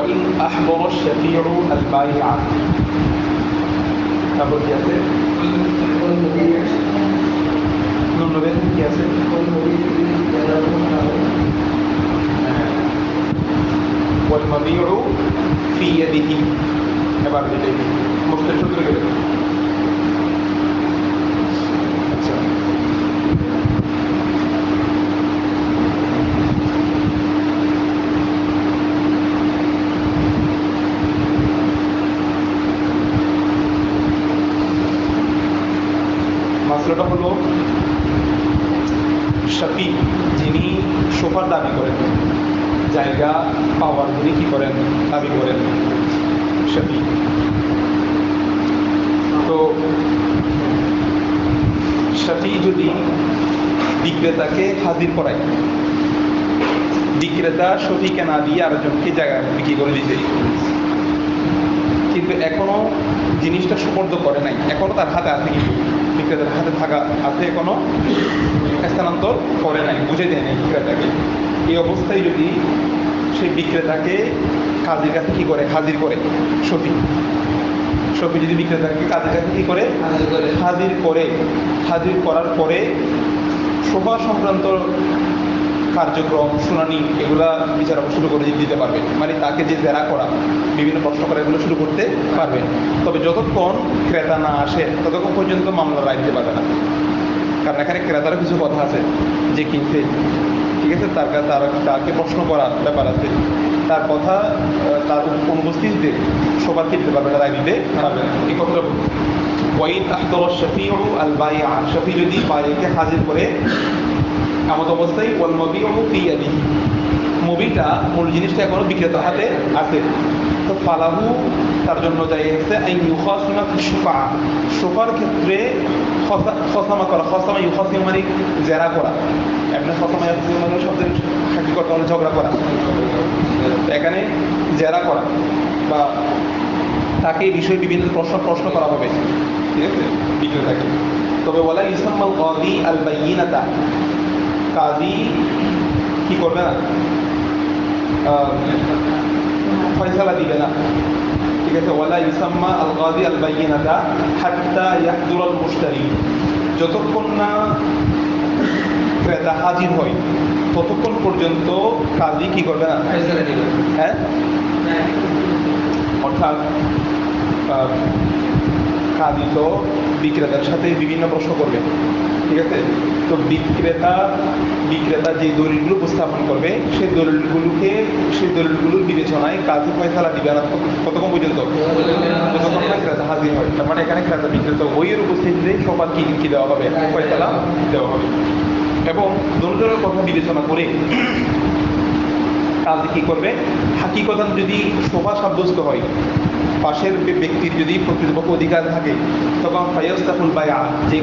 وإن أحضر الشفيع البائع তারপর কি আছে নুনবেন কি আছে والمبيع في يده এবার এটাই মুশতারি সূত্র গেলে আচ্ছা মাসলাটা হলো শাফি যিনি শোফার দাবি করেন জায়গা পাওয়ার যিনি কি করেন দাবি করেন শাফি তো শাফি যদি বিক্রেতাকে হাজির করায় বিক্রেতা সফিকে না দিয়ে আরেকজনকে জায়গা বিক্রি করে দিতে কিন্তু এখনো জিনিসটা সুপর্দ করে নাই এখনো তার হাতে আছে কিন্তু বিক্রেতার হাতে থাকা আছে এখনো স্থানান্তর করে নাই বুঝে দেয় নাই বিক্রেতাকে এই অবস্থায় যদি সেই বিক্রেতাকে কাজের কাছে কী করে হাজির করে সফি যদি বিক্রেতাকে কাজের কাছে কী করে হাজির করার পরে শোভা সংক্রান্ত কার্যক্রম শুনানি এগুলা বিচারক শুরু করে দিতে পারবেন মানে তাকে যে জেরা করা বিভিন্ন প্রশ্ন করা এগুলো শুরু করতে পারবেন তবে যতক্ষণ ক্রেতা না আসে ততক্ষণ পর্যন্ত মামলা রায় দিতে পারবে না কারণ এখানে ক্রেতারও কিছু কথা আছে যে কিনতে ঠিক আছে তাকে প্রশ্ন করার ব্যাপার আছে তার কথা তার অনুপস্থিতিতে সবার কি দিতে পারবে না রায় দিতে পারবে না এই কথাটা বলুন ওয়াইন আহদর শফিউ আল বাইআ শফি যদি বাইকে হাজির করে এমন অবস্থায় ওয়াল মুবিউ ফি ইয়াদিহি মুবিটা মূল জিনিসটা এখনো বিক্রেতার হাতে আছে তো ফালাহু তার জন্য যাই আছে আই ইউখাসিমা ফি শুফা শুফার ক্ষেত্রে খসামা করা খসামা ইউখাসিমা মানে জেরা করা এমনি খসামা ইউখাসিমা মানে শব্দের হাকিকত মানে ঝগড়া করা এখানে জেরা করা বা তাকে এই বিষয়ে বিভিন্ন প্রশ্ন করা হবে ঠিক আছে বিক্রেতাকে তবে ওয়ালা ইসমাল কাযী আল বাইয়িনাতা কাজী কি করবে না ফয়সালা দিবে না ঠিক আছে ওয়ালা ইউসাম্মা আল কাযী আল বাইয়িনাতা হাত্তা ইয়াহদুর আল মুশতারি যতক্ষণ না ক্রেতা হাজির হয় ততক্ষণ পর্যন্ত কাজী কি করবে না ফয়সালা দিবে হ্যাঁ অর্থাৎ কাজী তো বিক্রেতার সাথে বিভিন্ন প্রশ্ন করবে ঠিক আছে তো বিক্রেতা যে দলিলগুলো উপস্থাপন করবে সেই দলিলগুলোর বিবেচনায় কাজী ফয়সালা দিবে না কতক্ষণ পর্যন্ত যতক্ষণ না ক্রেতা হাজির হয় তার মানে এখানে ক্রেতা বিক্রেতা ওইয়ের উপস্থিতিতে সবার কি দেওয়া হবে ফয়সালা দেওয়া হবে এবং দলিলের কথা বিবেচনা করে কাজী কি করবে হাকিকতান যদি শোভা সাব্যস্ত হয় পাশের ব্যক্তির যদি প্রকৃতপক্ষ অধিকার থাকে তখন ফায়াস্তাফুল বায়া যে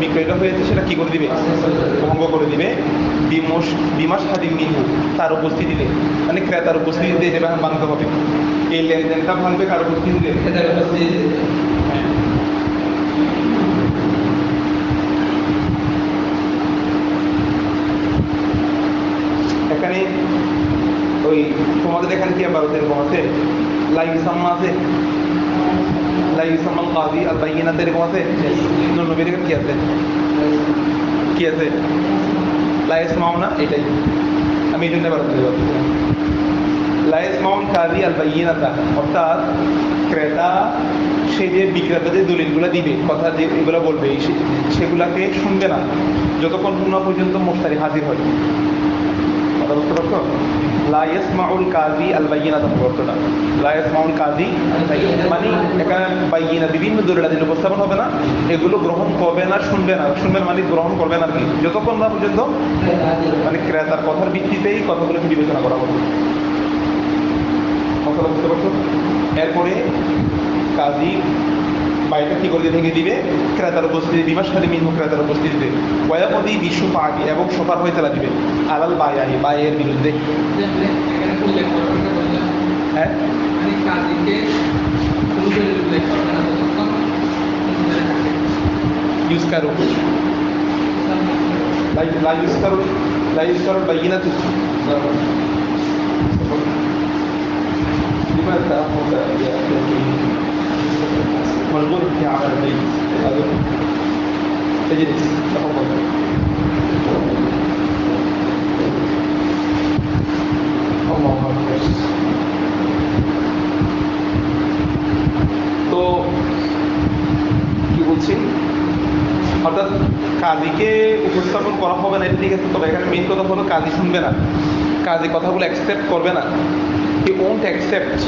বিক্রয়টা হয়েছে সেটা কি করে দিবে ভঙ্গ করে দিবে বিমাস হাদিম মিনহু তার উপস্থিতিতে মানে ক্রেতার উপস্থিতিতে এটা ভাঙতে হবে এই লেনদেনটা ভাঙবে কার উপস্থিতিতে ক্রেতার উপস্থিতিতে এখানে ওই তোমাদের এখানে কি আবার এরকম আছে লা ইউসাম্মা আছে লা ইউসাম্মাল কাযী আল বাইয়িনাত এরকম আছে নবীর এখানে কি আছে লা ইসমাউনা এটাই আমি এই জন্য বলতে যাচ্ছি লা ইসমাউল কাযী আল বাইয়িনাতা অর্থাৎ ক্রেতা সে যে বিক্রেতা যে দলিলগুলো দিবে কথা যে এগুলো বলবে সেগুলাকে শুনবে না যতক্ষণ না পর্যন্ত মুশতারি হাজির হয় কথা বুঝতে পারছো লা ইয়াসমাউল কাযী আল বাইয়িনাত অর্থটা লা ইয়াসমাউল কাযী মানে এখানে বাইয়িনা বিভিন্ন দলিল উপস্থাপন হবে না এগুলো গ্রহণ করবে না শুনবে মানে গ্রহণ করবে না যতক্ষণ না পর্যন্ত মানে ক্রেতার কথার ভিত্তিতেই কথাগুলোকে বিবেচনা করা হবে কথা বুঝতে পারছো এরপরে কাজী বাড়িটা কি করে ভেঙে দিবে ক্রেতার উপস্থিতি বিমাস সাথে মিনহু ক্রেতার উপস্থিতিতে ওয়ায়ামদি বিশ্ব পাকি এবং সোফার হয়ে চালা দিবে আলাল বায়াহি বায়ের বিরুদ্ধে হ্যাঁ ইউজ করো لا يذكر البينة والغرفة على البيت هذا تجلس تفضل الله أكبر তো কি বলছি অর্থাৎ কাজীকে উপস্থাপন করা হবে না, এটা ঠিক আছে, তবে এখানে মেইন কথা হলো কাজী শুনবে না, কাজী কথাগুলো অ্যাকসেপ্ট করবে না, হি ওন্ট অ্যাকসেপ্ট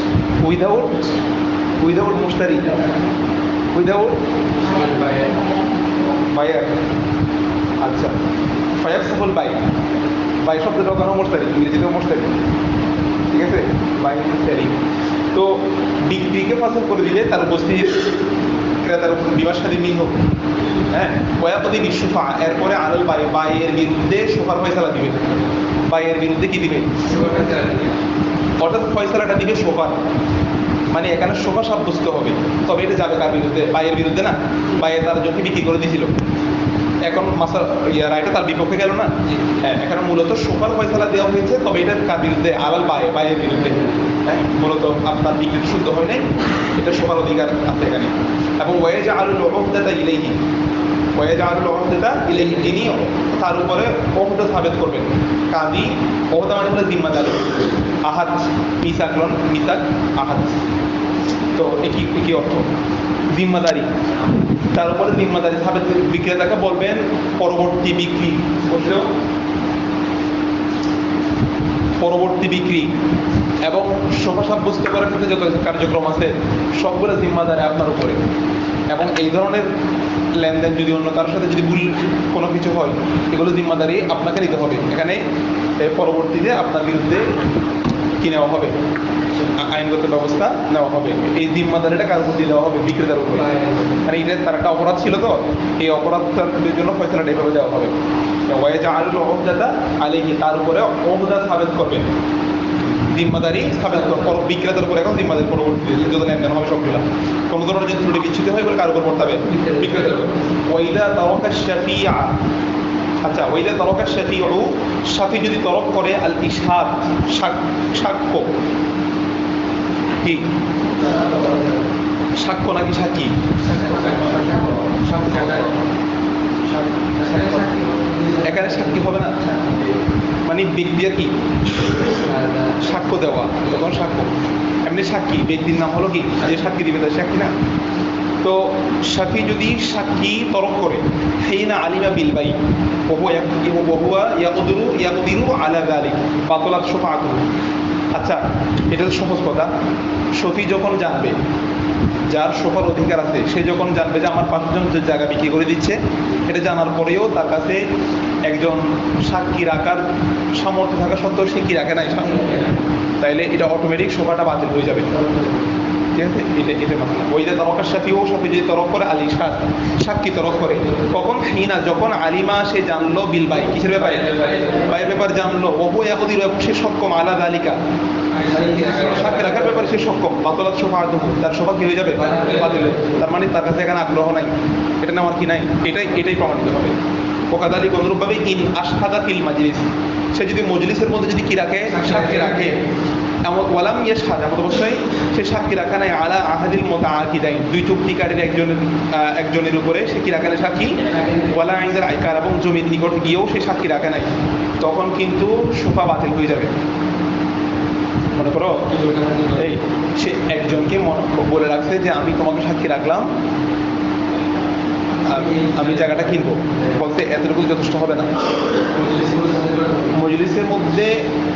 উইদাউট মুশতারি, উইদাউট বায়ার। আচ্ছা, ফায়াফসাহুল বাই শব্দটা ওখানে মুশতারি, ইংরেজিতেও মুশতারি, ঠিক আছে, বাই মুশতারি। তো বিক্রিকে ফাসল করে দিলে তার উপস্থিত ক্রেতার উপর বিবাদ সাথে মিল হোক, হ্যাঁ, ওয়াকাদি বিশুফা, এরপরে আলাল বাইয়ের বিরুদ্ধে সোফার ফয়সালা দিবে, বাইয়ের বিরুদ্ধে কি দিবে, অর্থাৎ ফয়সালাটা দিবে সোফার, মানে এখানে সোফা সাব্যস্ত হবে, তবে এটা যাবে কার বিরুদ্ধে, বাইয়ের বিরুদ্ধে না, বাইয়ের তার জন্য বিক্রি করে দিয়েছিল, এখন মাসাল রায়টা তার বিপক্ষে গেল না, হ্যাঁ, এখানে মূলত সোফার ফয়সালা দেওয়া হয়েছে, তবে এটা কার বিরুদ্ধে, আলাল বাইয়ের বিরুদ্ধে, হ্যাঁ, মূলত আপনার বিক্রি শুদ্ধ হয় নাই, এটা সোফার অধিকার আছে এখানে। এবং ওয়াজাআলুল উকদাতা ইলাইহি, ওয়াজাআলুল উকদাতা ইলাইহি, তিনি তার উপরে ওহদা সাবেত করবেন, কাজী ওহদা মানে হলো জিম্মাদারি, আহাদ মিসাক আহাদ, তো কি অর্থ, জিম্মাদারি, তার উপরে জিম্মাদারি সাবেত, বিক্রেতাকে বলবেন পরবর্তী বিক্রি এবং সোফা সাব্যস্ত করার ক্ষেত্রে যত কার্যক্রম আছে সবগুলো জিম্মাদারি আপনার উপরে, এবং এই ধরনের লেনদেন যদি অন্য কারোর সাথে যদি ভুল কোনো কিছু হয়, এগুলো জিম্মাদারি আপনাকে নিতে হবে, এখানে পরবর্তীতে আপনার বিরুদ্ধে কি নেওয়া হবে, আইনগত ব্যবস্থা নেওয়া হবে, এই জিম্মাদারিটা কার উপর দিয়ে দেওয়া হবে, বিক্রেতার উপরে, মানে এটা তার একটা অপরাধ ছিল, তো এই অপরাধটার জন্য ফয়সালাটা এইভাবে দেওয়া হবে। ওয়াজাআলুল উকদাতা আলাইহি, তার উপরে উকদা সাবেত করবেন, জিম্মাদারি সাবেত করবেন বিক্রেতার উপরে, এখন জিম্মাদারি পরবর্তীতে যত লেনদেন হবে সবগুলা, কোনো ধরনের যদি ত্রুটি বিচ্ছুতি হয় কার উপর পড়তে হবে, বিক্রেতার উপর। ওয়াইদা তারাকা শাফিআ, আচ্ছা, ওইদা তরকা শাফিউ, শাফি যদি তরক করে আল ইশহাদ, সাক্ষ্য, কি সাক্ষ্য নাকি সাক্ষী, এখানে সাক্ষী হবে না, মানে ব্যক্তির কি সাক্ষ্য দেওয়া, তখন সাক্ষ্য, এমনি সাক্ষী, ব্যক্তির নাম হলো কি, যে সাক্ষী দিবে তার সাক্ষী না। তো সাক্ষী যদি সাক্ষী তরক করে, হিনা আলিমা বিল বাই ওহুয়া ইয়াকদিরু আলা যালিক বাতলাত শুফাআতুহু। আচ্ছা, এটা তো সহজ কথা, সফি যখন জানবে, যার সোফার অধিকার আছে, সে যখন জানবে যে আমার পাঁচজন যে জায়গা বিক্রি করে দিচ্ছে, এটা জানার পরেও তার কাছে একজন সাক্ষী রাখার সামর্থ্য থাকা সত্ত্বেও সে কি রাখে নাই সামনে, তাইলে এটা অটোমেটিক সোফাটা বাতিল হয়ে যাবে, ঠিক আছে, এটা মাসলা। ওইটা তরকের সাথেও সাথে যদি তরক করে আলী সাক্ষী তরক করে, কখন, হিনা যখন আলিমা সে জানলো বিল বাই, কিসের ব্যাপারে, বাইয়ের ব্যাপার জানলো, ওহু ইয়াকুদির, সে সক্ষম আলা যালিকা, সাক্ষী রাখার ব্যাপারে সে সক্ষম, বাতলাত শুফাআতুহু, তার সোফা কি হয়ে যাবে, বাতিল, তার মানে তার কাছে এখানে আগ্রহ নাই, এটা নেওয়ার কি নাই, এটাই প্রমাণিত হবে। ওকাদালিক অনুরূপভাবে ইন আশহাদা ফিল মাজলিস, সে যদি মজলিসের মধ্যে যদি কি রাখে, সাক্ষী রাখে, ওয়ালাম ইয়াশহাদ, এমন অবশ্যই সে সাক্ষী রাখা নাই আলা আহাদিল মুতাআকিদাইন, দুই চুক্তিকারীর একজনের উপরে সে কি রাখে না সাক্ষী, ওয়ালা ইনদাল আইকার, এবং জমির নিকট গিয়েও সে সাক্ষী রাখে নাই, তখন কিন্তু সোফা বাতিল হয়ে যাবে। মনে করো এই সে একজনকে বলে রাখছে যে আমি তোমাকে সাক্ষী রাখলাম, আমি জায়গাটা কিনবো, বলতে এতটুকু যথেষ্ট হবে না, মজলিসের মধ্যে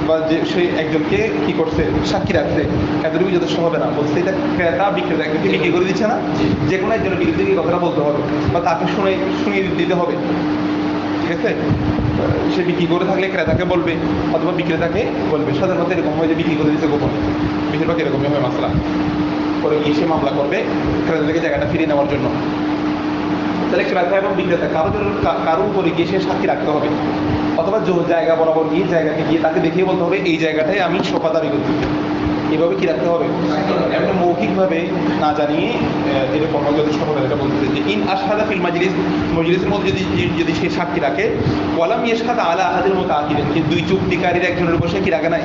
বা যে সেই একজনকে কি করছে সাক্ষী রাখছে, এতটুকু যথেষ্ট হবে না, বলছে এটা ক্রেতা বিক্রেতা একজনকে বিক্রি করে দিচ্ছে না, যে কোনো একজনের বিরুদ্ধে কি কথাটা বলতে হবে বা তাকে শুনিয়ে দিতে হবে, ঠিক আছে, সে বিক্রি করে থাকলে ক্রেতাকে বলবে অথবা বিক্রেতাকে বলবে, সাধারণত এরকম হয় যে বিক্রি করে দিচ্ছে গোপনে, বেশিরভাগ এরকমই হয় মাসলা, করে গিয়ে সে মামলা করবে ক্রেতা থেকে জায়গাটা ফিরিয়ে নেওয়ার জন্য। তাহলে ক্রেতা এবং বিক্রেতা কারো উপরে গিয়ে সে সাক্ষী রাখতে হবে, অথবা জায়গা বরাবর গিয়ে জায়গাকে গিয়ে তাকে দেখিয়ে বলতে হবে এই জায়গাটায় আমি সোফা দাবি করছি, এভাবে কি রাখতে হবে? এমনি মৌখিকভাবে না জানিয়ে এটা পড়া যথেষ্ট হবে। এটা বলতেছে যে ইন আশহাদা ফিল মাজলিস, মজলিসের মধ্যে যদি সে সাক্ষী রাখে, ওয়ালাম ইয়াশহাদ আলা আহাদিল মুতাআকিদিন, কিন্তু দুই চুক্তিকারীর একজনের উপর সে কি রাখে নাই?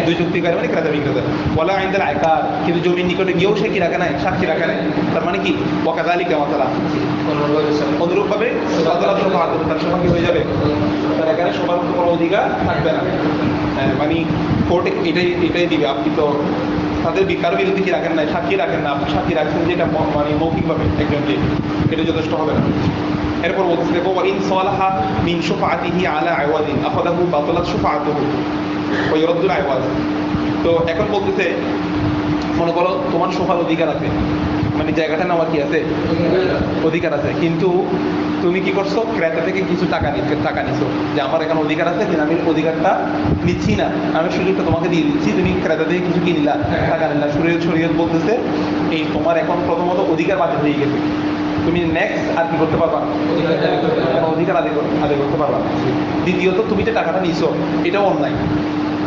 দুই চুক্তিকারী মানে ক্রেতা বিক্রেতা। ওয়ালা ইনদাল আইকার, কিন্তু জমির নিকটে গিয়েও সে কি রাখে নাই? সাক্ষী রাখে নাই। তার মানে কি? ওয়াকাযালিকা মাসালা, অনুরূপভাবে আদালত শফাআত, তার শফা কি হয়ে যাবে? তার এখানে সবার কোনো অধিকার থাকবে না। মানে কোর্টে এটাই দিবে। আপনি তো তাদের কারো বিরুদ্ধে কি রাখেন নাই? সাক্ষী রাখেন না, আপনি সাক্ষী রাখছেন যেটা মানে মৌখিকভাবে একজনকে, এটা যথেষ্ট হবে না। এরপর বলতেছে দেখো, ওয়াইন সালাহা মিন শুফাআতিহি আলা আওয়াদিন আখাযাহু বাতালাত শুফাআতুহু ওয়া ইরাদ্দুল আওয়াজ। তো এখন বলতেছে, মনে করো তোমার শোফার অধিকার আছে, মানে জায়গাটা নেওয়ার কি আছে? অধিকার আছে, কিন্তু তুমি কি করছো? ক্রেতা থেকে কিছু টাকা নিছো যে আমার এখানে অধিকার আছে, কিন্তু আমি অধিকারটা নিচ্ছি না, আমি সুযোগটা তোমাকে দিয়ে দিচ্ছি, তুমি ক্রেতা থেকে কিছু কি নিলা? টাকা নিলা। শরীয়ত বলতেছে এই তোমার এখন প্রথমত অধিকার বাতিল হয়ে গেছে, তুমি নেক্সট আর কি করতে পারবা? অধিকার আদায় করতে পারবা। দ্বিতীয়ত তুমি যে টাকাটা নিছো এটাও অন্যায়,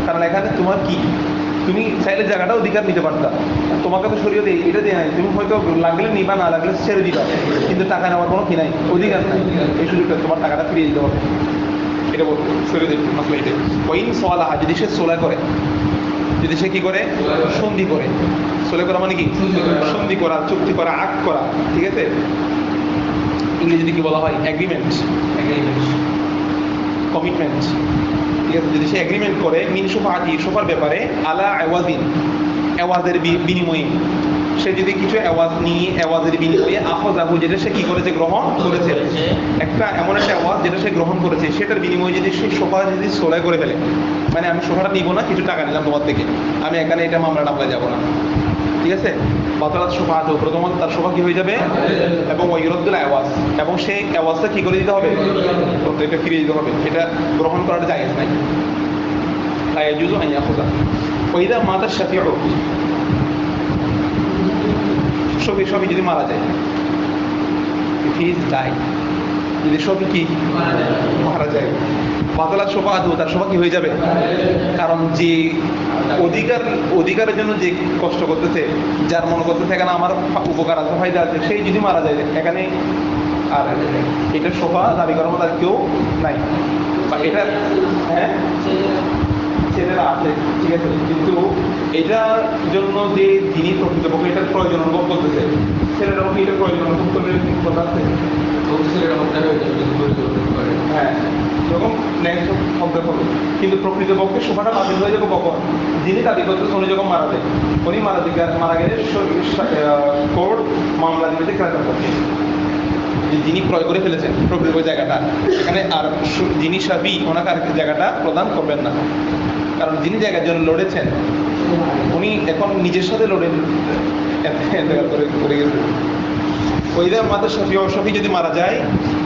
কারণ এখানে তোমার কি, তুমি চাইলে জায়গাটা অধিকার নিতে পারতা, তোমাকে তো শরীয়ত এটা দেয় নাই, তুমি হয়তো লাগলে নিবা, না লাগলে ছেড়ে দিবা, কিন্তু টাকা নেওয়ার কোনো কি নাই, অধিকার নাই। এই সুযোগটা তোমার টাকাটা ফিরিয়ে দিতে হবে, এটা বলতে শরীয়তের মাসলা এটাই। ওয়াইন সালাহা, যদি সে সোলা করে, যদি সে কি করে? সন্ধি করে। সোলা করা মানে কি? সন্ধি করা, চুক্তি করা, আক করা, ঠিক আছে? ইংরেজিতে কি বলা হয়? এগ্রিমেন্ট, কমিটমেন্ট, ঠিক আছে? যদি সে এগ্রিমেন্ট করে মিন শুফাআতি, শোফার ব্যাপারে, আলা আওয়াদিন, আওয়াজের বিনিময়ে, সে যদি কিছু আওয়াজ নিয়ে, আওয়াজের বিনিময়ে আখাযাহু, যেটা সে কি করেছে? গ্রহণ করেছে। একটা এমন একটা আওয়াজ যেটা সে গ্রহণ করেছে, সেটার বিনিময়ে যদি সে শোফা যদি সোলাই করে ফেলে, মানে আমি শোফাটা নিব না, কিছু টাকা নিলাম তোমার থেকে, আমি এখানে এটা মামলা টামলায় যাবো না, ঠিক আছে? বাতালাত শুফাআতু, প্রথমত তার শোফা কি হয়ে যাবে? এবং ওয়া ইরাদ্দুল আওয়াজ, এবং সেই আওয়াজটা কি করে দিতে হবে? এটা ফিরিয়ে দিতে হবে। এটা গ্রহণ করাটা জায়েজ নাই, লা ইয়াজুযু আন ইয়াখুযা। ওয়া ইযা মাতা শাফিউ, শফি যদি মারা যায়, ইফ হি ইজ ডাই, যদি শফি কি মারা যায়, বাতালাত শুফাআতু, তার শোফা কি হয়ে যাবে? কারণ যে অধিকারের জন্য যে কষ্ট করতেছে, যার মনে করতেছে এখানে আমার উপকার আছে, ফায়দা আছে, সেই যদি মারা যায় এখানে, আর এটা শোফা দাবি করার মতো আর কেউ নাই, বা এটা হ্যাঁ ছেলেরা আছে, ঠিক আছে, কিন্তু এটার জন্য যে যিনি প্রকৃতপক্ষে এটার প্রয়োজন অনুভব করতেছে, ছেলেরা পক্ষে এটার প্রয়োজন অনুভব করবে কথা আছে। হ্যাঁ, যখন নেক্সট শব্দ হবে, কিন্তু প্রকৃতপক্ষে শোভাটা বাতিল হয়ে যাবে কখন? যিনি দাবি করতেছে উনি যখন মারা যায়, উনি মারা গেলে কোর্ট মামলা দিবে ক্রেতার পক্ষে, যিনি ক্রয় করে ফেলেছেন প্রকৃত জায়গাটা, এখানে আর যিনি সাবি ওনাকে আর জায়গাটা প্রদান করবেন না, কারণ যিনি জায়গার জন্য লড়েছেন উনি এখন নিজের সাথে লড়ে করে গেছেন। ওইদের মাতা শফি যদি মারা যায়,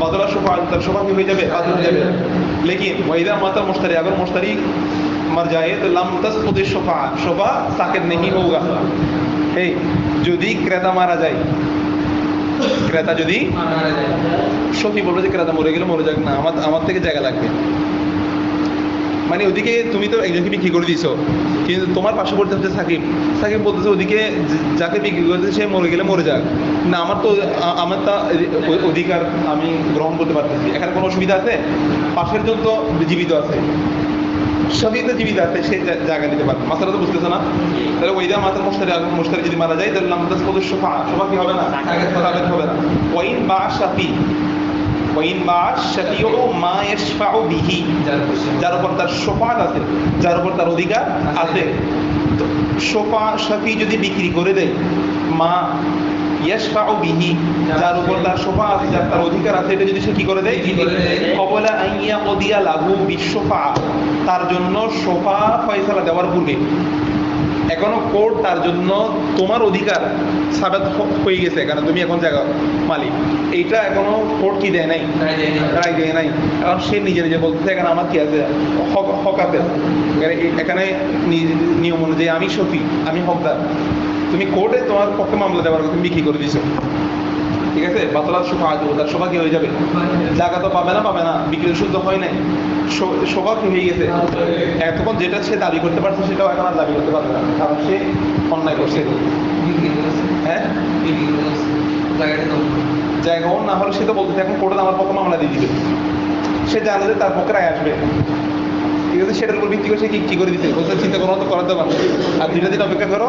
বাদলা শোফা, তার শোফা কি হয়ে যাবে? বাতিল হয়ে যাবে। লেকিন ওইদের মাতা মুশতারি, अगर मुश्तरी मर जाए तो लम तस्कुत शोफा साकित नहीं होगा। এই যদি ক্রেতা মারা যায়, ক্রেতা যদি শফি বলবে যে ক্রেতা মরে গেলে মরে যাক না, আমার থেকে জায়গা লাগবে, মানে ওদিকে তুমি তো একজনকে বিক্রি করে দিছো, কিন্তু তোমার পার্শ্ববর্তী হচ্ছে সাকিব বলতেছে ওদিকে যাকে বিক্রি করতেছে সে মরে গেলে মরে যাক না, আমার তা অধিকার আমি গ্রহণ করতে পারতেছি, এখানে কোনো অসুবিধা আছে? পাশের জন তো জীবিত আছে, সবই তো জীবিত আছে, সে জায়গা নিতে পারবে। মাসালা তো বুঝতেছে না? তাহলে ওইটা মাতার মুশতারি যদি মারা যায়, তাহলে আমাদের শোফা কি হবে না? সাকিত হবে না। ওয়াইন বা শাফি, ওয়াইন বা শাফিউ মা ইয়াশফাউ বিহি, যার উপর তার শফাআত আছে, যার উপর তার অধিকার আছে, তো শাফি যদি বিক্রি করে দেয়, মা ইয়াশফাউ বিহি, যার উপর তার শফা আছে, যার তার অধিকার আছে, এটা যদি সে কি করে দেয়? ক্বাবলা আন ইয়াকদিয়া লাহু বিশফা, তার জন্য শফা ফয়সালা দেওয়ার পূর্বে, এখনো কোর্ট তার জন্য তোমার অধিকার সাবেত হয়ে গেছে, কারণ তুমি এখন জায়গা মালিক, এইটা এখনো কোর্ট কি দেয় নাই, রায় দেয় নাই, কারণ সে নিজে বলতেছে এখানে আমার কি আছে, হক আছে, এখানে নিয়ম অনুযায়ী আমি শফি, আমি হকদার, তুমি কোর্টে তোমার পক্ষে মামলা দেওয়ার তুমি বিক্রি করে দিছো, ঠিক আছে? বাতলাত শোফা, তার শোভা কি হয়ে যাবে? জায়গা তো পাবে না, বিক্রি শুদ্ধ হয় নাই, শোভা কি হয়ে গেছে, এতক্ষণ যেটা সে দাবি করতে পারছে সেটাও এখন আর দাবি করতে পারবে না, কারণ সে অন্যায় করছে। হ্যাঁ, জায়গাও না হলে সে তো বলতে এখন কোর্টে আমার পক্ষে মামলা দিয়ে দিবে, সে জানে যে তার পক্ষে রায় আসবে, ঠিক আছে, সেটার উপর ভিত্তি করে সে কি করে দিতে বলতে চিন্তা করো তো করাতে পারবে। আর 2টা দিন অপেক্ষা করো,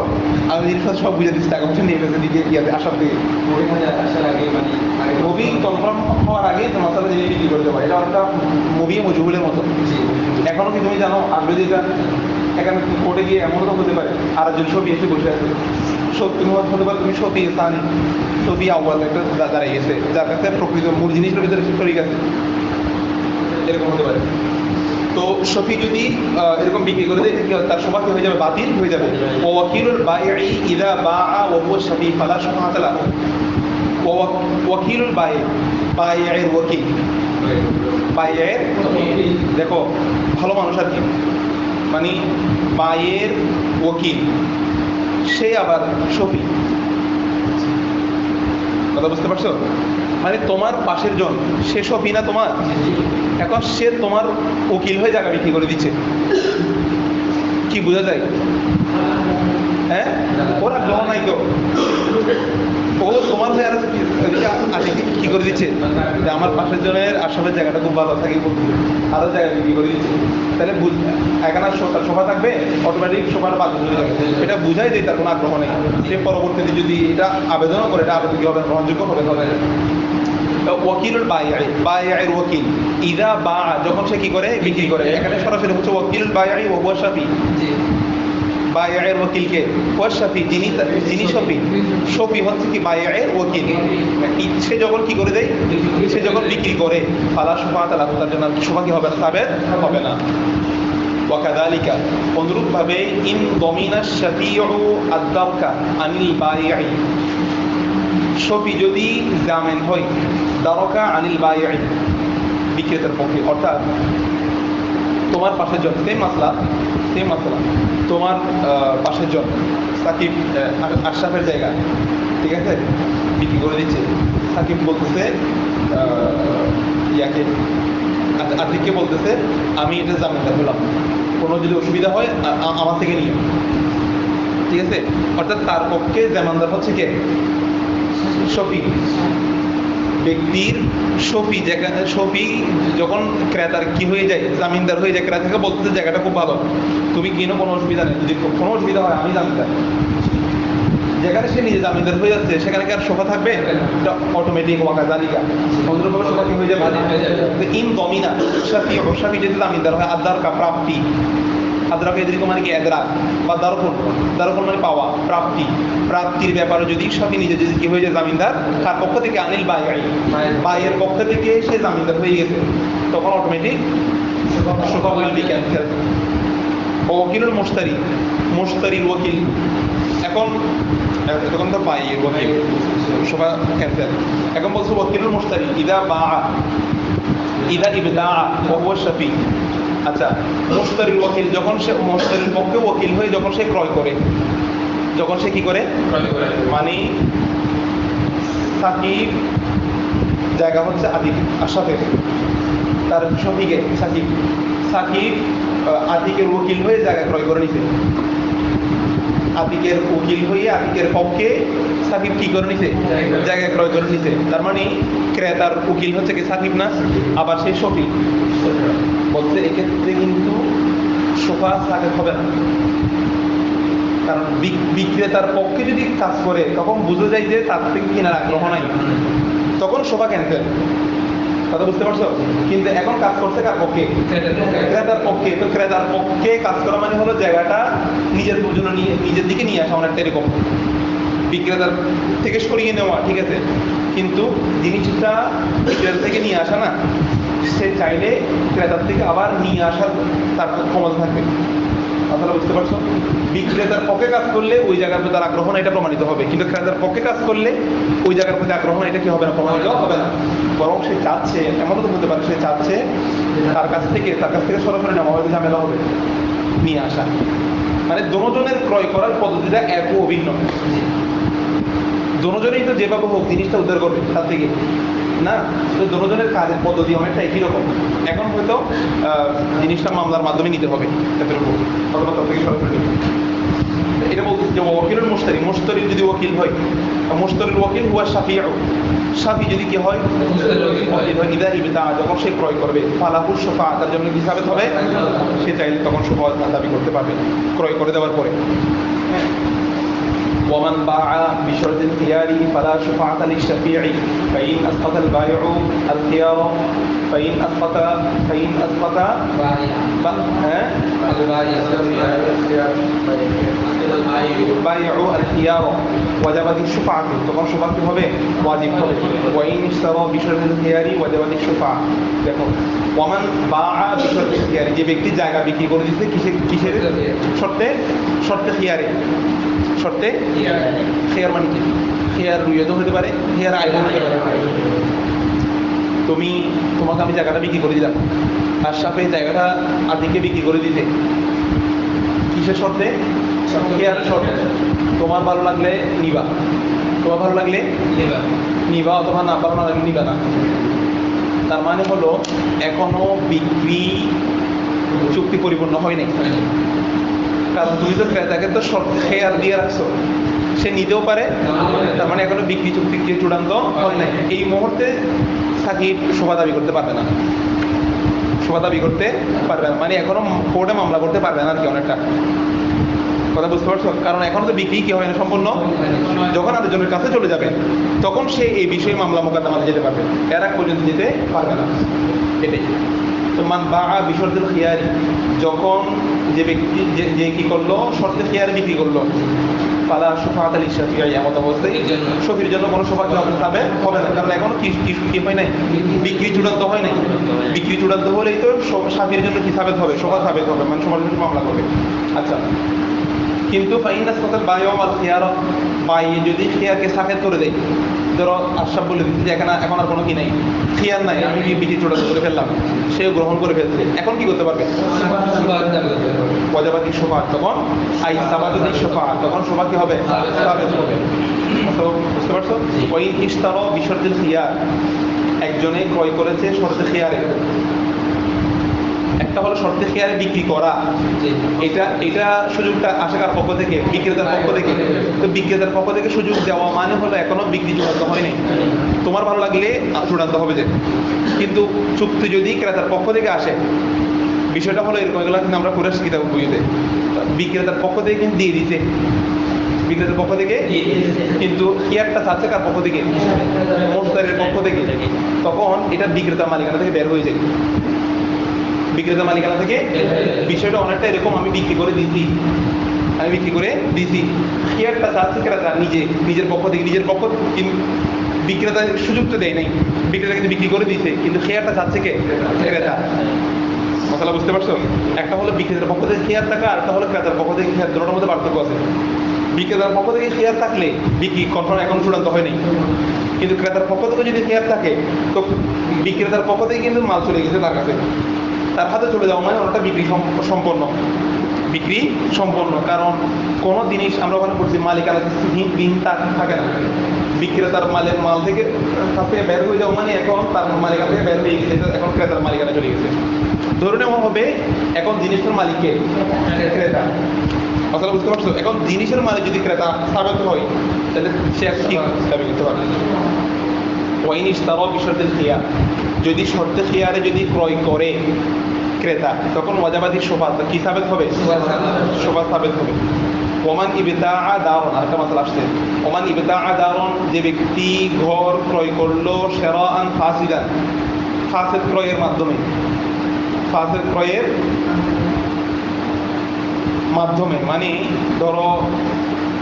আমি জিনিসটা সব বুঝে দিচ্ছি, টাকা পয়সা নিয়ে গেছে দিতে গিয়ে আসার দিকে মুভি কনফার্ম হওয়ার আগে তোমার সাথে জিনিস বিক্রি করে দেবো, এটা একটা মুভি মজুবুলের মতো। এখনো কি তুমি জানো আর যদি এটা এখানে কোর্টে গিয়ে এমনও তো হতে পারে আর একজন ছবি এসে বসে আছে, সত্যি হতে পারে তুমি সত্যি স্থান ছবি আওয়াজ একটা দাঁড়াই গেছে, যার কাছে প্রকৃত মূল জিনিসটার ভিতরে শরীর আছে, এরকম হতে পারে। তো শফি যদি এরকম বিক্রি করে দেয় তার শোভা কি হয়ে যাবে, বাতিল হয়ে যাবে। ওয়াকিলুল বাইঈ ইযা বাআ ওয়া হুয়া শফি ফালা শুবহাতা লাহু। ওয়াকিলুল বাইঈ, বাইয়ের ওয়াকিল, বাইয়ের দেখো ভালো মানুষ আর কি, মানে বাইয়ের ওয়াকিল সে আবার শফি, কথা বুঝতে পারছো? মানে তোমার পাশের জন সে শফি না তোমার, এখন সে তোমার উকিল হয়ে জায়গা বিক্রি করে দিচ্ছে, কি বোঝা যায়? হ্যাঁ, ওরা গ্রহ নাই তো, ও তোমার হয়ে আর কি করে দিচ্ছে যে আমার পাশের জনের আশপাশের জায়গাটা খুব ভালো থাকে, আরো জায়গা বিক্রি করে দিচ্ছে, তাহলে এখানে শোভা থাকবে, অটোমেটিক শোভার বাদ হয়ে যাবে, এটা বুঝাই দেয় তার কোনো আগ্রহ নেই। সে পরবর্তীতে যদি এটা আবেদনও করে এটা আবেদন কি হবে, গ্রহণযোগ্য হবে হবে। ওয়াকিলুল বাইঈ, বাইয়ের ওয়াকিল ইযা বাআ যখন সে কি করে বিক্রি করে, এখানে সরাসরি হচ্ছে ওয়াকিলুল বাইঈ ওয়া হুয়া শাফি, বাইয়ের ওয়াকিলকে ওয়া শাফি যিনি শফি, শফি হচ্ছে কি বাইয়ের ওয়াকিল, সে যখন কি করে দেয়, সে যখন বিক্রি করে ফালা শুবহাতা লাহু, তার জন্য শোভা কি হবে না, সাবেত হবে না। ওয়াকাযালিকা অনুরূপভাবে ইন দমিনা শাফিউ আদ-দারকা আনিল বাইঈ, শফি যদি জামিন হয় দারকা আনিল বাইঈ বিক্রেতার পক্ষে, অর্থাৎ তোমার পাশের জন সেম মাসলা তোমার পাশের জন সাকিব আশরাফের জায়গা, ঠিক আছে, বিক্রি করে দিচ্ছে, সাকিব বলতেছে ইয়াকে আতিককে বলতেছে আমি এটা জামিনদার হলাম, কোনো যদি অসুবিধা হয় আমার থেকে নিও, ঠিক আছে, অর্থাৎ তার পক্ষে জামিনদার হচ্ছে কে, শফি, ব্যক্তির শফি, যেখানে শফি যখন ক্রেতার কি হয়ে যায়, জামিনদার হয়ে যায়, ক্রেতাকে বলতে জায়গাটা খুব ভালো, তুমি কিনো, কোনো অসুবিধা নেই, যদি কোনো অসুবিধা হয় আমি জামিনদার, যেখানে সে নিজে জামিনদার হয়ে যাচ্ছে সেখানে কি আর শোভা থাকবে, এটা অটোমেটিক ওয়াকাযালিকা অনুরূপভাবে শোভা কি হয়ে যাবে, ইন দমিনা শাফি, শাফি যদি জামিনদার হয় আদ-দারকা প্রাপ্তি, আদ্রাক এদিকে মানে কি এদরাক বা দারকুন মানে পাওয়া, প্রাপ্তির ব্যাপারে যদি শাফি নিজে যদি কি হয়ে যায় জামিনদার, তার পক্ষ থেকে আনিল বাইঈ, বাইয়ের পক্ষ থেকে সে জামিনদার হয়ে গেছে, তখন অটোমেটিক শোভা উইল বি ক্যান্সেল। ওয়াকিলুল মুশতারির ওয়াকিল, এখন তো বাইয়ের ওয়াকিল শোভা ক্যান্সেল, এখন বলছে ওয়াকিলুল মুশতারি ইযা বাআ ইযা ইবদাআ ওয়া হুয়া শাফি। আচ্ছা, মুশতারির ওয়াকিল যখন সে মুশতারির পক্ষে ওয়াকিল হয়ে যখন সে ক্রয় করে, যখন সে কি করে মানে সাকিব জায়গা হচ্ছে আতিক আশরাফের, তার শফিকে সাকিব আতিকের ওকিল হয়ে জায়গা ক্রয় করে নিছে, আতিকের উকিল হয়ে আতিকের পক্ষে সাকিব কি করে নিছে, জায়গা ক্রয় করে নিছে, তার মানে ক্রেতার উকিল হচ্ছে কি সাকিব না, আবার সেই শফি বলতে এক্ষেত্রে কিন্তু শোভা সাকিব হবে না, কারণ বিক্রেতার পক্ষে যদি কাজ করে তখন বুঝে যায় যে তার থেকে কেনার আগ্রহ নাই, তখন শোভা ক্যান্সেল, কথা বুঝতে পারছো? কিন্তু এখন কাজ করছে কার পক্ষে, ক্রেতার পক্ষে, তো ক্রেতার পক্ষে কাজ করা মানে হলো জায়গাটা নিজের জন্য নিজের দিকে নিয়ে আসা, অনেকটা এরকম বিক্রেতার থেকে সরিয়ে নেওয়া, ঠিক আছে, কিন্তু জিনিসটা বিক্রেতা থেকে নিয়ে আসা না, সে চাইলে ক্রেতার থেকে আবার নিয়ে আসার তার ক্ষমতা থাকবে, কথাটা বুঝতে পারছো? বিক্রেতার পক্ষে কাজ করলে ওই জায়গার প্রতি তার আগ্রহ না এটা প্রমাণিত হবে, কিন্তু ক্রেতার পক্ষে কাজ করলে ওই জায়গার প্রতি আগ্রহ না এটা কি হবে না, প্রমাণিত হবে না, বরং সে চাচ্ছে, এমনও তো হতে পারে সে চাচ্ছে তার কাছ থেকে সরাসরি নেওয়া হবে, ঝামেলা হবে নিয়ে আসা, মানে দুজনের ক্রয় করার পদ্ধতিটা একও অভিন্ন। দুজনেই তো যেভাবে হোক জিনিসটা উদ্ধার করবে তার থেকে না, তো দুজনের কাজের পদ্ধতি অনেকটা একই রকম। এখন হয়তো জিনিসটা মামলার মাধ্যমে নিতে হবে এতটুকু, অথবা তার থেকে সরাসরি এটা বলতে যে ওয়াকিলুল মুশতারি, মুশতারির যদি ওয়াকিল হয়, মুশতারির ওয়াকিল হুয়া শাফিউ, শাফি যদি কি হয় ওয়াকিল হয়, ইদা ইবতা যখন সে ক্রয় করবে ফালাহুর শাফা, তার জন্য কি সাবিত হবে, সে চাইলে তখন শাফাআত দাবি করতে পারবে ক্রয় করে দেওয়ার পরে। ومن باع بشرط الخيار فلا شفاعة للشفيع فإن أسقط البائع الخيار فإن أسقط البائع الخيار وجبت الشفاعة، তখন شفاعة হবে ওয়াজিব হবে। وإن اشترى بشرط الخيار وجبت الشفاعة। দেখো ومن باع بشرط الخيار, যে ব্যক্তি জায়গা বিক্রি করে দিতে কিসের শর্তে, শর্তে খিয়ারে, শর্তে খেয়ার মানে কি, খেয়ার রুইয়ত হতে পারে, খেয়ার আইব হতে পারে। তোমাকে আমি জায়গাটা বিক্রি করে দিলাম, আর সাথে জায়গাটা আদিকে বিক্রি করে দিতে কিসের শর্তে, খেয়ারের শর্তে। তোমার ভালো লাগলে নিবা, তোমার ভালো লাগলে নিবা, অথবা না ভালো না লাগলে নিবা না। তার মানে হলো এখনো বিক্রি চুক্তি পরিপূর্ণ হয় নাই, কারণ তুমি তো ক্রেতাকে তো খেয়ার দিয়ে রাখছো, সে নিতেও পারে, তার মানে এখনো বিক্রি চুক্তি চূড়ান্ত হয় নাই। এই মুহূর্তে সাকিব শোভা দাবি করতে পারবে না, শোভা দাবি করতে পারবে না, মানে এখনো কোর্টে মামলা করতে পারবে না আর কি, অনেকটা কথা বুঝতে পারছো, কারণ এখনো তো বিক্রি কি হয় না সম্পূর্ণ। যখন আরেকজনের কাছে চলে যাবে তখন সে এই বিষয়ে মামলা মোকদ্দমাতে যেতে পারবে, এর আগ পর্যন্ত যেতে পারবে না, এটাই। তো মান বাআ বিশরতিল খিয়ারি, যখন যে ব্যক্তি যে কি করলো শর্তে খিয়ারে বিক্রি করলো, ফালা শুফাআত লিশাফিঈ, এমন অবস্থায় শফির জন্য কোনো শফাআত হবে না, কারণ এখনো কি হয় নাই, বিক্রি চূড়ান্ত হয় নাই। বিক্রি চূড়ান্ত হলেই তো শাফির জন্য কি সাবেত হবে, শফা সাবেত হবে, মানে সবার জন্য মামলা করবে। আচ্ছা, কিন্তু ফাইন আসকাতাল বাইউ ওয়াল খিয়ার, বাই যদি খিয়ারকে সাবেত করে দেয়, ধরো আশরাফ বলে দিচ্ছে যে এখন আর কোনো কি নাই, খিয়ার নাই, আমি বিক্রি চূড়ান্ত করে ফেললাম, সেও গ্রহণ করে ফেলছে, এখন কি করতে পারবে, ওয়াজাবাতি শফাআত, তখন আই সাবাতি শফাআত, তখন শফা কি হবে, সাবেত হবে। তো বুঝতে পারছো, ওই ইশতারা বিশরতিল খিয়ার, একজনে ক্রয় করেছে শর্তে খিয়ারে, একটা হলো শর্তে খিয়ারে বিক্রি করা, এটা সুযোগটা আসে কার পক্ষ থেকে, বিক্রেতার পক্ষ থেকে। তো বিক্রেতার পক্ষ থেকে সুযোগ দেওয়া মানে হলো এখনো বিক্রি চূড়ান্ত হয়নি, তোমার ভালো লাগলে চূড়ান্ত হবে যে, কিন্তু চুক্তি যদি ক্রেতার পক্ষ থেকে আসে, বিষয়টা হলো এরকম, এগুলো কিন্তু আমরা করে শিখি দেবো বুঝতে, বিক্রেতার পক্ষ থেকে কিন্তু দিয়ে দিতে, বিক্রেতার পক্ষ থেকে, কিন্তু খিয়ারটা চাচ্ছে কার পক্ষ থেকে, মুশতারির পক্ষ থেকে, তখন এটা বিক্রেতার মালিকানা থেকে বের হয়ে যায়, বিক্রেতা মালিকানা থেকে। বিষয়টা অনেকটা এরকম, আমি বিক্রি করে দিছি, খিয়ারটা চাচ্ছে ক্রেতা নিজের পক্ষ থেকে, বিক্রেতা সুযোগটা দেয় নাই, বিক্রেতা কিন্তু বিক্রি করে দিয়েছে, কিন্তু খিয়ারটা চাচ্ছে কে, ক্রেতা। মশলা বুঝতে পারছো, একটা হলো বিক্রেতার পক্ষ থেকে খিয়ার থাকা, আর একটা হলো ক্রেতার পক্ষ থেকে খিয়ার, দুটোর মধ্যে পার্থক্য আছে। বিক্রেতার পক্ষ থেকে খিয়ার থাকলে বিক্রি কনফার্ম এখন চূড়ান্ত হয়নি, কিন্তু ক্রেতার পক্ষ থেকে যদি খিয়ার থাকে তো বিক্রেতার পক্ষ থেকে কিন্তু মাল চলে গেছে তার কাছে, তার হাতে চলে যাওয়া মানে ওটা বিক্রি সম্পন্ন। কারণ কোনো জিনিস আমরা ওখানে করছি মালিকানা বিহীন থাকে না, বিক্রেতার মাল থেকে বের হয়ে যাওয়া মানে এখন তার মালিকানা থেকে বের হয়ে গেছে, এখন ক্রেতার মালিকানা চলে গেছে। ধরে নেওয়া হবে এখন জিনিসের মালিককে, ক্রেতা। আসলে বুঝতে পারছো, এখন জিনিসের মালিক যদি ক্রেতা সাবেত হয় তাহলে সে কি দাবি করতে পারবে। ওয়াইন ইশতারা বিশরতিল খিয়ার, যদি শর্তে খিয়ারে যদি ক্রয় করে ক্রেতা, তখন ওয়াজাবাতি শফাআত কি সাবেত হবে, শফাআত সাবেত হবে। ওমান ইবতাআ দারন, আরেকটা মাসলা আসছে, ওমান ইবতাআ দারন, যে ব্যক্তি ঘর ক্রয় করলো শিরাআন ফাসিদান, ফাসিদ ক্রয়ের মাধ্যমে, মানে ধরো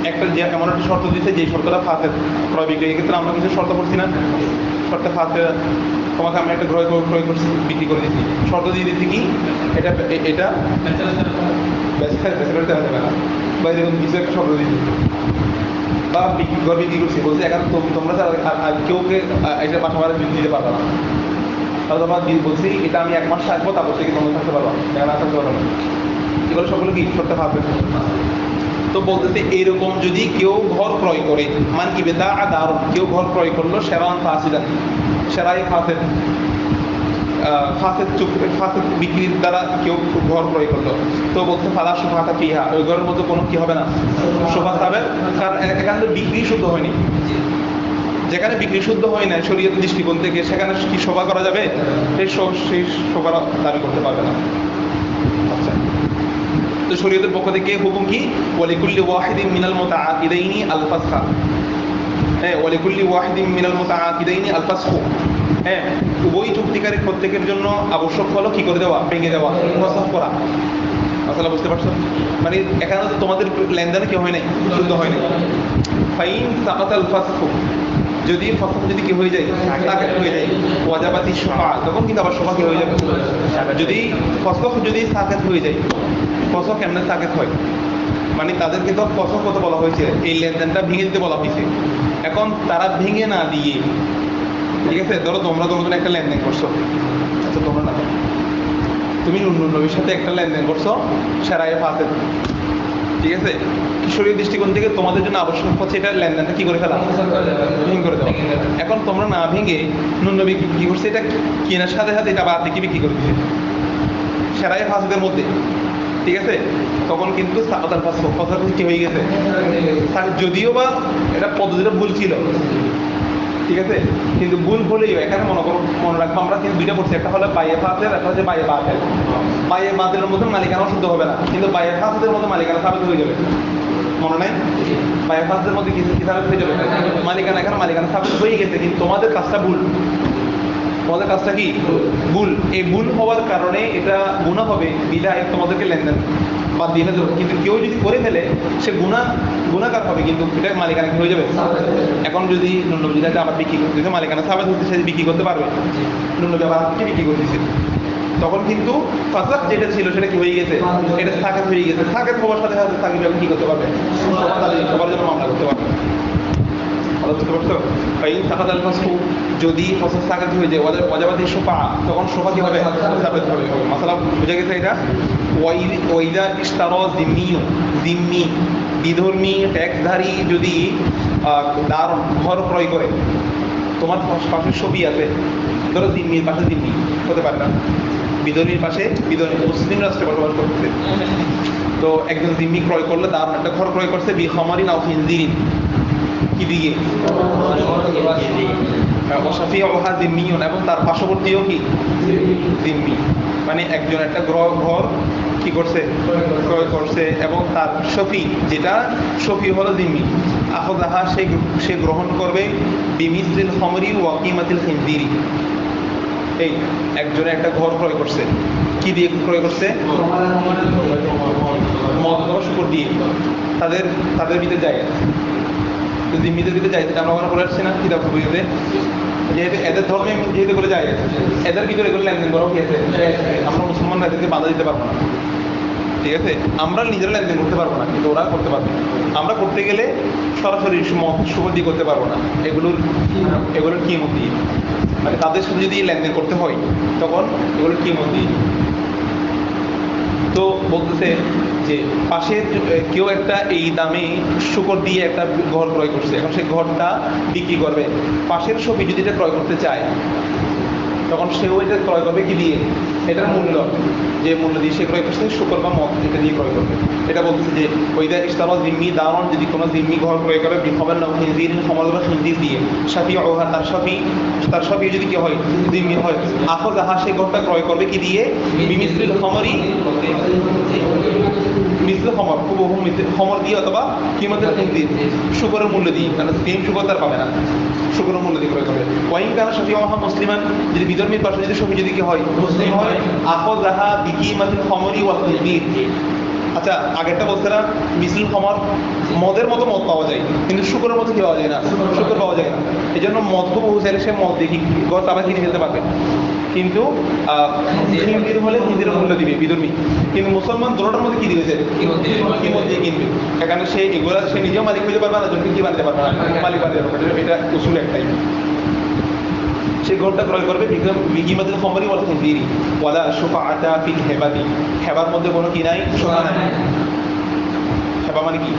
একটা যে এমন একটা শর্ত দিচ্ছে যে শর্তটা ফাসিদ, ক্রয় বিক্রয়, এক্ষেত্রে আমরা কিছু শর্ত করছি না, শর্তে ফাসিদ, তোমাকে আমি একটা ক্রয় করছি, বিক্রি করে দিচ্ছি, শর্ত দিয়ে দিচ্ছি কি এটা বেশি করতে হবে না, বা এরকম কিছু একটা শর্ত দিচ্ছি, বা ঘর বিক্রি করছি, বলছি এখন তোমরা কেউকে এটা মাসে মারা দিতে পারবে না, তাহলে তোমার বলছি এটা আমি 1 মাস থাকবো, তারপর থেকে তোমরা থাকতে পারবো, এখন আর থাকতে পারবো না, এগুলো সবগুলো কি শর্তে ফাসিদ। তো বলতেছে এইরকম যদি কেউ ঘর ক্রয় করে, মান কি বেদা আদার, কেউ ঘর ক্রয় করলো সেরান ফাসিদান, সেরাই ফাসেদ, ফাসেদ বিক্রির দ্বারা কেউ ঘর ক্রয় করলো, তো বলতে ফালা শোভা ফিহা, ওই ঘরের মধ্যে কোনো কি হবে না, শোভা পাবে, কারণ এখানে তো বিক্রি শুদ্ধ হয়নি। যেখানে বিক্রি শুদ্ধ হয় না শরীয়ত দৃষ্টিকোণ থেকে, সেখানে কি শোভা করা যাবে? সেই শোভা দাবি করতে পারবে না। আচ্ছা, তো শরীয়তের পক্ষ থেকে হুকুম কি, ওয়ালিকুল্লি ওয়াহিদিন মিনাল মুতাআকিদাইনি আল ফাসখা, হ্যাঁ, ওয়ালিকুল্লি ওয়াহিদিন মিনাল মুতাআকিদাইনি আল ফাসখু, হ্যাঁ, উভয় চুক্তিকারী প্রত্যেকের জন্য আবশ্যক হলো কি করে দেওয়া, ভেঙে দেওয়া, ফসখ করা। আসলে বুঝতে পারছো, মানে এখানে তো তোমাদের লেনদেনে কি হয় নাই, শুদ্ধ হয় নাই। ফাইন সাকাতাল ফাসখু, যদি ফসল যদি কি হয়ে যায়, সাকাত হয়ে যায়, ওয়াজাবাতি শোভা, তখন কিন্তু আবার শোভা কি হয়ে যাবে। যদি ফসল যদি সাকাত হয়ে যায়, ফসল কেমনে সাকাত হয়, মানে তাদেরকে তো ফসল কত বলা হয়েছে, এই লেনদেনটা ভেঙে দিতে বলা হয়েছে। এখন তারা ভেঙে না দিয়ে, ঠিক আছে, ধরো তোমরা তোমাদের একটা লেনদেন করছো, আচ্ছা তোমরা না, তুমি নবীর সাথে একটা লেনদেন করছো সেরাই ফাসেদ, ঠিক আছে, কিশোরীয় দৃষ্টিকোণ থেকে তোমাদের জন্য আবশ্যক হচ্ছে এটা লেনদেনটা কি করে ফেলা, ভেঙে করে দেওয়া। এখন তোমরা না ভেঙে নবী কি করছে, এটা কেনার সাথে সাথে এটা বাদ দিয়ে বিক্রি করে দিচ্ছে সেরাই ফাসেদের মধ্যে, ঠিক আছে, তখন কিন্তু সাকাতাল ফাসখ, ফসল কি হয়ে গেছে, যদিও বা এটা পদ্ধতিটা ভুল ছিল, ঠিক আছে, কিন্তু ভুল হলেও এখানে মনে রাখবো আমরা কিন্তু দুইটা করছি, একটা হলো বাইয়ে ফাসের, একটা হচ্ছে বাইয়ে বাতেল। বাইয়ে বাতেলের মধ্যে মালিকানা শুদ্ধ হবে না, কিন্তু বাইয়ে ফাসেদের মধ্যে মালিকানা সাবিত হয়ে যাবে, মনে নাই? বাইয়ে ফাসেদের মধ্যে কি সাবিত হয়ে যাবে, মালিকানা, এখানে মালিকানা সাবিত হয়ে গেছে, কিন্তু তোমাদের কাজটা ভুল, তোমাদের কাজটা কি ভুল। এই ভুল হওয়ার কারণে এটা গুনাহ হবে, বিধায় তোমাদেরকে লেনদেন বাদ দিয়ে ফেলতে হবে। কিন্তু কেউ যদি করে ফেলে সে গুনাহগার হবে, কিন্তু এটা মালিকানা কি হয়ে যাবে। এখন যদি নুনবীরা আবার বিক্রি করতেছে, মালিকানা সাবেত হতে সে বিক্রি করতে পারবে, নুনবী আবার কি বিক্রি করতেছে, তখন কিন্তু ফাসাদ যেটা ছিল সেটা কি হয়ে গেছে, এটা সাকাত হয়ে গেছে। সাকাত হওয়ার সাথে সাথে সাকিব কি করতে পারবে, সবার জন্য মামলা করতে পারবে। বুঝতে পারছো? ফাইন সাকাতাল ফাসখু, যদি ফসল সাকাত হয়ে যায়, ওয়াজাবাতি শোফা, তখন শোফা কি হবে, সাবিত হবে। মাসালা বুঝা গেছে এটা। ওয়াইদা ইশতারা জিম্মি, বিধর্মী ট্যাক্সধারী যদি ঘর ক্রয় করে, তোমার পাশে ছবি আছে, ধরো জিম্মির পাশে জিম্মি হতে পারে না, বিধর্মীর পাশে বিধর্মী, মুসলিম রাষ্ট্রে বসবাস করতেছে, তো একজন জিম্মি ক্রয় করলে দারুণ একটা ঘর ক্রয় করছে, বি খামারিন আও খিনজিরিন, কি দিয়ে, ওয়াশাফিউহা জিম্মিয়ুন, এবং তার পার্শ্ববর্তীও কি জিম্মি, মানে একজন একটা ঘর কি করছে, ক্রয় করছে, এবং তার শফি, যেটা শফি হলো জিম্মি, আখযাহা, সে গ্রহণ করবে, বিমিসলিল খামরি ওয়া কিমাতিল খিনজিরি। এই একজনে একটা ঘর ক্রয় করছে, কি দিয়ে ক্রয় করছে, মদ অথবা শুকর দিয়ে, তাদের ভিতরে জায়গা, জিম্মিদের ভিতরে যাইতে আমরা ওখানে বলে আসছি না কিতাব বইতে, যেহেতু এদের ধর্মে যেহেতু করে যায়, এদের ভিতরে এগুলো লেনদেন করা কি আছে, আমরা মুসলমানরা এদেরকে বাধা দিতে পারবো না, ঠিক আছে, আমরা নিজেরা লেনদেন করতে পারবো না, কিন্তু ওরা করতে পারবে। আমরা করতে গেলে সরাসরি শুভ দিয়ে করতে পারবো না, এগুলোর কিমত দিয়ে, মানে তাদের সাথে যদি লেনদেন করতে হয় তখন এগুলোর কিমত দিয়ে। তো বলতেছে যে পাশে কেউ একটা এই দামে শুকর দিয়ে একটা ঘর ক্রয় করছে, এখন সেই ঘরটা বিক্রি করবে, পাশের ছবি যদি এটা ক্রয় করতে চায়, তখন সেও এটা ক্রয় করবে কি দিয়ে, এটার মূল্য, যে মূল্য দিয়ে সে ক্রয় করছে শুকর বা মদ, এটা দিয়ে ক্রয় করবে। এটা বলতেছে যে ওইদা ইশতারা জিম্মি দারন, যদি কোনো জিম্মি ঘর ক্রয় করে, বিখবর নাও খিনজির, সমাজ খিনজির দিয়ে, সাফি ওহা, তার সাফি যদি কি হয়, জিম্মি হয়, আখযাহা, সেই ঘরটা ক্রয় করবে কি দিয়ে, বিমিসলিল খামরি, মিসলে খমর, হুবহু খমর দিয়ে, অথবা কিমাতের খিনজির, শুকরের মূল্য দিয়ে, কারণ সেম শুকর তার পাবে না, শুকরের মূল্য দিয়ে ক্রয় করবে। ওয়াইন কানা সাফি ওহা মুসলিমান, যদি বিধর্মীর পাশে যদি সফি যদি কি হয়, মুসলিম হয়, আখযাহা বিকিমাতিল খামরি ওয়া খিনজির। আচ্ছা, আগেরটা বলতে না, মিসলিল খমর, মদের মতো মদ পাওয়া যায়, কিন্তু শুকরের মতো কি পাওয়া যায় না, শুকর পাওয়া যায় না। এই জন্য মদ খুব চাইলে সে মদ দেখি ঘর আবার কিনে ফেলতে পারবে, কিন্তু হিন্দির হলে হিন্দির মূল্য দিবে বিধর্মী, কিন্তু মুসলমান দোনোটার মধ্যে কি দিয়েছে, কি মদ দিয়ে কিনবে, এখানে সে এগুলা সে নিজেও মালিক হইতে পারবে না, জনকে কি বানাতে পারবে না, মালিক বানাতে পারবে, এটা উসুল একটাই। সেই ঘরটা ক্রয় করবে বিকিমাতিল খামরি ওয়াল খিনজিরি, ওয়ালা শুফাআতা ফিল হেবাতি, হেবার মধ্যে কোনো কি নাই, শোভা নাই, হেবা মানে কি?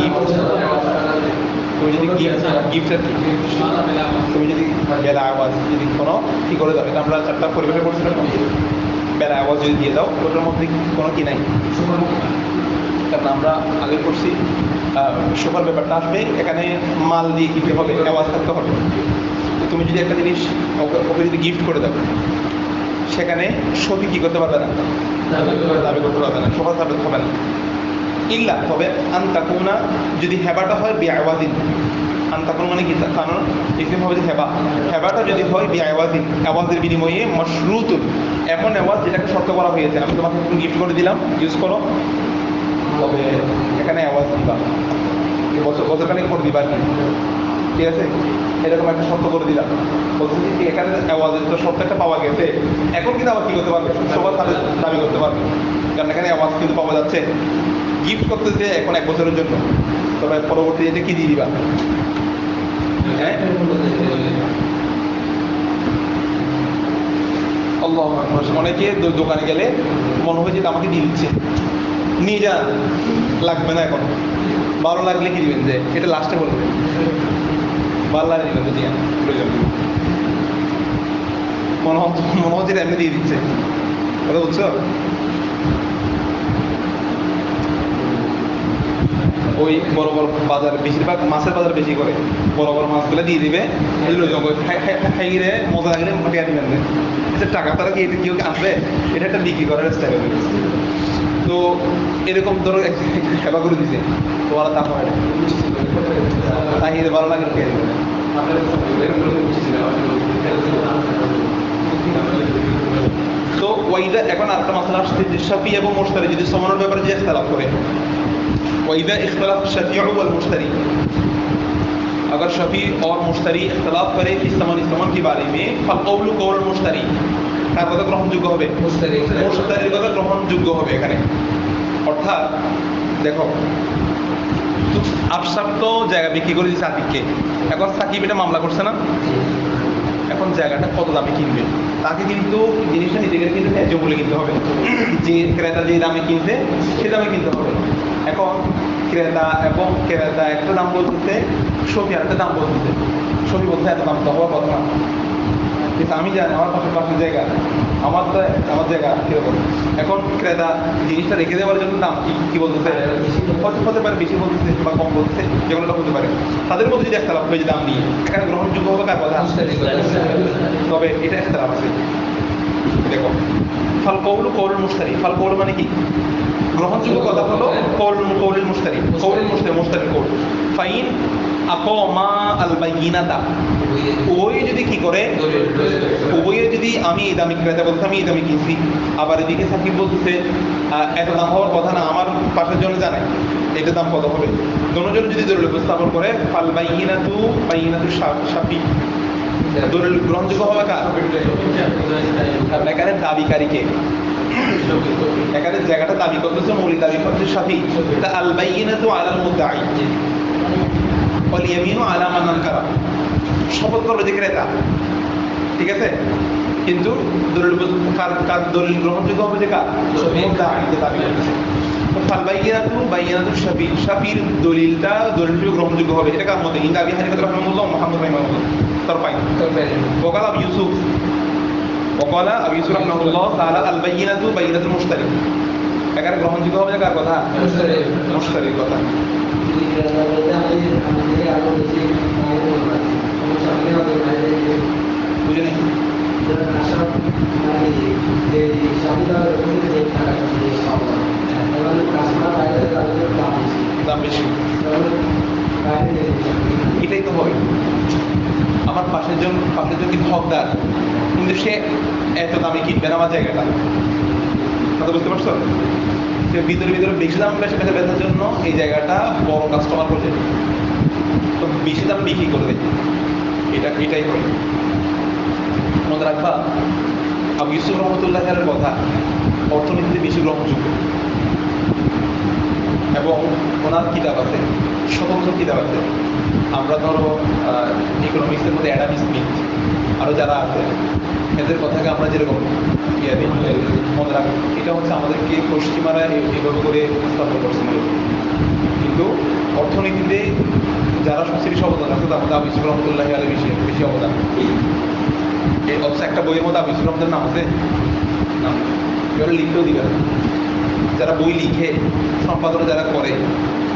গিফট। তুমি যদি গিফটের তুমি যদি বেলা আওয়াজ যদি কোনো কি করে দাও, এটা আমরা 4টা পরিবেশে করছিলাম, বেলা আওয়াজ যদি দিয়ে দাও ওটার মধ্যে কোনো কি নাই, কারণ আমরা আগে করছি শোভার ব্যাপারটা আসবে এখানে মাল দিয়ে দিতে হবে, আওয়াজ থাকতে হবে। তো তুমি যদি একটা জিনিস ওকে যদি গিফট করে দাও, সেখানে সবই কী করতে পারবে না, দাবি করতে পারবে না, শোভা সাবেত হবে না। ইল্লা তবে আনতাকুনা যদি হেবাটা হয় বিআওয়াজিন, আনতাকুন মানে কি, কারণ এখানে হবে যে হেবাটা যদি হয় বিআওয়াজিন, আওয়াজের বিনিময়ে মশরুতুন, এমন আওয়াজ যেটাকে শর্ত করা হয়েছে, আমি তোমাকে গিফট করে দিলাম, ইউজ করো, তবে এখানে আওয়াজ দিবা, বছরখানেক পর দিবা কি, ঠিক আছে, এরকম একটা শর্ত করে দিলাম। বলছি যে এখানে আওয়াজের তো শর্ত একটা পাওয়া গেছে, এখন কিন্তু আবার কী করতে পারবে, সবার সাথে দাবি করতে পারবে, কারণ এখানে আওয়াজ কিন্তু পাওয়া যাচ্ছে। গিফট করতেছে এখন 1 বছরের জন্য, তবে পরবর্তীতে কি দিয়ে দিবা? হ্যাঁ, আল্লাহ, অনেকে দোকানে গেলে মনে হয় যে আমাকে দিয়ে দিচ্ছে, নিয়ে যান, লাগবে না এখন, ভালো লাগলে কি দিবেন, যে এটা লাস্টে বলবেন, ভালো লাগলে দিবেন, দিয়ে প্রয়োজন মনে হচ্ছে এমনি দিয়ে দিচ্ছে, কথা বুঝছো? ওই বড় বড় বাজার, বেশিরভাগ মাছের বাজার বেশি করে, বড় বড় মাছগুলো দিয়ে দিবে, খাইয়ে মজা লাগলে টিয়া দিবেন, টাকা তারা কি কেউ আসবে, এটা একটা বিক্রি করার চেষ্টা করবে। তো এরকম ধরো সেবা করে দিছে, তো ওরা তা হয় তাই ভালো লাগে টিয়া দিবে। তো ওইটা এখন আরেকটা মাসলা আসছে যে শাফি এবং মুশতারি যদি সমানের ব্যাপারে যে ইখতিলাফ করে, وإذا اختلف الشفيع والمشتري, अगर शफी और मुश्तरी इख्तलाफ करे इस समान के बारे में, फलकौल कौल मुश्तरी, কার কথা গ্রহণযোগ্য হবে? মুশতারির কথা গ্রহণযোগ্য হবে এখানে। অর্থাৎ দেখো, আফসাব তো জায়গা বিক্রি করে দিচ্ছে আতিককে, এখন সাকিব এটা মামলা করছে না, এখন জায়গাটা কত দামে কিনবে, তাকে কিন্তু জিনিসটা নিজে গেলে কিন্তু ন্যায্য মূল্যে কিনতে হবে, যে ক্রেতা যে দামে কিনতে সে দামে কিনতে হবে। এখন ক্রেতা একটা দাম বলতেছে, শফি আর একটা দাম বলতেছে, শফি বলতে এত দাম তো হওয়ার কথা না, কিন্তু আমি জানি আমার পাশের জায়গা, আমার জায়গা কীরকম। এখন ক্রেতা জিনিসটা রেখে দেওয়ার জন্য দাম কি বলতেছে, হতে পারে বেশি বলতেছে বা কম বলতেছে, যেগুলোটা হতে পারে, তাদের মধ্যে যদি একটা লাভ হয়ে দাম নিয়ে এখানে গ্রহণযোগ্য হবে কার কথা, তবে এটা একটা লাভ আছে। দেখো, ফাল কৌল মুশতারি, ফাল কৌল মানে কি, গ্রহণযোগ্য কথা হলো কৌলুল মুশতারি, মুশতারি কৌল। ফাইন আকামা আল বাইয়িনাতা, ওই যদি কি করে, উভয়ে যদি, আমি এই দামি ক্রেতা বলতে আমি এই দামি কিনছি, আবার এদিকে সাকিব বলতেছে এত দাম হওয়ার কথা না, আমার পাশের জন্য জানাই এটার দাম কত হবে, দুজনে যদি দলিল উপস্থাপন করে, ফাল বাইয়িনাতু শাফি, দলিল গ্রহণযোগ্য হবে কার, এখানে দাবিকারীকে, এখানে জায়গাটা দাবি করতেছে, মৌলিক দাবি করছে শাফি, তা আল বাইয়িনাতু আলাল মুদ্দাঈ ওয়াল ইয়ামিনু আলা মান আনকারা, শপথ করবে যে ক্রেতা, ঠিক আছে, কিন্তু দলিল গ্রহণযোগ্য হবে যে কার, মুদ্দাঈ যে দাবি করতেছে। তো ফাল বাইয়িনাতু শাফির দলিলটা গ্রহণযোগ্য হবে, এটা কার মতে, ইনদা আবি হানিফা রাহিমাহুল্লাহ ওয়া মুহাম্মদ রাহিমাহুল্লাহ, তারপাই ওকাল আবু ইউসুফ রাহিমাহুল্লাহ তাআলা আল বাইয়িনাতু বাইয়িনাতুল মুশতারি, এখানে গ্রহণযোগ্য হবে কার কথা, মুশতারির কথা। বুঝে নেই, দাম বেশি, এটাই তো হয়। আমার পাশের জন কিন্তু হকদার, কিন্তু সে এত দামে কিনবে না আমার জায়গাটা, কথা বুঝতে পারছো, ভিতরে বেশি দাম বেচার জন্য এই জায়গাটা বড় কাস্টমার খোঁজে, তো বেশি দাম বিক্রি করবে, এটাই হয়। মনে রাখবা আবু ইউসুফ রহমতুল্লাহ এর কথা অর্থনীতিতে বেশি গ্রহণযোগ্য, এবং ওনার কিতাব আছে, স্বতন্ত্র কিতাব আছে। আমরা ধরো ইকোনমিক্সের মধ্যে অ্যাডাম স্মিথ আরও যারা আছে, এদের কথাকে আমরা যেরকম মনে রাখি, এটা হচ্ছে আমাদেরকে পশ্চিমারা এভাবে করে উপস্থাপন করছে মূলত। কিন্তু অর্থনীতিতে যারা সবচেয়ে বেশি অবদান রাখছে তার মধ্যে আবু ইউসুফ রহমতুল্লাহ আলী বেশি অবদান। অথচ একটা বইয়ের মধ্যে আবু ইউসুফ রহমতের নাম আছে না, এবার লিখতেও দিবে না। যারা বই লিখে সম্পাদনা যারা করে,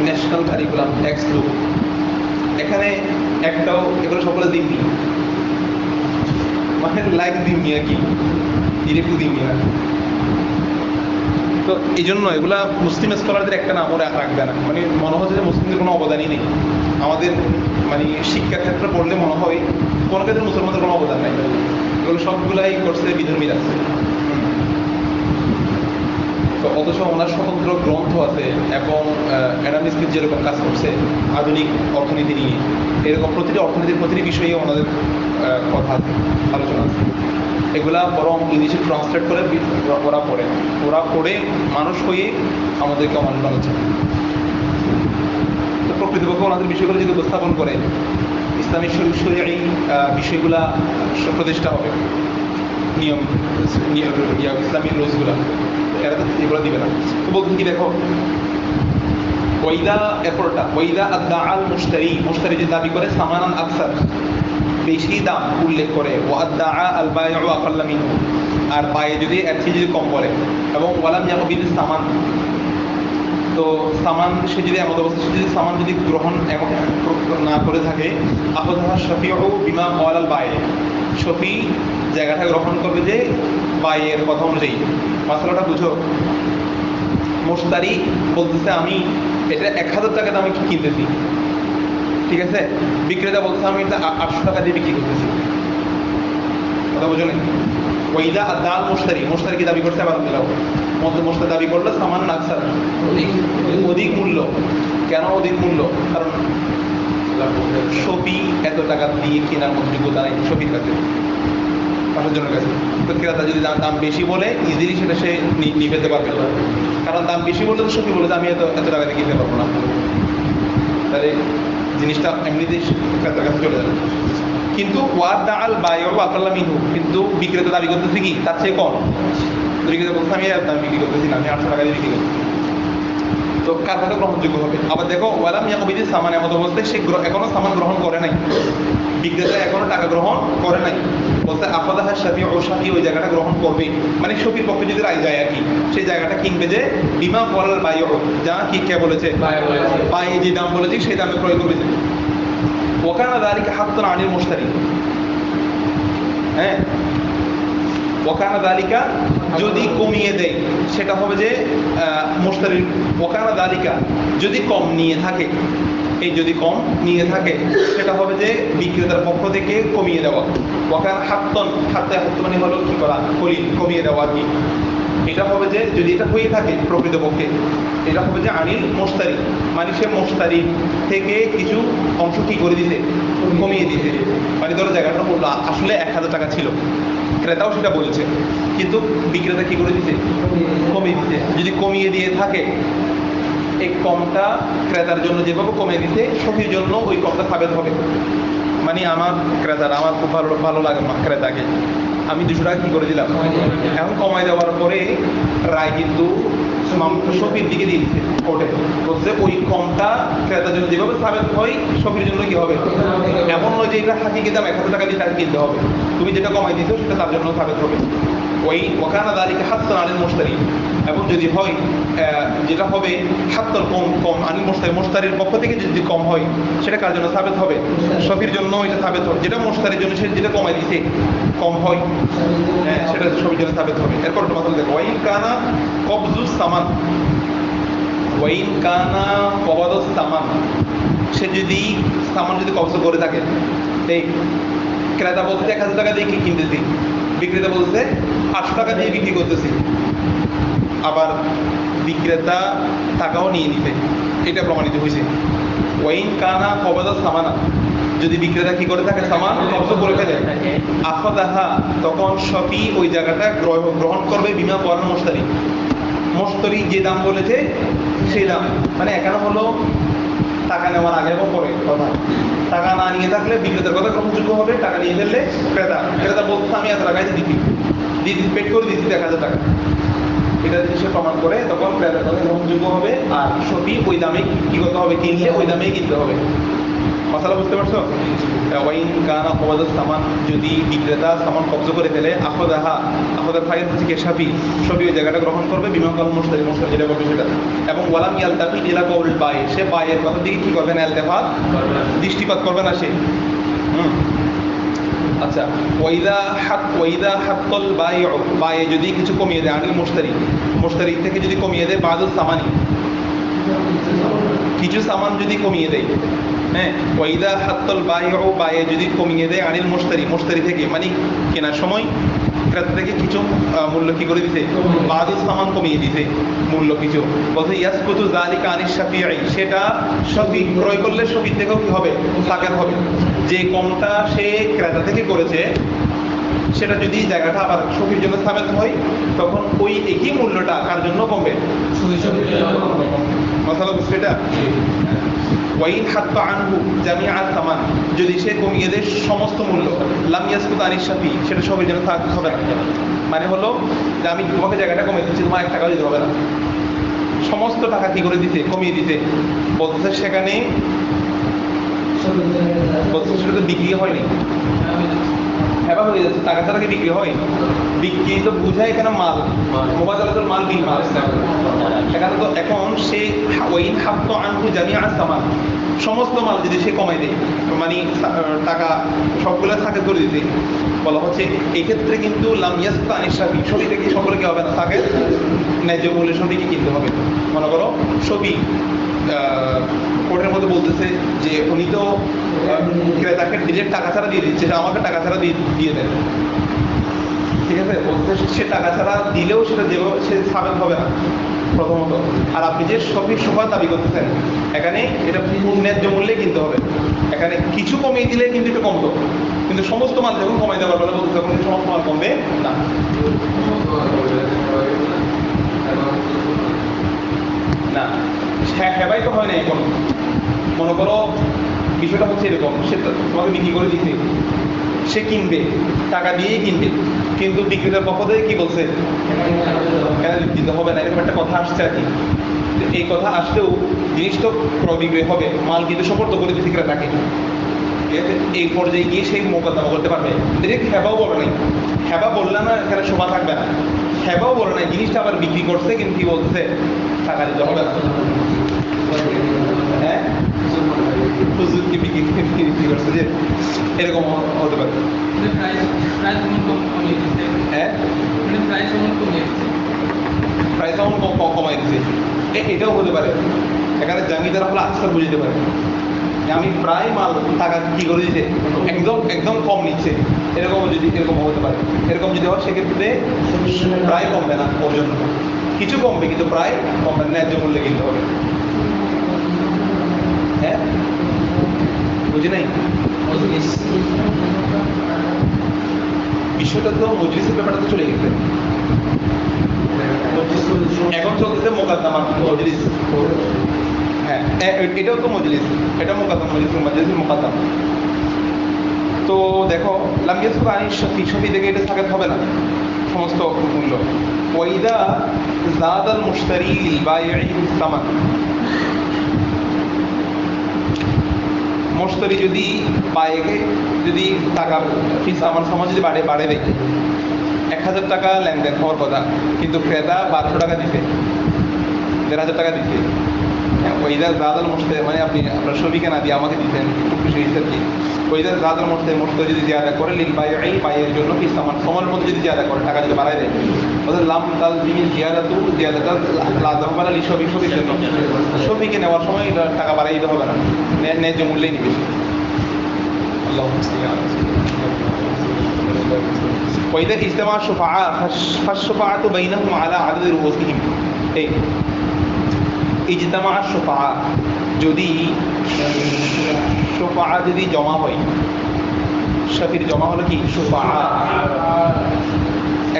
ন্যাশনাল কারিকুলাম টেক্সট বুক, এখানে একটাও এগুলো সকলে দিননি, মানে লাইক দিননি আর কি, ডিরেক্টলি দিননি না। তো এই জন্য এগুলা মুসলিম স্কলারদের একটা নাম ওরা রাখবে না, মানে মনে হচ্ছে যে মুসলিমদের কোনো অবদানই নেই। আমাদের মানে শিক্ষা ক্ষেত্রে পড়লে মনে হয় কোনো ক্ষেত্রে মুসলমানদের কোনো অবদান নাই, এগুলো সবগুলাই করছে বিধর্মীরা। তো অথচ ওনার স্বতন্ত্র গ্রন্থ আছে, এবং অ্যাডাম স্মিথ যেরকম কাজ করছে আধুনিক অর্থনীতি নিয়ে, এরকম প্রতিটি অর্থনীতির প্রতিটি বিষয়ে ওনাদের কথা আছে, আলোচনা আছে। এগুলা বরং ইংলিশে ট্রান্সলেট করে ওরা পড়ে মানুষ হয়ে আমাদেরকে অমান্য বানাচ্ছে। তো প্রকৃতপক্ষে ওনাদের বিষয়গুলো যদি উপস্থাপন করে ইসলামিক শরীয়ী বিষয়গুলা প্রতিষ্ঠা হবে, নিয়ম ইসলামিক রুলসগুলা, এরা তো এগুলো দিবে না। তো বলতে কি দেখো, ওয়াইদা এরপরটা ওয়াইদা আদা আল মুশতারি যে দাবি করে সামানান আকসার, বেশি দাম উল্লেখ করে, ওয়াদা আল বায়উ আকাল্লা মিনহু, আর বায়ে যদি এর চেয়ে যদি কম বলে, এবং ওয়ালাম ইয়াকবিল সামান, তো সামান সে যদি এমন অবস্থা, সে যদি সামান যদি গ্রহণ না করে থাকে, আখযাহা শাফিউ বিমা ক্বালাল বায়, শফি জায়গাটা গ্রহণ করবে যে বায়ের কথা অনুযায়ী। মাসালাটা বুঝো, মুশতারি বলতেছে আমি এটা 1000 টাকা দামে কিনতেছি, ঠিক আছে, বিক্রেতা বলতেছে আমি এটা 800 টাকা দিয়ে বিক্রি করতেছি, কথা বুঝো না? ওয়াইদা আদাল মুশতারি কি দাবি করছে, আবার মুশতারি দাবি করলো সামান আকসার, অধিক মূল্য। কেন অধিক মূল্য? কারণ শফি এত টাকা দিয়ে কেনার মতো যোগ্যতা নাই শফির কাছে, মানুষজনের কাছে। তো ক্রেতা যদি দাম বেশি বলে ইজিলি সেটা সে নিয়ে ফেলতে পারবে, কারণ দাম বেশি বললে তো শফি বলে যে আমি এত টাকা দিয়ে কিনতে পারবো না, তাহলে জিনিসটা এমনিতেই ক্রেতার কাছে চলে যাবে। কিন্তু ওয়াদা আল বায়উ আকাল্লা মিনহু, কিন্তু বিক্রেতা দাবি করতেছে কি তার চেয়ে কম। বিক্রেতা বলছে আমি এত দাম বিক্রি করতেছি না, আমি 800 টাকা দিয়ে বিক্রি করছি, তো কার কাছে গ্রহণযোগ্য হবে? আবার দেখো ওয়ালাম ইয়াকবিল সামান, এমন বলতে সে এখনো সামান গ্রহণ করে নাই, বিক্রেতা এখনো টাকা গ্রহণ করে নাই, বলতে আফাদাহা শাফিউ, শাফি ওই জায়গাটা গ্রহণ করবে, মানে শফির পক্ষে যদি রায় যায় আর কি, সেই জায়গাটা কিনবে যে বিমা ক্বালাল বায়উ, যা কি কে বলেছে, বায়ে যে দাম বলেছে সেই দামে ক্রয় করবে। ওয়াকানা যালিকা হাক্কান আনিল মুশতারি, হ্যাঁ, ওয়াকানা যালিকা যদি কমিয়ে দেয় সেটা হবে যে মুশতারি, ওয়াকানা যালিকা যদি কম নিয়ে থাকে, এই যদি কম নিয়ে থাকে সেটা হবে যে বিক্রেতার পক্ষ থেকে কমিয়ে দেওয়া। ওয়াকানা হাত্তন, হাত্তে মানে হলো কি করা, কমিয়ে দেওয়া আর কি। এটা হবে যে যদি এটা হয়ে থাকে প্রকৃতপক্ষে, এটা হবে যে আনিল মুশতারি, মানে সে মুশতারি থেকে কিছু অংশ কি করে দিতে, কমিয়ে দিতে। মানে ধরো জায়গাটা বললো আসলে 1000 টাকা ছিল, ক্রেতাও সেটা বলেছে, কিন্তু বিক্রেতা কি করে দিতে, কমিয়ে দিতে। যদি কমিয়ে দিয়ে থাকে, এই কমটা ক্রেতার জন্য যেভাবে কমিয়ে দিতে, শফির জন্য ওই কমটা সাবেত হবে। মানে আমার খুব ভালো লাগে ক্রেতাকে, আমি 200 টাকা কি করে দিলাম, এখন কমাই দেওয়ার পরে রায় কিন্তু শফির দিকে দিয়ে দিচ্ছে কোর্টে, বলছে ওই কমটা ক্রেতার জন্য যেভাবে সাবেত হয় শফির জন্য কি হবে, এমন নয় যে এটা হাকিকে দাম 1000 টাকা দিয়ে তাকে কিনতে হবে, তুমি যেটা কমাই দিচ্ছ সেটা তার জন্য সাবেত হবে। ওই ওয়াকানা যালিকা হাত্তান আনিল মুশতারি, এবং যদি হয় যেটা হবে হাত্তান কম আনিল মুশতারির পক্ষ থেকে যদি কম হয় সেটা কার জন্য সাবেত হবে, শফির জন্য এটা সাবেত হবে। যেটা মুশতারির জন্য সে যেটা কমাই দিতে কম হয়, হ্যাঁ, সেটা শফির জন্য সাবেত হবে। এরপর একটা মাত্র দেখো, ওয়াইন কানা কবজুস সামান, ওয়াইন কানা কবজুস সামান, সে যদি সামান যদি কবজ করে থাকে, এই ক্রেতা বলতে 1000 টাকা দিয়ে কি কিনতেছি, বিক্রেতা বলছে 800 টাকা দিয়ে বিক্রি করতেছি, আবার বিক্রেতা টাকাও নিয়ে নিতে, এটা প্রমাণিত হয়েছে। ওয়াইন কানা কবাদা সামানা, যদি বিক্রেতা কি করে থাকে সামান কবজ করে ফেলে, আফাদাহা, তখন শফি ওই জায়গাটা গ্রহণ করবে বিমা ক্বালাল মুশতারি যে দাম বলেছে সেই দাম। মানে এখানে হলো টাকা নেওয়ার আগে এবং পরে কথা, টাকা না নিয়ে থাকলে বিক্রেতার কথা গ্রহণযোগ্য হবে, টাকা নিয়ে ফেললে ক্রেতা বলছে আমি এত টাকায় দিতি পেড করে দিচ্ছি 1,000 টাকা, এটা যদি সে প্রমাণ করে তখন ক্রেতার কথা গ্রহণযোগ্য হবে। আর সবই ওই দামে কি করতে হবে, কিনলে ওই দামেই কিনতে হবে। মশালা বুঝতে পারছো? ওয়াইন গানা কবাদাস সামান, যদি বিক্রেতা সামান কবজ করে ফেলে আখদার ফাইল হচ্ছে কি সবই ওই জায়গাটা গ্রহণ করবে, বিমা কাল মুশতারি যেটা করবে সেটা। এবং ওয়ালাম ইয়ালতাফি ইলা কওল বাই, সে বাইয়ের কথা দিকে কি করবে না, ইলতিফাত দৃষ্টিপাত করবে না সে। আচ্ছা, ওয়াইদা হাত্তাল বাই যদি কিছু কমিয়ে দেয়, আনিল মুশতারি থেকে যদি কমিয়ে দেয়, বাদুল সামানি কিছু সামান যদি কমিয়ে দেয়, হ্যাঁ, ওয়াইদা হাত্তাল বাই যদি কমিয়ে দেয়, আনিল মুশতারি থেকে, মানে কেনার সময় ক্রেতা থেকে কিছু মূল্য কি করে দিতে, বাদুল সামান কমিয়ে দিতে মূল্য কিছু, বলতে ইয়াসকুতু যালিকা আনিশ শাফিঈ, সেটা শফি ক্রয় করলে শফি থেকেও কি হবে, সাকাত হবে। যে কমটা সে ক্রেতা থেকে করেছে সেটা যদি জায়গাটা আবার শফির জন্য সাবেত হয়, তখন ওই একই মূল্যটা কার জন্য কমবে, মশালা বুঝছে এটা? ওয়াইন হাত্তা আনহু জামিআ সামান, যদি সে কমিয়ে দেয় সমস্ত মূল্য, লাম ইয়াসকুত আনিশ শাফি, সেটা সবের জন্য হবে না। মানে হলো যে আমি তোমাকে জায়গাটা কমিয়ে দিচ্ছি, তোমার 1 টাকাও দিতে হবে না, সমস্ত টাকা কি করে দিতে, কমিয়ে দিতে। বলতেছে সেখানে সেটা তো বিক্রি হয়নি, হেবা হয়ে যাচ্ছে, টাকা ছাড়া কি বিক্রি হয়? বিক্রি তো বুঝায় এখানে মাল, মুবাদালাতুল মাল বিল মাল। এখানে তো এখন সে ওয়াইন হাত্তা আনহু জামিআ সামান, সমস্ত মাল যদি সে কমাই দেয়, মানে টাকা সবগুলো থাকে করে দিতে, বলা হচ্ছে এই ক্ষেত্রে কিন্তু লাম ইয়াসকুত আনিশ শাফি, সবই থেকে সকলে কি হবে না, থাকে ন্যায্য মূল্যের সবইকে কিনতে হবে। মনে করো সবই কোর্টের মধ্যে বলতেছে যে উনি তো ক্রেতাকে ডিরেক্ট টাকা ছাড়া দিয়ে দিচ্ছে, সেটা আমাকে টাকা ছাড়া দিয়ে দেন, ঠিক আছে? বলতেছে সে টাকা ছাড়া দিলেও সেটা যেভাবে সে সাবেত হবে না প্রথমত। আর আপনি যে সবই সভা দাবি করতেছেন, এখানে এটা ন্যায্য মূল্যে কিনতে হবে। এখানে কিছু কমিয়ে দিলে কিন্তু একটু কমতো, কিন্তু সমস্ত মাল যখন কমাই দেওয়ার কথা বলতে তখন সমস্ত মাল কমবে না। না, হেবাই তো হয় না এখন। মনে করো বিষয়টা হচ্ছে এরকম, সে তোমাকে বিক্রি করে দিতে, সে কিনবে, টাকা দিয়েই কিনবে, কিন্তু বিক্রেতার পক্ষ থেকে কি বলছে, কেন দিতে হবে না, এরকম একটা কথা আসছে আর কি। এই কথা আসলেও জিনিস তো ক্রয় বিক্রয় হবে, মাল কিন্তু সুপর্দ করে দিতে ক্রেতাকে, ঠিক আছে? এই পর্যায়ে গিয়ে সেই মোকদ্দমা করতে পারবে। ডিরেক্ট হেবাও বলে নাই, হেবা বললে না এখানে শোভা থাকবে না, হেবাও বলে নাই, জিনিসটা আবার বিক্রি করছে কিন্তু কি বলছে, টাকা দিতে হবে না। হ্যাঁ, হুজুরকে বিক্রি করছে, যে এরকম হতে পারে। হ্যাঁ, প্রাইস অমন কমাই দিচ্ছে, এটাও হতে পারে। এখানে জামিদার হলে আজকাল বুঝতে পারে আমি প্রায় মাল টাকা কি করে দিতে একদম কম নিচ্ছে, এরকম হতে পারে। এরকম যদি হয় সেক্ষেত্রে প্রায় কমবে না, ওজন কিছু কমবে কিন্তু প্রায় কমবে, ন্যায্য মূল্যে কিনতে হবে। হ্যাঁ, বুঝি নাই বিষয়টা, তো মজলিসের ব্যাপারটা তো চলে গেছে, এখন চলতেছে মোকদ্দমা মজলিস। হ্যাঁ, এটাও তো মজলিস, এটা মোকদ্দমা, মজলিসের মোকদ্দমা। তো দেখো লাম ইয়াসকুত আনিশ শাফি, শফি থেকে এটা সাকাত হবে না সমস্ত মূল্য। ওয়াইদা যাদাল মুশতারি লিল বাইঈ সামান, মুশতারি যদি বাইকে যদি টাকা ফিস আমার সমাজ যদি বাড়ে দেয়, 1,000 টাকা লেনদেন হওয়ার কথা, কিন্তু ক্রেতা 1200 টাকা দিতে, 1,500 টাকা দিতে। ওইদার জাদাল মুশতারি মানে আপনি আপনার ছবিকে না দিয়ে আমাকে দিতেন, খুব খুশি হয়েছে আর কি। ওইদার জাদাল মুশতারি যদি জিয়াদা করে লিল বাইয়ের জন্য ফিস আমার সময়ের মধ্যে যদি জিয়াদা করে, টাকা যদি বাড়ায় দেয়, ওদের লাম তাল দিন জিয়াদাটা লাদা হবে না ছবির জন্য, ছবিকে নেওয়ার সময় টাকা বাড়াই দিতে হবে না, ন্যায্য মূল্যেই নিবে। আল্লাহ وإذا اجتمع الشفعاء فالشفعة بينهم على عدد رؤوسهم। এই ইজতামা শুফাআ, যদি শুফাআ যদি জমা হয়, শফির জমা হলো কি শুফাআ,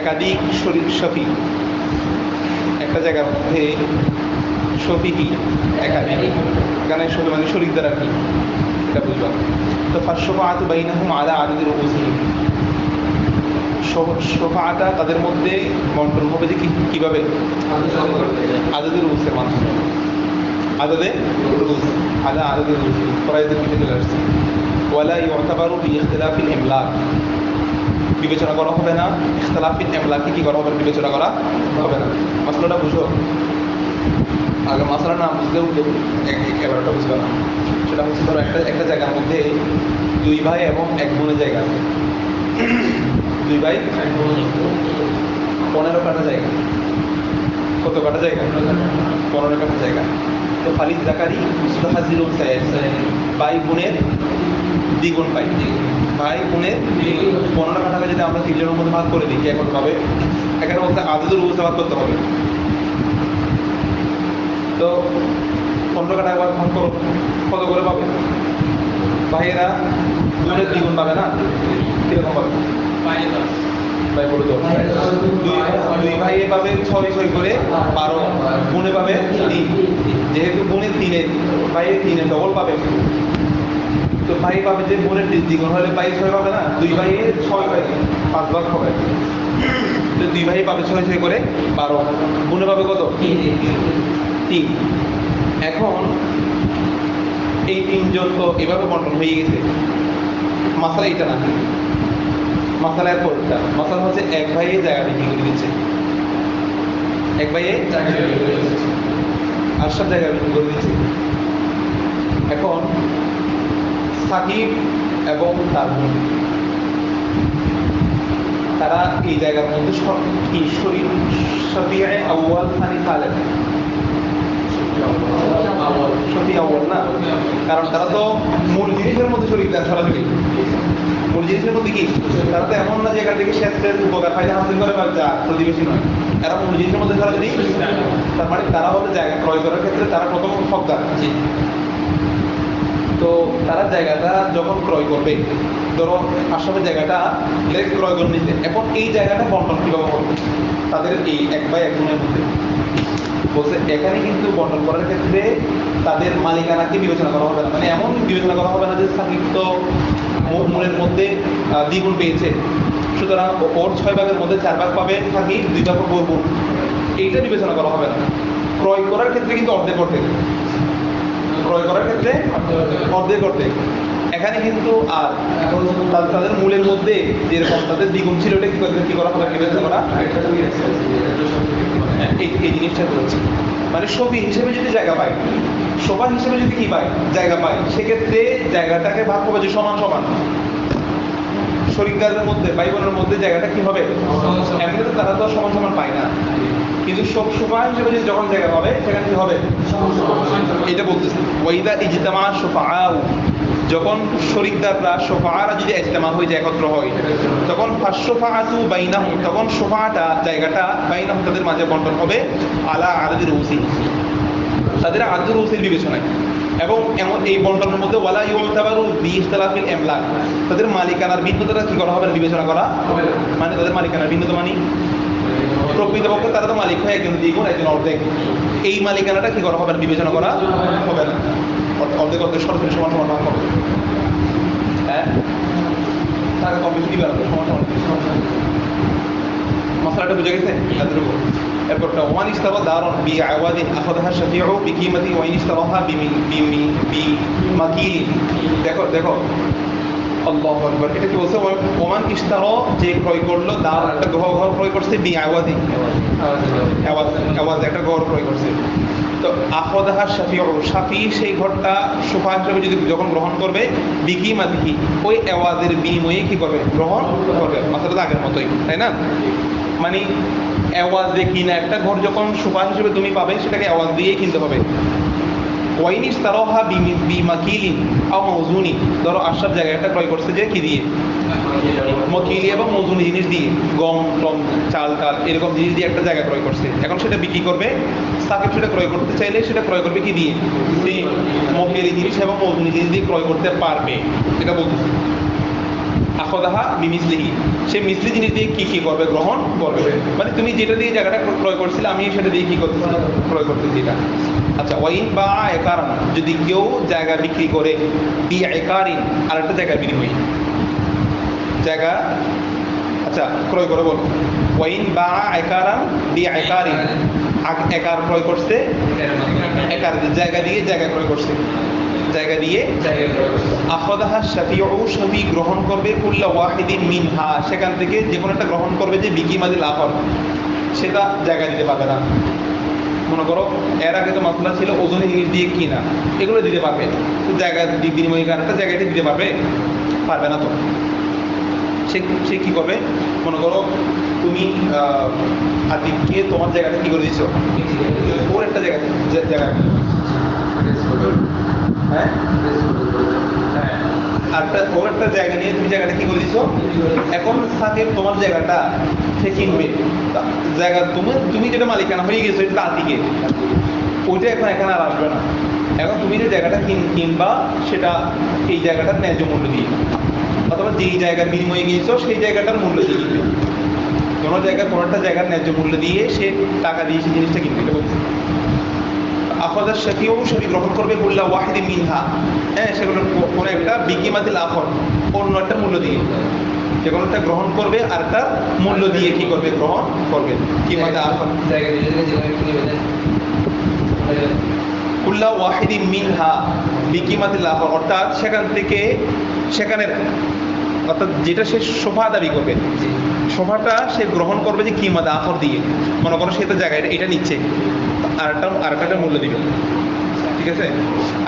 একাধিক শফি একটা জায়গার মধ্যে, শফি কি একাধিক, এখানে শফি মানে শরীকদার আর কি, এটা বুঝবা। তো ফাশফাআতু বাইনাহুম আলা আদাদি রুউসিহিম, শফাআটা তাদের মধ্যে বন্টন হবে যে কিভাবে? আদাদি রুউসের মাধ্যমে। আদাদে রুউস, আদাদি রুউস প্রায়দের পিঠে চলে আসছে। ওয়ালা ইউতাবারু বিইখতিলাফিল ইমলাক, বিবেচনা করা হবে না ইখতিলাফিল ইমলাকে কি করা হবে? বিবেচনা করা হবে না। মাসলাটা বুঝো, আগে মাসলা না বুঝলেও এবারটা বুঝবে না। সেটা হচ্ছে ধরো একটা জায়গার মধ্যে দুই ভাই এবং এক বোনের জায়গা আছে। দুই ভাই 15 কাঠা জায়গা। কত কাঠা জায়গা? 15 কাঠা জায়গা। তো খালিদ জাকারি হাজির ভাই বোনের দ্বিগুণ পাই। ভাই বোনের 15 কাঠাকে যদি আমরা 3 জনের মধ্যে ভাগ করে দিই, এখন হবে এখানে বলতে আদাদুল রুউস ভাগ করতে হবে। তো 15 কাঠা ভাগ করো, কত করে পাবে? ভাইয়েরা বোনের দ্বিগুণ পাবে না? কিরকম পাবে? ভাই বলে তো দুই ভাইয়ে পাবে 6 করে 12, বোনে পাবে 3। যেহেতু বোনের 3 ভাইয়ের 3 ডবল পাবে, তো ভাই পাবে যে বোনের দ্বিগুণ হলে ভাই 6 পাবে না? দুই ভাইয়ের 6 ভাই 5 ভাগ হবে। তো দুই ভাই পাবে 6 করে 12, বোনে পাবে কত? 3। এখন এই 3 জন তো এভাবে বন্টন হয়ে গেছে। মাসালা এটা না, মাসালা এরপরটা। মাসালা হচ্ছে এক ভাইয়ে জায়গা বিক্রি করে দিচ্ছে, এক ভাইয়ে আর সব জায়গা বিক্রি করে দিচ্ছে। এখন সাকিব এবং তার বোন, তারা এই জায়গার মধ্যে শফিয়ে আউয়াল সানি খালেদ, শফি আউয়াল না, কারণ তারা তো মূল জিনিসের মধ্যে শরীর দেন সরাসরি। মূল জিনিসের মধ্যে কি তারা তো এমন না যে এখান থেকে স্বেচ্ছের উপকার ফায়দা হাসিল করে বা যা প্রতিবেশী নয়, এরা মূল জিনিসের মধ্যে সরাসরি। তার মানে তারা হলে জায়গা ক্রয় করার ক্ষেত্রে তারা প্রথম হকদার। তো তারা জায়গাটা যখন ক্রয় করবে, ধরো আসামের জায়গাটা ক্রয় করে নিতে, এখন এই জায়গাটা বন্টন কিভাবে হবে তাদের এই এক ভাই এক বোনের মধ্যে? বলছে এখানে কিন্তু বন্টন করার ক্ষেত্রে তাদের মালিকানাকে বিবেচনা করা হবে না। মানে এমন বিবেচনা করা হবে না যে সাকিব তো মূলের মধ্যে দ্বিগুণ পেয়েছে, সুতরাং ওর 6 ভাগের মধ্যে 4 ভাগ পাবে সাকিব, 2 ভাগ পাবে বোন, এইটা বিবেচনা করা হবে না। ক্রয় করার ক্ষেত্রে কিন্তু অর্ধেক অর্ধেক, ক্রয় করার ক্ষেত্রে অর্ধেক অর্ধেক। এখানে কিন্তু আর তাদের মূলের মধ্যে যেরকম তাদের দ্বিগুণ ছিল, ওটা কি করা হবে? বিবেচনা করা। এই জিনিসটা বলছি, মানে শফি হিসেবে যদি জায়গা পায়, শোভা হিসেবে যদি কি পায়? জায়গা পায়, সেক্ষেত্রে জায়গাটাকে ভাগ হবে যে সমান সমান। শরীকদারের মধ্যে, ভাই বোনের মধ্যে জায়গাটা কি হবে? এমনিতে তারা তো সমান সমান পায় না, কিন্তু শোভা হিসেবে যদি যখন জায়গা পাবে সেখানে কি হবে? এটা বলতেছে ওয়াইদা ইজতামা শুফাআউ, যখন শরীকদাররা শোফাআরা যদি ইজতেমা হয়ে যায়, একত্র হয়, তখন ফাশফাআতু বাইনাহুম, তখন শোফাআটা জায়গাটা বাইনাহুম তাদের মাঝে বন্টন হবে আলা আদাদি রুউসি, তাদের আদাদি রুউসির বিবেচনায়। এবং এমন এই বন্টনের মধ্যে ওয়ালা ইউতাবারু বিইখতিলাফিল ইমলাক, তাদের মালিকানার ভিন্নতাটা কি করা হবে? বিবেচনা করা মানে তাদের মালিকানার ভিন্নতা মানে প্রকৃতপক্ষে তারা তো মালিক হয় একজন দ্বিগুণ একজন অর্ধেক, এই মালিকানাটা কি করা হবে? বিবেচনা করা হবে না। অর্ধেক অর্ধেক সরাসরি সমান সমান ভাগ হবে। হ্যাঁ, টাকা কম বেশি দিবে না, সমান সমান। মশলাটা বুঝে গেছে এতটুকু। এরপরটা ওয়ান ইস্তারা দারুন বি আওয়াদিন আখাযাহা শাফিউ বিকিমাতি ওয়াইন ইস্তারাহা বিমাকিল। দেখো দেখো আল্লাহু আকবার, এটা কি বলছে? ওমান ইস্তারা, যে ক্রয় করলো, দার একটা ঘর ক্রয় করছে, বি আওয়াদিন আওয়াজ একটা ঘর ক্রয় করছে। তো আখাযাহা শাফিউ, শাফি সেই ঘরটা সোফা হিসেবে যদি যখন গ্রহণ করবে, বিকিমাতিহি, ওই আওয়াজের বিনিময়ে কি করবে? গ্রহণ করবে। মাথাটা আগের মতোই, তাই না? মানে আওয়াজ দিয়ে কিনা একটা ঘর যখন সোফা হিসেবে তুমি পাবে, সেটাকে আওয়াজ দিয়েই কিনতে হবে। ওয়াইন ইশতারাহা বিমাকিলিন আও মাউজুনি, ধরো আশরাফ জায়গাটা ক্রয় করছে যে কি দিয়ে? মকিলি এবং মৌজুনি জিনিস দিয়ে, গম টম চাল টাল এরকম জিনিস দিয়ে একটা জায়গা ক্রয় করছে। এখন সেটা বিক্রি করবে, সাকিব সেটা ক্রয় করতে চাইলে সেটা ক্রয় করবে কি দিয়ে? সেই মকিলি জিনিস এবং মৌজুনি জিনিস দিয়ে ক্রয় করতে পারবে, এটা বলতেছে। আখাযাহা বিমিসলিহি, সে মিসলি জিনিস দিয়ে কি কি করবে? গ্রহণ করবে। মানে তুমি যেটা দিয়ে জায়গাটা ক্রয় করছিলে, আমি সেটা দিয়ে কি করতেছি? ক্রয় করতেছি। এটা আচ্ছা, ওয়াইন বা একারান, যদি কেউ জায়গা বিক্রি করে বি একারিন, আর একটা জায়গার বিনিময়ে জায়গা, আচ্ছা ক্রয় করে বলো। ওয়াইন বা একারান বি একারিন, একার ক্রয় করছে, একার জায়গা দিয়ে জায়গা ক্রয় করছে, জায়গা দিয়ে আখদাহা শাফিউ, শাফি গ্রহণ করবে কুল্লা ওয়াহিদিন মিনহা, সেখান থেকে যে কোনো একটা গ্রহণ করবে, যে বিকিমাদিল আখর, সেটা জায়গা দিতে পারবে না। মনে করো এর আগে তো মাসলা ছিল ওজনে জিনিস দিয়ে কিনা, এগুলো দিতে পারবে, তো জায়গা বিনিময় কারণটা জায়গাটা দিতে পারবে, পারবে না। তো সে কি করবে, মনে করো তুমি আতিককে তোমার জায়গাটা কি করে দিছো, ওর একটা জায়গা হ্যাঁ হ্যাঁ, ওর একটা জায়গা নিয়ে তুমি জায়গাটা কি করে দিছো, এখন থাকে তোমার জায়গাটা সে কিনবে, জায়গা তুমি যেটা মালিকানা হয়ে গেছো, এটা আতিকে, ওইটা এখন এখানে আর আসবে না। এখন তুমি যে জায়গাটা কিনবা, সেটা এই জায়গাটার ন্যায্য মূল্য দিয়ে, অথবা যেই জায়গার বিনিময়ে গিয়েছো সেই জায়গাটার মূল্য দিয়ে কিনবে। কোনো জায়গায় কোনো একটা জায়গার ন্যায্য মূল্য দিয়ে সে টাকা দিয়ে সেই জিনিসটা কিনবে, এটা বলছে। আখদার শাফিউ, শাফি গ্রহণ করবে কুল্লা ওয়াহিদিন মিনহা, হ্যাঁ, সেগুলো কোনো একটা বিকিমাতিল আখর, অন্য একটা মূল্য দিয়ে, যে কোনো একটা গ্রহণ করবে আর একটা মূল্য দিয়ে কি করবে, গ্রহণ করবে। কিমাতে আখর কুল্লা ওয়াহিদিন মিনহা বিকিমাতিল আখর, অর্থাৎ সেখান থেকে সেখানের, অর্থাৎ যেটা সে শোভা দাবি করবে, শোভাটা সে গ্রহণ করবে যে কিমাতে আখর দিয়ে। মনে করো সে তো জায়গায় এটা নিচ্ছে, আরেকটা মূল্য দিবে, ঠিক আছে,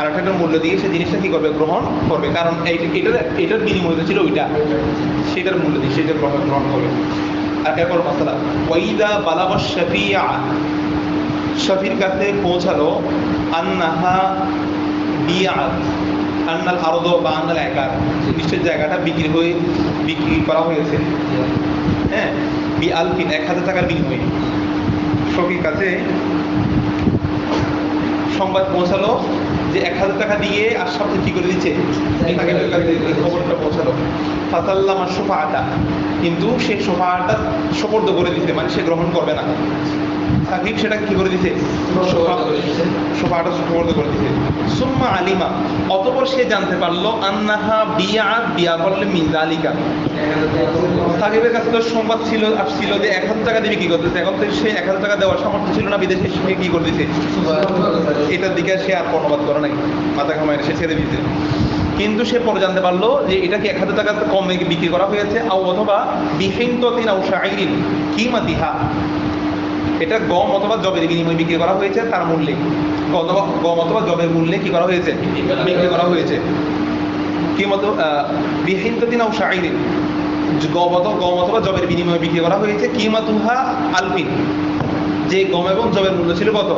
আরেকটা মূল্য দিয়ে সে জিনিসটা কি করবে, গ্রহণ করবে, কারণ এটার বিনিময় ছিল ওইটা, সেটার মূল্য দিয়ে সেটা গ্রহণ করবে। আর এরপর মাসালা ওয়াইদা বালাগা শাফিয়া, শাফির কাছে পৌঁছালো আন্নাহা বিয়াত, আন্নাল আরদ বা আন্নাল একার, নিশ্চয় জায়গাটা বিক্রি করা হয়েছে, হ্যাঁ, বি আলফিন 1000 টাকার বিনিময়ে। শফির কাছে সংবাদ পৌঁছালো যে 1000 টাকা দিয়ে আশরাফ কি করে দিচ্ছে, খবরটা পৌঁছালো। ফাতাল্লামা সুফাআতা, কিন্তু সে সুফাআটা সুপর্দ করে দিতে, মানে সে গ্রহণ করবে না। সাকিব সেটা কি করে দিতে, সুফাআটা সুপর্দ করে দিতে। সুম্মা আলিমা, অতঃপর সে জানতে পারলো আন্নাহা বিয়া করলে মিন যালিকা, সাকিবের কাছে তো সংবাদ আসছিল যে 1000 টাকা দিয়ে কি করতেছে, এখন তো সে 1000 টাকা দেওয়ার সামর্থ্য ছিল না, বিদেশে সে কি করে দিতে, এটার দিকে সে আর কর্ণপাত করে নাই, মাথা ঘামায় সে ছেড়ে দিতে। কিন্তু সে পরে জানতে পারলো যে এটা কি 1000 টাকা কমে বিক্রি করা হয়েছে, অথবা বিহিনতিন আও শাইরিন কিমাতিহা, এটা গম অথবা জবের বিনিময়ে বিক্রি করা হয়েছে, তার মূল্যে, গম অথবা জবের মূল্যে কি করা হয়েছে, বিক্রি করা হয়েছে। কিমতো বিহিনতিন আও শাইরিন, গম অথবা জবের বিনিময়ে বিক্রি করা হয়েছে। কিমাতুহা আলফিন, যে গম এবং জবের মূল্য ছিল কত,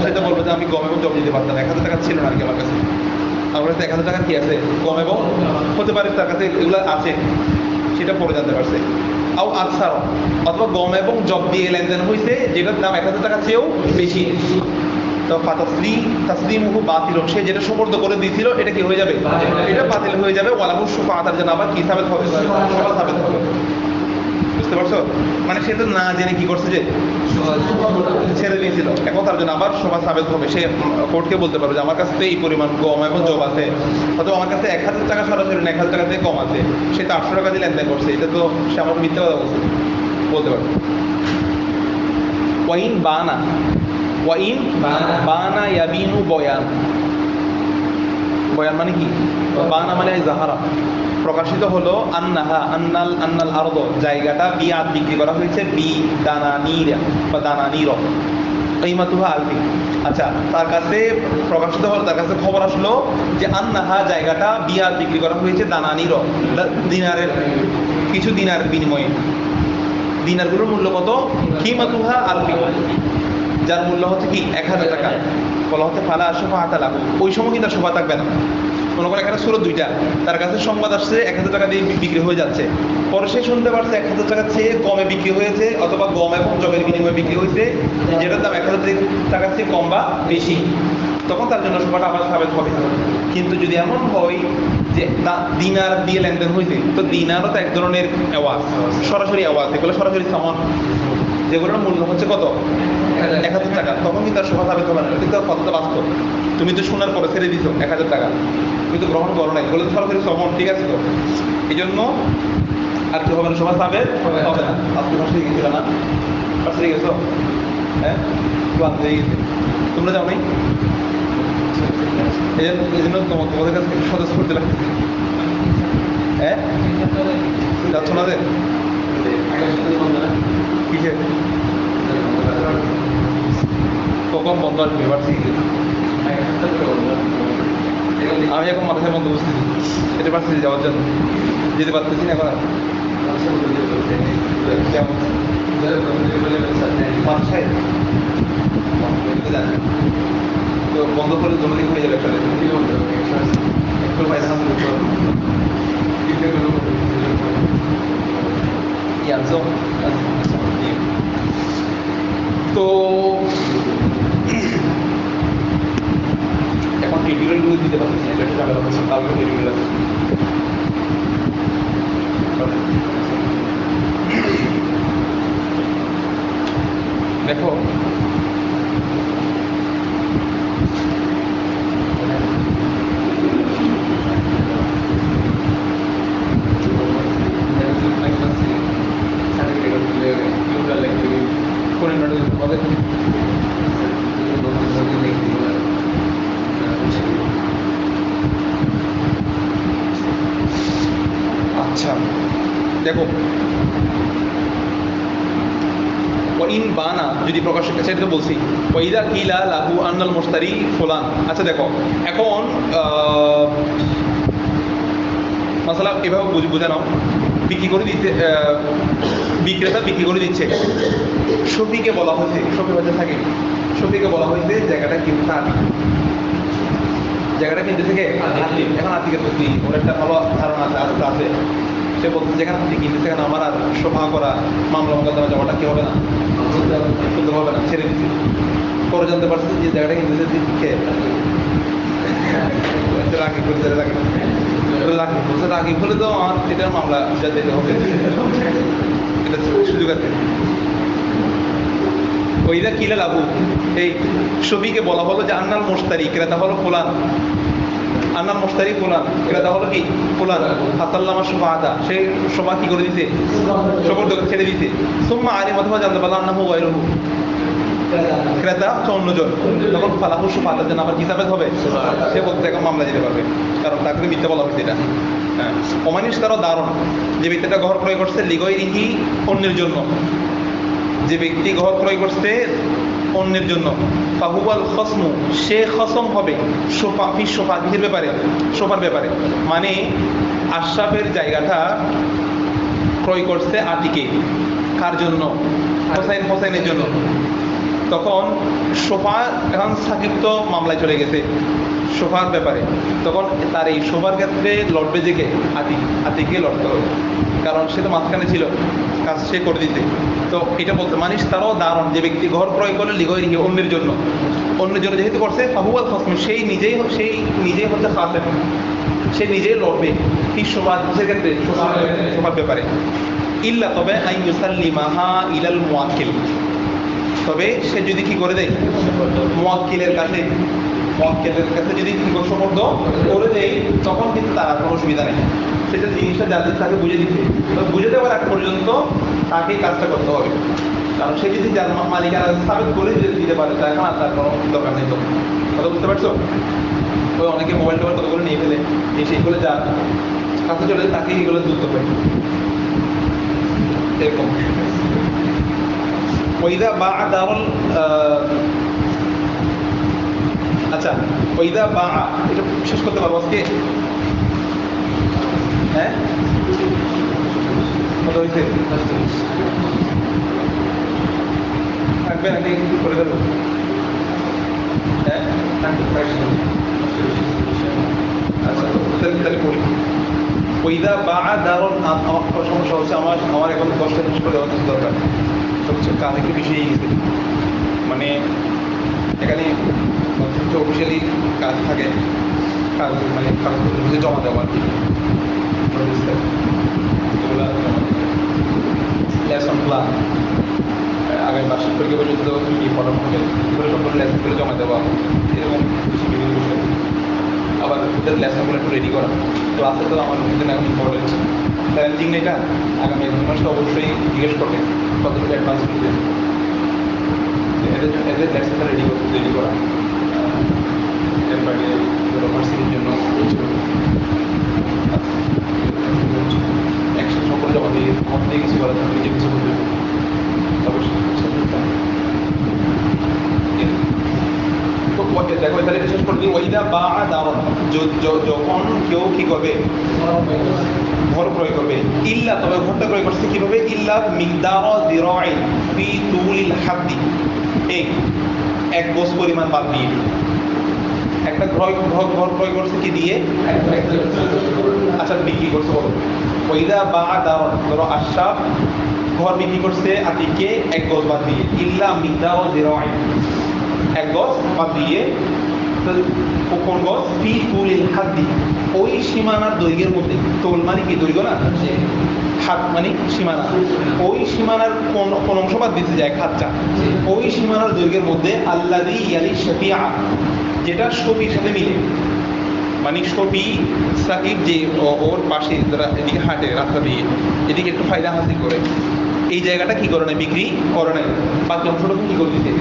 সেটা বলবো যে আমি গম এবং জব দিতে পারতাম, 1000 টাকা ছিল না আর কি আমার কাছে, আমার কাছে 1000 টাকা কি আছে, গম এবং, হতে পারে তার কাছে এগুলো আছে, সেটা পরে জানতে পারছে। আও আনসার, অথবা গম এবং জব দিয়ে লেনদেন হয়েছে, যেটার দাম 1000 টাকার চেয়েও বেশি, তো তাসলিমুহু বাতিল, সে যেটা সুপর্দ করে দিয়েছিল এটা কি হয়ে যাবে, এটা বাতিল হয়ে যাবে। ওয়ালাহু শুফাআতার জন্য আবার কি সাবেত হবে, শোভা সাবেত হবে। বুঝতে পারছো, মানে সে তো না জেনে কি করছে, যে ছেড়ে দিয়েছিল, এখন তার জন্য আবার শোভা সাবেত হবে। সে কোর্টকে বলতে পারবে যে আমার কাছে তো এই পরিমাণ গম এবং জব আছে, অথবা আমার কাছে 1000 টাকা সরাসরি 1000 টাকা থেকে কম আছে, সে তো 800 টাকা দিয়ে লেনদেন করছে, এটা তো সে আমার মিথ্যা কথা বলতে পারবে। ওয়াইন বানা ইয়াবিনু বয়ান, বয়ান মানে কি, বানা মানে জাহারা, প্রকাশিত হলো, আন্নাল আরদ, জায়গাটা বিয়াত বিক্রি করা হয়েছে, বি দানানিরা বা দানানির, কিমাতুহা আলফি। আচ্ছা, তার কাছে প্রকাশিত হলো, তার কাছে খবর আসলো যে আন্নাহা, জায়গাটা বিয়াত বিক্রি করা হয়েছে দানানির, দিনারের, কিছু দিনার বিনিময়ে। দিনারগুলোর মূল্য কত, কিমাতুহা আলফি, যার মূল্য হচ্ছে কি 1000 টাকা। বলা হচ্ছে ফালা শুফাআতা লাহু, ওই সময় কিন্তু শোভা থাকবে না। মনে করেন এখানে সুরত দুইটা, তার কাছে সংবাদ আসছে 1000 টাকা দিয়ে বিক্রি হয়ে যাচ্ছে, পরে সে শুনতে পারছে 1000 টাকার চেয়ে কমে বিক্রি হয়েছে, অথবা গম এবং জবের বিনিময়ে বিক্রি হয়েছে, যেটার দাম 1000 টাকার চেয়ে কম বা বেশি, তখন তার জন্য শোভাটা আবার সাবেত হবে। কিন্তু যদি এমন হয় যে দিনার দিয়ে লেনদেন হয়েছে, তো দিনারও তো এক ধরনের আওয়াজ, সরাসরি আওয়াজ, এগুলো সরাসরি সামান, যেগুলোর মূল্য হচ্ছে কত 1000 টাকা, তখন কিন্তু আর শোভা সাবিত হবে না। কিন্তু কথাটা বাস্তব, তুমি তো শোনার পরে ছেড়ে দিছো 1000 টাকা, তুমি তো গ্রহণ করো নাই, বলে সরাসরি শ্রমণ, ঠিক আছে তো, এই জন্য আর কি হবে না, শোভা সাবিত হবে না। আজকে ভাষা গেছিল না, ভাষা গেছো, হ্যাঁ ক্লান্ত হয়ে গেছে, তোমরা যাও নাই, এই জন্য তোমাদের কাছে সদস্য করতে লাগতেছে। হ্যাঁ যাচ্ছ না যে কিসে কখন বন্ধ আসবে ভার্সিটি? আমি এখন মাথায় বন্ধ বসতেছি, এটা ভার্সিটি যাওয়ার জন্য যেতে পারতেছি না এখন। বাসায় তো বন্ধ করে জমি হয়ে যাবে একটা একটু পয়সা তো এখন টিউটোরিয়ালগুলো দিতে পারতেছি না, এটা একটা ঝামেলা হচ্ছে, তারপরে টিউটোরিয়াল আছে। দেখো আচ্ছা দেখো ইন বানা যদি প্রকাশ কাছে তো বলছি ওইদা কিলা লাহু আন্নাল মুশতারি ফুলান। আচ্ছা দেখো এখন মাসালা এভাবে বুঝে নাও, বিক্রি করে দিতে বিক্রেতা বিক্রি করে দিচ্ছে, সফিকে বলা হয়েছে, সফি হতে থাকে, সফিকে বলা হয়েছে জায়গাটা কিনতে আর্থিক, জায়গাটা কিনতে থেকে আর্থিক, এখন আর্থিকের প্রতি ওর একটা ভালো ধারণা আছে, আস্থা আছে, সে বলতে যেখানে আর্থিক কিনতে সেখানে আমার আর সভা করা মামলা মোকদ্দমা জমাটা কি হবে না, সুন্দর হবে না, ছেড়ে দিচ্ছে। পরে জানতে পারছে যে জায়গাটা কিনতে দিচ্ছে রাখি করতে রাখি রাখি বলছে রাখি বলে তো আমার এটার মামলা যাতে হবে, এটা সুযোগ আছে। ওইটা কিলা লাভু এই সফিকে বলা হলো যে আন্নাল মোস্তারি ক্রেতা হলো ফুলান, আন্নাল মোস্তারি ফুলান ক্রেতা হলো কি ফুলান, হাসাল্লামা শোভা আদা, সেই শোভা কি করে দিতে, শোভর ছেড়ে দিতে। সোম্মা আলী মধ্যে জানতে পারলাম আন্না হু গায়রুহু, ক্রেতা হচ্ছে অন্যজন, তখন ফালাহু শোভা আদার জন্য আবার কিতাবেত হবে, সে বলতে এখন মামলা দিতে পারবে, কারণ তাকে মিথ্যা বলা হয়েছে এটা। হ্যাঁ অমানিস তারও দারুণ, যে ব্যক্তিটা ঘর ক্রয় করছে লিগয়রিহি অন্যের জন্য, যে ব্যক্তি ঘর ক্রয় করছে অন্যের জন্য, ফাহুয়াল খসমু সে খসম হবে সোফা ফি সোফা কিসের ব্যাপারে, সোফার ব্যাপারে, মানে আশরাফের জায়গাটা ক্রয় করছে আতিকে, কার জন্য, হোসাইনের জন্য। তখন সোফা এখন সাকিব মামলায় চলে গেছে সোফার ব্যাপারে, তখন তার এই সোফার ক্ষেত্রে লড়বে যে কে, আতিকে লড়তে হবে, কারণ সে তো মাঝখানে ছিল, কাজ সে করে দিতে। তো এটা বলতে মানিস তারাও দারুণ, যে ব্যক্তি ঘর ক্রয় করলে লিগয় অন্যের জন্য, অন্যের জন্য যেহেতু করছে ফাহুয়াল খসম সেই নিজেই হচ্ছে খাসেম, সে নিজেই লড়বে কি সোফার ক্ষেত্রে, সোফার ব্যাপারে। ইল্লা তবে আই ইউসাল্লিমাহা ইলাল মুওয়াক্কিল, তবে সে যদি কি করে দেয় মুওয়াক্কিলের কাছে যদি সুপর্দ করে দেয়, তখন কিন্তু তার কোনো অসুবিধা নেই, সেটা জিনিসটা যাদের তাকে বুঝে দিতে, বুঝে দেওয়ার আগ পর্যন্ত তাকে কাজটা করতে হবে, কারণ সে যদি যার মালিকানা সাবেক করে দিতে পারে তা এখন আর তার কোনো দরকার নেই। তো কথা বুঝতে পারছো, ওই অনেকে মোবাইল টোবাইল কতগুলো নিয়ে ফেলে, সেইগুলো যা কাছে চলে তাকে এগুলো দ্রুত পায় এরকম। ওইদা বা দারুল আচ্ছা ওইদা বা এটা শেষ করতে পারবো আজকে, হ্যাঁ কত হয়েছে থাকবে নাকি করে দেবো, হ্যাঁ আচ্ছা তাহলে পড়ি। ওইদা বা দারুল, আমার সমস্যা হচ্ছে আমার এখন 10টা শেষ করে দেওয়ার দরকার, হচ্ছে কাজ একটু বেশি হয়ে গেছে, মানে এখানে অফিসিয়ালি কাজ থাকে, কাজ মানে কাগজপত্র জমা দেওয়া আর কি, লেসন প্ল্যান বার্ষিক পরীক্ষা পর্যন্ত কি পড়ানো হবে, এগুলো সম্পূর্ণ লেসনগুলো জমা দেওয়া, এরকম কিছু বিভিন্ন বিষয়। আবার ওদের লেসনগুলো একটু রেডি করা। ক্লাসে তো আমার জন্য এখন ইম্পর্টেন্ট, চ্যালেঞ্জিং এটা। আগামী 1 মাস তো অবশ্যই জিজ্ঞেস করবে কতটুকু অ্যাডভান্স করবে, এদের লেসনটা রেডি করা। এর বাইরে ভার্সিটির জন্য একসাথে সকলে জমা দিয়ে আমার দিয়ে কিছু করা থাকবে, নিজে কিছু করতে অবশ্যই। তো দেখো এখানে বিশেষ করে ওইদা বা দাওয়ান, যখন কেউ কি করবে ঘর ক্রয় করবে, ইল্লা তবে ঘরটা ক্রয় করছে কিভাবে, ইল্লা মিকদার দিরাইন ফি তুলিল হাদ্দি, এই 1 গজ পরিমাণ বাদ দিয়ে। একটা ঘর ক্রয় করছে কি দিয়ে, আচ্ছা বিক্রি করছে বলো, ওইদা বা দাওয়ান, ধরো আশরাফ ঘর বিক্রি করছে আতিককে 1 গজ বাদ দিয়ে, ইল্লা মিকদার দিরাইন 1 গজ বাদ দিয়ে, কোন গজ, ফি তুলিল হাদ্দি ওই সীমানার দৈর্ঘ্যের মধ্যে। তোল মানে কি, দৈর্ঘ্য না, হাত মানে সীমানা, ওই সীমানার কোন অংশ বাদ দিতে যায় খাতটা, ওই সীমানার দৈর্ঘ্যের মধ্যে আল্লাযী ইয়ালি শাফিআ, যেটা শফির সাথে মিলে। মানে শফি সাকিব যে ওর পাশে যারা এদিকে হাঁটে রাস্তা দিয়ে, এদিকে একটু ফায়দা হাসিল করে, এই জায়গাটা কি করে নাই, বিক্রি করে নাই, বাকি অংশটা কি করে দিতে,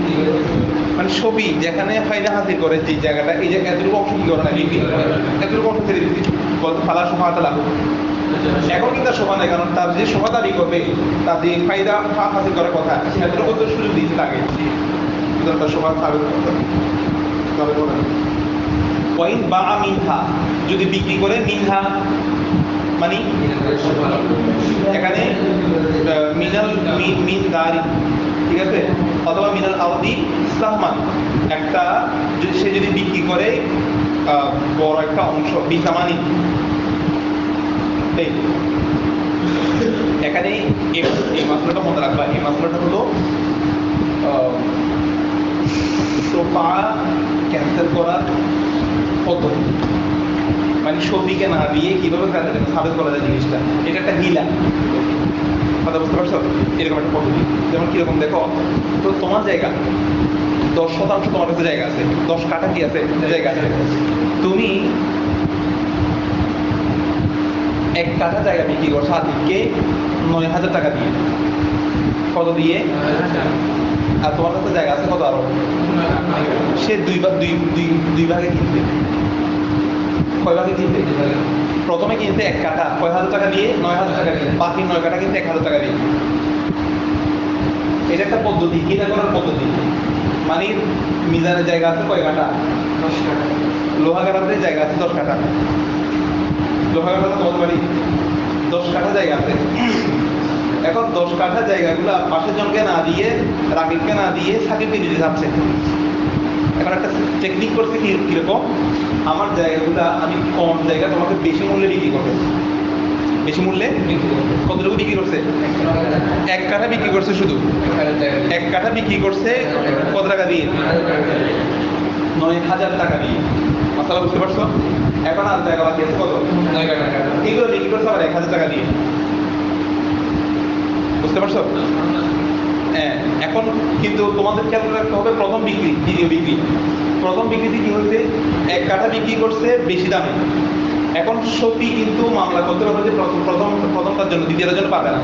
মানে ছবি যেখানে ফায়দা হাসিল করে যে জায়গাটা, এই জায়গা এতটুকু অংশ কি করে নাই, বিক্রি এতটুকু অংশ ছেড়ে দিতে বলতে ফালা শোভা লাভ। এখন কিন্তু তার শোভা নেই, কারণ তার যে শোভা দাবি করবে, তার যে ফায়দা হাসিল করার কথা, এতটুকু তো সুযোগ দিতে লাগে, তার শোভা সাবেক করে। ওয়াইন বা মিনহা, যদি বিক্রি করে, মিনহা মানে এখানে মিনাল মিন দারি, ঠিক আছে, অথবা মিনাল আওদি সাহমান, একটা সে যদি বিক্রি করে বড় একটা অংশ, বিসামানি, এখানে এই মাসলাটা মনে রাখবা। এই মাসলাটা হলো সোফা ক্যান্সেল করার পদ্ধতি, মানে ছবিকে না দিয়ে কিভাবে সাবেত করা যায় জিনিসটা, এটা একটা হিলা, কথা বুঝতে পারছো, এরকম একটা পদ্ধতি। যেমন কিরকম দেখো, তো তোমার জায়গা 10% তোমার কাছে জায়গা আছে, 10 কাঠা কি আছে, জায়গা আছে, তুমি 1 কাঠা জায়গা বিক্রি করছো আতিককে 9,000 টাকা দিয়ে, কত দিয়ে, আর তোমার কাছে জায়গা আছে কত আরো, সে দুই ভাগে কিনবে, কয় ভাগে কিনবে, প্রথমে কিনতে 1 কাঠা, কয় হাজার টাকা দিয়ে, 9,000 টাকা দিয়ে, বাকি 9 কাঠা কিনতে 1,000 টাকা দিয়ে। এটা একটা পদ্ধতি, কিনা করার পদ্ধতি। মানে মিজানের জায়গা আছে কয় কাঠা, 10 কাঠা, লোহা কাঠাতে জায়গা আছে 10 কাঠা, লোহা কাঠাতে কত বাড়ি, 10 কাঠা জায়গা আছে। এখন 10 কাঠা জায়গাগুলো পাশের জনকে না দিয়ে, রাকিবকে না দিয়ে সাকিবকে দিতে যাচ্ছে। এখন একটা টেকনিক করছে কিরকম, আমার জায়গাগুলো আমি কম জায়গা তোমাকে বেশি মূল্যে বিক্রি করবো, বেশি মূল্যে কতটুকু বিক্রি করছে, 1 কাঠা বিক্রি করছে, শুধু 1 কাঠা বিক্রি করছে কত টাকা দিয়ে, 9,000 টাকা দিয়ে। মাসালা বুঝতে পারছো? এখন আর জায়গা বাকি আছে কত, 9 কাঠা, এগুলো বিক্রি করছে আবার 1,000 টাকা দিয়ে। বুঝতে পারছো? হ্যাঁ, এখন কিন্তু তোমাদের খেয়াল রাখতে হবে, প্রথম বিক্রি দ্বিতীয় বিক্রি, প্রথম বিক্রিতে কি হচ্ছে, 1 কাঠা বিক্রি করছে বেশি দামে। এখন সত্যি কিন্তু মামলা করতে পারবে যে প্রথমটার জন্য দ্বিতীয়টার জন্য পাবে না।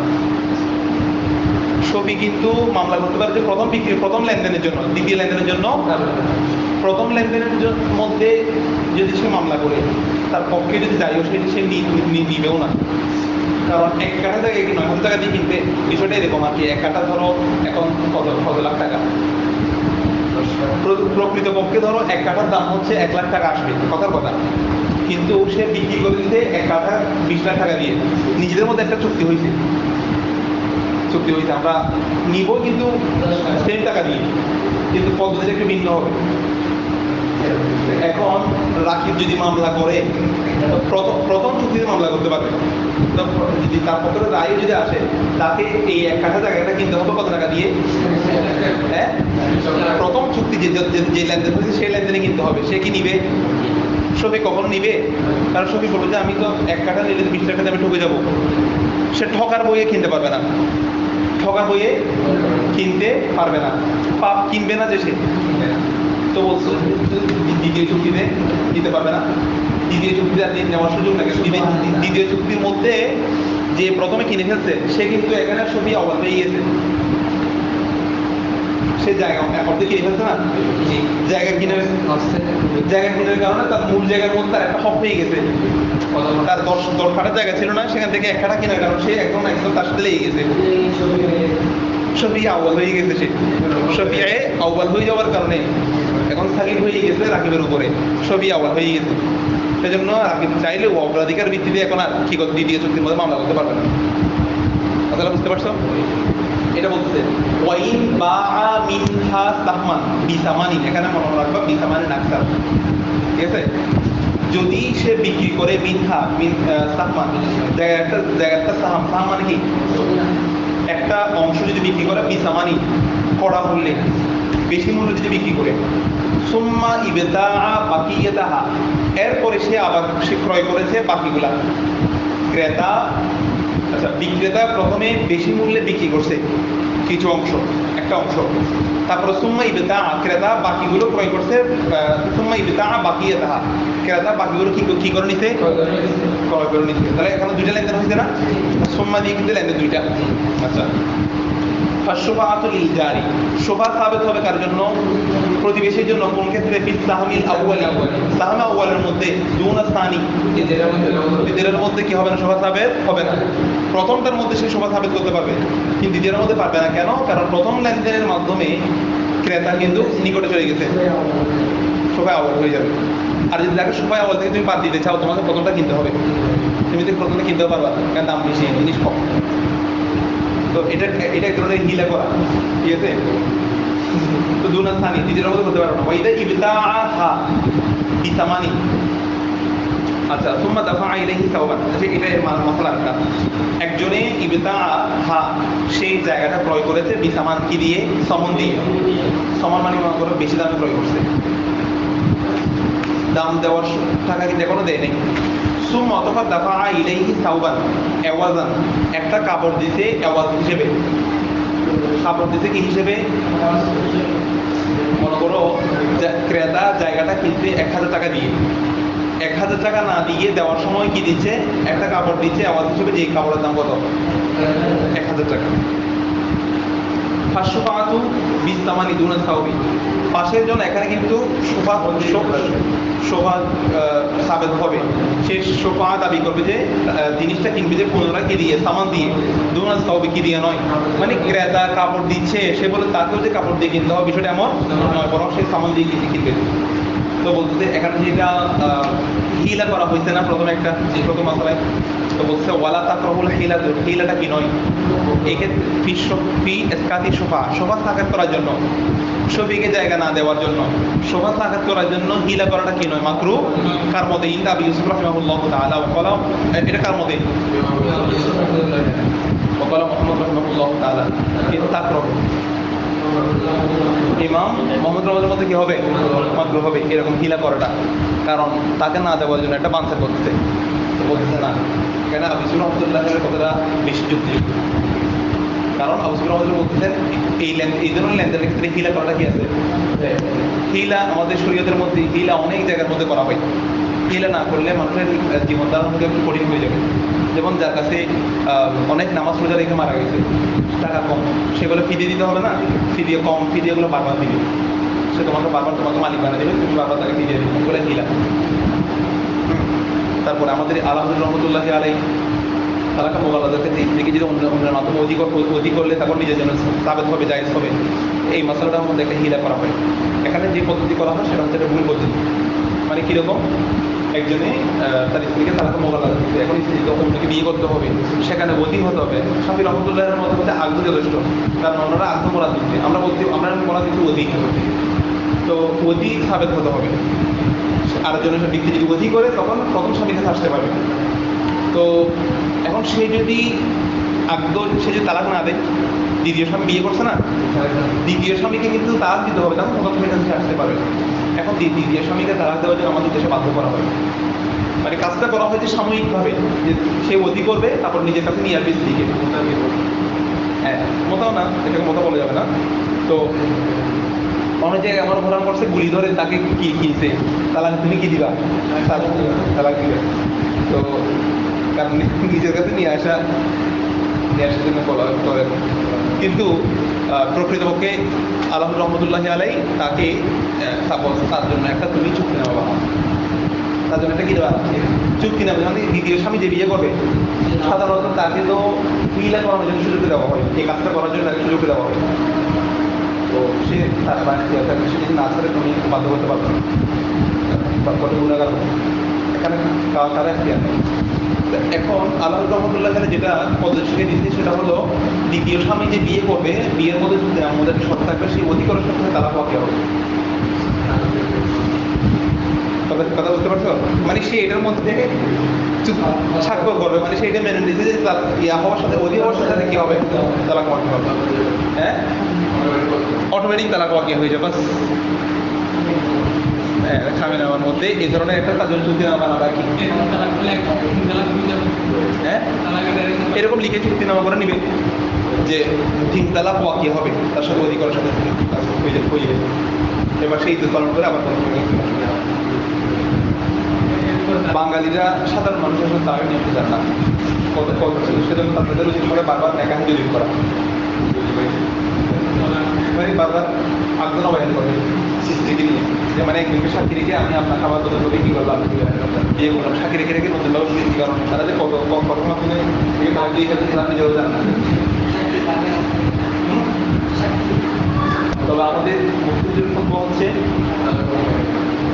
সফি কিন্তু মামলা করতে পারে যে প্রথম বিক্রি, প্রথম লেনদেনের জন্য, দ্বিতীয় লেনদেনের জন্য। প্রথম লেনদেনের মধ্যে যদি সে মামলা করে, তার পক্ষে যদি যাইও, সে নিবেও না, কারণ 1 কাঠা জায়গায় 9,000 টাকা দিয়ে কিনতে, বিষয়টা এরকম আর কি। 1 কাঠা ধরো এখন কত লাখ টাকা, প্রকৃতপক্ষে ধরো 1 কাঠার দাম হচ্ছে 1 লাখ টাকা আসবে, কথার কথা, কিন্তু সে বিক্রি করে দিতে 1 কাঠা 20 লাখ টাকা দিয়ে। নিজেদের মধ্যে একটা চুক্তি হয়েছে, আমরা নিব কিন্তু সেম টাকা দিয়ে, কিন্তু পদ্ধতিটা একটু ভিন্ন হবে। এখন রাকিব যদি মামলা করে, প্রথম চুক্তিতে মামলা করতে পারবে, যদি তার পক্ষে রায় যদি আসে, তাকে এই 1 কাঠা জায়গাটা কিনতে হবে কত টাকা দিয়ে, হ্যাঁ, প্রথম চুক্তি যে লেনদেন হয়েছে সেই লেনদেনে কিনতে হবে। সে কি নিবে, সফি কখনো নিবে? কারণ সফি বলবে যে আমি তো 1 কাঠা নিলে 20 টাকাতে আমি ঠকে যাবো। সে ঠকার বইয়ে কিনতে পারবে না, ঠকার বইয়ে কিনতে পারবে না, পাপ কিনবে না যে সে, তো বলছো দ্বিতীয় চুক্তিতে দিতে পারবে না, দ্বিতীয় চুক্তিতে আর নেওয়ার সুযোগ না। দ্বিতীয় চুক্তির মধ্যে যে প্রথমে কিনে ফেলছে সে কিন্তু এখানে সবই অবাধ হয়ে গিয়েছে, সে জায়গা অর্ধেক কিনে ফেলছে না, জায়গা কিনার কারণে তার মূল জায়গার মধ্যে তার একটা হক হয়ে গেছে, তার 10 কাঠার জায়গা ছিল না, সেখান থেকে 1 কাঠা কেনার কারণে সে একদম তার সাথে লেগে গেছে, শফিয়া আউয়াল হয়ে গেছে, সে শফিয়ায়ে আউয়াল হয়ে যাওয়ার কারণে এখন সাকিব হয়ে গেছে রাকিবের উপরে, শফিয়া আউয়াল হয়ে গেছে। সেজন্য রাকিব চাইলেও অগ্রাধিকার ভিত্তিতে এখন আর কি করতে দ্বিতীয় চুক্তির মধ্যে মামলা করতে পারবে না। কথাটা বুঝতে পারছো? এটা বলতেছে ওয়াইন বাআ মিনহা সাহমান বিসামানিন, এখানে মনে রাখবা বিসামানিন আকসার, ঠিক আছে? যদি সে বিক্রি করে মিনহা সাহমান, জায়গাটা সাহাম মানে কি, একটা অংশ যদি বিক্রি করে বিসামানি কড়া মূল্যে, বেশি মূল্যে যদি বিক্রি করে, সুম্মা ইবতাআ বাকিয়াতাহা, এরপরে সে আবার সে ক্রয় করেছে বাকিগুলা, ক্রেতা বিক্রেতা প্রথমে বেশি মূল্যে বিক্রি করছে কিছু অংশ, একটা অংশ, তারপরে সুম্মা ইবতাআ, ক্রেতা বাকিগুলো ক্রয় করছে, সুম্মা ইবতাআ বাকিয়াতাহা, ক্রেতা বাকিগুলো কি করে নিতে, ক্রয় করে নিতে। তাহলে এখানে দুইটা লেনদেন হয়েছে না, সুম্মা দিয়ে কিন্তু লেনদেন দুইটা। আচ্ছা, ফাশফাআতুল ইজারি, শোভা সাবেত হবে কার জন্য, প্রতিবেশীর জন্য। কোন ক্ষেত্রে, ফিস সাহমিল আউয়ালি, সাহমে আউয়ালের মধ্যে, দুনা সানি, দ্বিতীয়ের মধ্যে কি হবে না, শোভা সাবেত হবে না। প্রথমটার মধ্যে সে শোভা সাবেত করতে পারবে, কিন্তু দ্বিতীয়ের মধ্যে পারবে না। কেন? কারণ প্রথম লেনদেনের মাধ্যমে ক্রেতা কিন্তু নিকটে চলে গেছে, শোভা আউয়াল হয়ে যাবে। আর যদি দেখো শোভা আউয়াল থেকে তুমি বাদ দিতে চাও, তোমাকে প্রথমটা কিনতে হবে, তুমি তো প্রথমে কিনতেও পারবা, কারণ দাম বেশি, জিনিস কম। তো এটা এক ধরনের হিলা করা, ঠিক আছে? তো দুনা স্থানি দ্বিতীয় মধ্যে করতে পারবো না। ওইটা ইবতাআহা বিসামানি। আচ্ছা, সুম্মা দাফা ইলাইহি সাওবান, এটা মাসলা একটা। একজনে ইবতাআহা, সেই জায়গাটা ক্রয় করেছে বিসামান কি দিয়ে, সমন দিয়ে। সমান মানে মনে করো বেশি দামে ক্রয় করছে, দাম দেওয়ার টাকা কিন্তু এখনো দেয় নাই। সুম্মা অতঃপর দাফা ইলাইহি সাওবান এওয়াজান, একটা কাপড় দিতে এওয়াজ হিসেবে, কাপড় দিতে কি হিসেবে, মনে করো ক্রেতা জায়গাটা কিনতে 1000 টাকা দিয়ে, 1000 টাকা না দিয়ে দেওয়ার সময় কি দিচ্ছে, একটা কাপড় দিচ্ছে এওয়াজ হিসেবে, যে কাপড়ের দাম কত, 1000 টাকা। ফাশফাআতু বিসামানি দুনা সাওবি, পাশের জন্য এখানে কিন্তু শোভা সাবেত হবে। সে শোভা দাবি করবে যে জিনিসটা কিনবে যে পুনরায় কি দিয়ে, সামান দিয়ে, দুনা সাওবি কি দিয়ে নয়। মানে ক্রেতা কাপড় দিচ্ছে, সে বলে তাকেও যে কাপড় দিয়ে কিনতে হবে, বিষয়টা এমন নয়, বরং সে সামান দিয়ে কিনবে। তো বলতে এখানে যেটা হিলা করা হয়েছে না প্রথমে একটা, যে প্রথম মাসলায়, তো বলছে ওয়ালা তাকরাহুল হিলা, হিলাটা কি নয়, এক্ষেত্রে ফি ইসকাতি শোভা, শোভা সাকাত করার জন্য, শফিকে জায়গা না দেওয়ার জন্য, শোভা সাকাত করার জন্য হিলা করাটা কি নয়, মাকরু। কার মতে, ইন্দা আবি ইউসুফ রাহিমাহুল্লাহু তাআলা ওয়াকালা, এটা কার মতে, ওয়াকালা মুহাম্মদ রাহিমাহুল্লাহু তাআলা কিন্তু তাকরাহু, ইমাম মোহাম্মদ রহমানের মধ্যে কি হবে, মাকরু হবে এরকম হিলা করাটা, কারণ তাকে না দেওয়ার জন্য একটা বাঞ্ছা করতেছে। তো বলতেছে না, কেন আবু ইউসুফ রহমতুল্লাহের কথাটা বেশি যুক্তিযুক্ত, কারণ আবু ইউসুফ রহমতুল্লাহ বলতেছেন এই ধরনের লেনদেনের ক্ষেত্রে হিলা করাটা কি আছে, হিলা আমাদের শরীয়তের মধ্যে হিলা অনেক জায়গার মধ্যে করা হয়। হিলা না করলে মানুষের জীবন ধারণ হতে একটু কঠিন হয়ে যাবে। যেমন যার কাছে অনেক নামাজ রোজা রেখে মারা গেছে, টাকা কম, সেগুলো ফি দিয়ে দিতে হবে না, ফি দিয়ে কম, ফি দিয়েগুলো বারবার দিবে, সে তোমাকে বারবার তোমাকে মালিক বানিয়ে দেবে, তুমি বারবার তাকে ফি দিয়ে দেবে, বলে হিলা। তারপরে আমাদের আলহামদুলিল্লাহ রহমতুল্লাহ আলাই তালাকা মোগালাদেরকে দিকে যদি অন্যের মাধ্যমে অধিক করলে তারপর নিজের জন্য সাবেত হবে, জায়েজ হবে, এই মশলাটার মধ্যে একটা হিলা করা হয়। এখানে যে পদ্ধতি করা হয় সেটা হচ্ছে একটা ভুল পদ্ধতি। মানে কীরকম, একজনে তার স্ত্রীকে তালাকা মোগালা দিচ্ছে, এখন স্ত্রীকে অন্যকে বিয়ে করতে হবে, সেখানে অধিক হতে হবে। শাফি রহমতুল্লাহের মতো হচ্ছে আগ্রহ যথেষ্ট, কারণ অন্যরা আগ্রহ মোরাদ দিচ্ছে, আমরা মোরাদ দিচ্ছি অধিক, তো অধিক সাবেত হতে হবে। আর জন্য ব্যক্তি যদি অধিক করে তখন প্রথম স্বামীর কাছে আসতে পারবে। তো এখন সে যদি সে যদি তালাক না দেয়, দ্বিতীয় স্বামী বিয়ে করছে না, দ্বিতীয় স্বামীকে কিন্তু তালাক দিতে হবে, তখন প্রথম স্বামীর কাছে আসতে পারবে। এখন দ্বিতীয় স্বামীকে তালাক দেওয়ার জন্য আমাদের দেশে বাধ্য করা হয়, মানে কাজটা করা হয়েছে সাময়িকভাবে, যে সে অধিক করবে তারপর নিজের কাছে নিয়ে আসবে স্ত্রীকে। হ্যাঁ, মোটাও না, এটাকে মোটা বলা যাবে না। তো অনেক জায়গায় আমার ঘোরান করছে, গুলি ধরে তাকে কি কিনছে, তালাক তুমি কি দিবা, তালাক দিবে। তো কারণ নিজের কাছে নিয়ে আসার জন্য বলা করেন। কিন্তু প্রকৃতপক্ষে আল্লাহ রহমতুল্লাহ আলাই তাকে সাপোজ তার জন্য একটা তুমি চুক্তিনামা বানাও, তার জন্য একটা কি দেওয়া চুক্তিনামা, মানে দ্বিতীয় স্বামী যে বিয়ে করবে সাধারণত তাকে তো মিলা করানোর জন্য সুযোগ দেওয়া হয়, এই কাজটা করার জন্য তাকে সুযোগ দেওয়া হয়। তো সে তার সে যদি না ছাড়ে তুমি বাধ্য করতে পারবে না, তারপরে গুণাগার এখানে কারা এখতিয়ার নেই। এখন আল্লাহ রহমতুল্লাহ যেটা পদ্ধতি দিচ্ছে সেটা হলো দ্বিতীয় স্বামী যে বিয়ে করবে, বিয়ের মধ্যে যদি আমাদের শর্ত থাকবে সেই অধিকারের সাথে তারা পাওয়া হবে। কথা বুঝতে পারছো? মানে সে এটার মধ্যে স্বাক্ষর করবে, মানে সে এটা মেনে নিচ্ছে যে তার ইয়া হওয়ার সাথে অধিক হওয়ার সাথে কি হবে, তালাক মারতে হবে। হ্যাঁ, অটোমেটিক তালাক ওয়াকি হয়ে যাবে। হ্যাঁ, স্বামী নেওয়ার মধ্যে এই ধরনের একটা কাজের চুক্তিনামা বানাবা কি, হ্যাঁ এরকম লিখে চুক্তিনামা করে নিবে যে তিন তালাক ওয়াকি হবে, তার সাথে অধিকারের সাথে হয়ে যাবে। এবার সেই ঈদ পালন করে আবার বাঙালিরা সাধারণ মানুষের সাথে তারা নিতে চান না, কত কত ছিল, সেজন্য তাদের উচিত করে বারবার নেকাহ জরিপ করা, বারবার আগ্রহ বায়ন করে স্ত্রীকে নিয়ে, যে মানে একদিনকে সাক্ষী রেখে আমি আপনার খাবার দোকান করে কী করলাম, বিয়ে করলাম, সাক্ষী রেখে রেখে নতুন ভাবে বৃদ্ধি, কারণ তারা যে কত কত মাধ্যমে দিয়ে ফেলতে তারা নিজেও জানে না। তবে আমাদের মুক্তিযুদ্ধের বক্তব্য হচ্ছে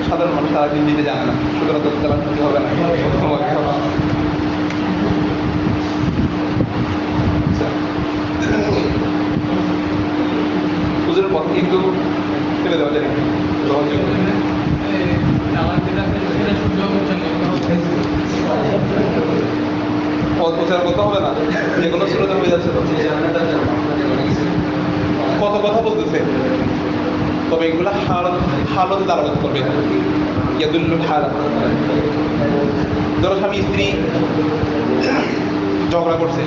সাধারণ মানুষ তারা দিন দিতে জানে না, সুতরাং তো তারা দিতে হবে না। হুজুরের পথ কিন্তু ফেলে দেওয়া যায় পথ প্রচার করতে হবে না, যে কোনো শ্রোতা হয়ে যাচ্ছে। কত কথা বলতেছে, তবে এগুলো হালত দালালত করবে, ইয়াদুল্লুল হালাত। ধরো স্বামী স্ত্রী ঝগড়া করছে,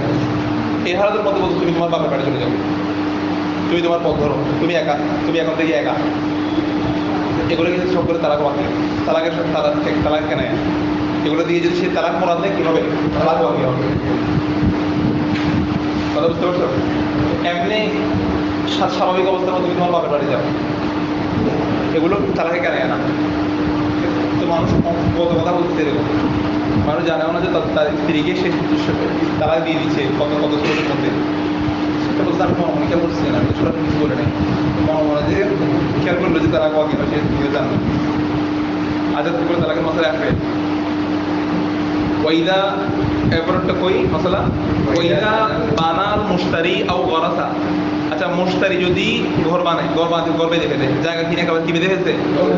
এই হালাতের মধ্যে বলছো তুমি তোমার বাপের বাড়ি চলে যাবে, তুমি তোমার পথ ধরো, তুমি একা, তুমি এখন থেকে একা, এগুলো কিন্তু সব করে তালাক ওয়াকি, তালাকের তালাক কেন, এগুলো দিয়ে যদি সে তালাক মরান দেয় কি হবে, তালাক ওয়াকি হবে। কথা বুঝতে পারছো? এমনি স্বাভাবিক অবস্থার মধ্যে তুমি তোমার বাপের বাড়ি যাও, এগুলো তালাকে কেন না। তো মানুষ কত কথা বলতে এরকম, মানুষ জানেও না যে তার স্ত্রীকে সে তালাক দিয়ে দিচ্ছে কত কত ছোটের মধ্যে। সেটা বলতে আমি মনে খেয়াল করছি না, সেটা কিছু বলে নেই, মনে যে খেয়াল করলো যে তারা ওয়াকি না, সে জানলো আজাদ করে তালাকের মশলা রাখবে। ওইদা এরপরটা কই মশলা, ওইদা বানাল মুশতারি আও গরাসা। আচ্ছা, মুশতারি যদি ঘর বানায়, ঘর বেঁধে ফেলে, জায়গা কিনে খাবার কি বেঁধে ফেলছে,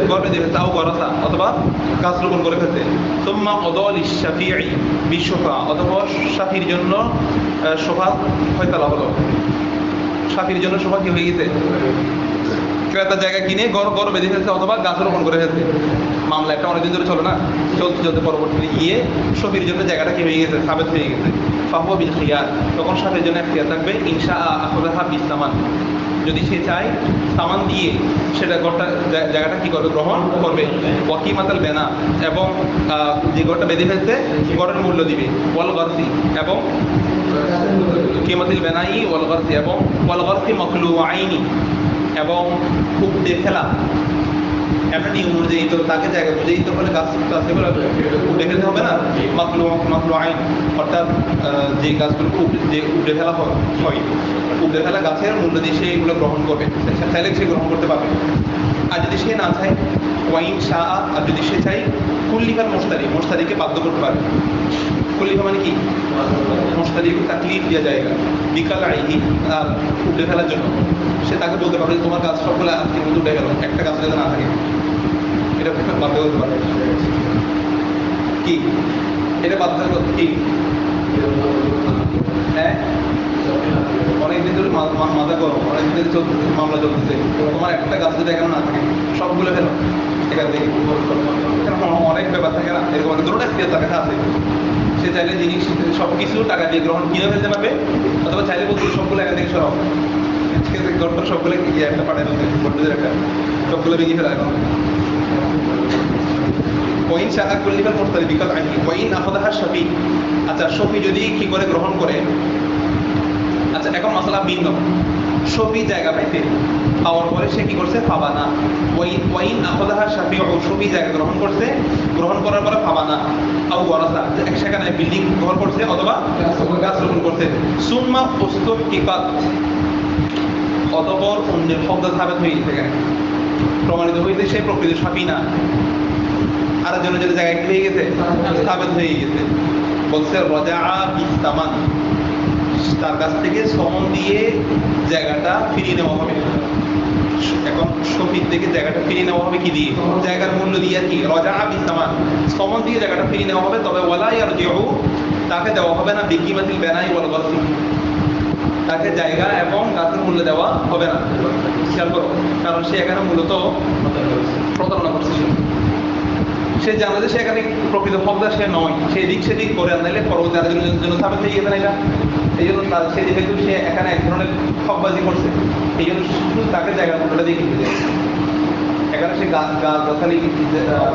ঘর বেঁধে ফেলছে, আও গরাসা অথবা গাছ রোপণ করে ফেলছে। সুম্মা অদল শাফিঈ বিশ্বফা, অথবা শাফির জন্য শোভা ফয়সালা হলো, শাফির জন্য শোভা কি হয়ে গেছে, ক্রেতা জায়গা কিনে ঘর বেঁধে ফেলছে অথবা গাছ রোপণ করে ফেলছে। মামলা একটা অনেকদিন ধরে চলে না, চলতে চলতে পরবর্তীতে গিয়ে শফির জন্য জায়গাটা কি হয়ে গেছে, সাবেত হয়ে গেছে। ফাহুয়া বিল খিয়ার, তখন সাথের জন্য এখতিয়ার থাকবে, ইনশা আখাযাহা বিস সামান, যদি সে চায় সামান দিয়ে সেটা ঘরটা জায়গাটা কি করবে, গ্রহণ করবে। ওয়াকিমাতাল বেনা, এবং যে ঘরটা বেঁধে ফেলছে ঘরের মূল্য দিবে। ওয়াল গারসি, এবং কিমাতিল বেনাই ওয়াল গারসি, এবং ওয়াল গারসি মাকলুআইনি, এবং উপড়ে ফেলা। একটা নিয়ম অনুযায়ী তো তাকে জায়গা বুঝেই তো করে গাছ উঠে ফেলতে হবে না, মাকলু আইন, অর্থাৎ যে গাছগুলো যে উঠে ফেলা হয়, উঠে ফেলা গাছের মূল্য দিয়ে সে এগুলো গ্রহণ করবে, চাইলে সে গ্রহণ করতে পারবে। আর যদি সে না চায় ওয়াইন শাহ, আর যদি সে চাই কুল্লিফার মোস্তারিকে বাধ্য করতে পারবে। কুল্লিফা মানে কি, মোস্তারিকে তাকলিফ দেওয়া জায়গা, বিকাল আইহি, আর উঠে ফেলার জন্য সে তাকে বলতে পারবে তোমার গাছ সবগুলো আজকের মধ্যে উঠে গেল, একটা গাছ যাতে না থাকে, এটা বাধ্য করতে পারে। কি এটা বাধ্য কি, হ্যাঁ অনেকদিন ধরে মাথা গরম, অনেকদিন ধরে চলতেছে, মামলা চলতেছে, তোমার একটা গাছ যদি এখানে না থাকে সবগুলো ফেলো এখান থেকে, অনেক ব্যাপার থাকে না, এরকম অনেক ধরনের এখতিয়ার তার কাছে আছে। সে চাইলে জিনিস সবকিছু টাকা দিয়ে গ্রহণ কিনে ফেলতে পারবে, অথবা চাইলে বলতে সবগুলো এখান থেকে সরাও, গড়টা সবগুলো একটা পাঠায় ফেলতে, গড়টাদের একটা সবগুলো ভেঙে ফেলা এখন। ওয়াইন শাখা কুল্লিফাল মুরতালি বিকাল আইনি ওয়াইন আখদাহা শাফি। আচ্ছা শফি যদি কি করে গ্রহণ করে, আচ্ছা এখন মাসালা ভিন্ন। শফি জায়গা পাইতে পাওয়ার পরে সে কি করছে, ফাবানা। ওয়াইন আখদাহা শাফি, শফি জায়গা গ্রহণ করছে, গ্রহণ করার পরে ফাবানা আও ওয়ারাসা, সেখানে বিল্ডিং ঘর করছে অথবা গাছ রোপণ করছে। সুম্মা উস্তুহকিকাত, অতঃপর অন্যের শব্দ সাবেত হয়ে গেছে, এখানে প্রমাণিত হয়েছে সে প্রকৃত সাপি না, আরেকজনের যদি জায়গায় কি হয়ে গেছে, সাবেত হয়ে গেছে। বলছে রজা বিস্তামান, তার কাছ থেকে সমন দিয়ে জায়গাটা ফিরিয়ে নেওয়া হবে। এখন শফির থেকে জায়গাটা ফিরিয়ে নেওয়া হবে কি দিয়ে, জায়গার মূল্য দিয়ে আর কি, রজা বিস্তামান, সমন দিয়ে জায়গাটা ফিরিয়ে নেওয়া হবে। তবে ওয়ালা ইয়ারজিউ, তাকে দেওয়া হবে না বিকিমাতিল বেনাই ওয়াল গসি, তাকে জায়গা এবং গাছের মূল্য দেওয়া হবে না। খেয়াল করো, কারণ সে এখানে মূলত প্রতারণা করছে। সে জানে যে সে এখানে প্রকৃত হকদার সে নয়, সে দিক সেদিক করে আনলে পরবর্তী আরেকজনের জন্য সাবেত হয়ে গেছে না এটা। এই জন্য সে যেহেতু সে এখানে এক ধরনের হকবাজি করছে, এই জন্য শুধু তাকে জায়গার মূল্যটা দিয়ে কিনতে যায়। এখানে সে গাছালি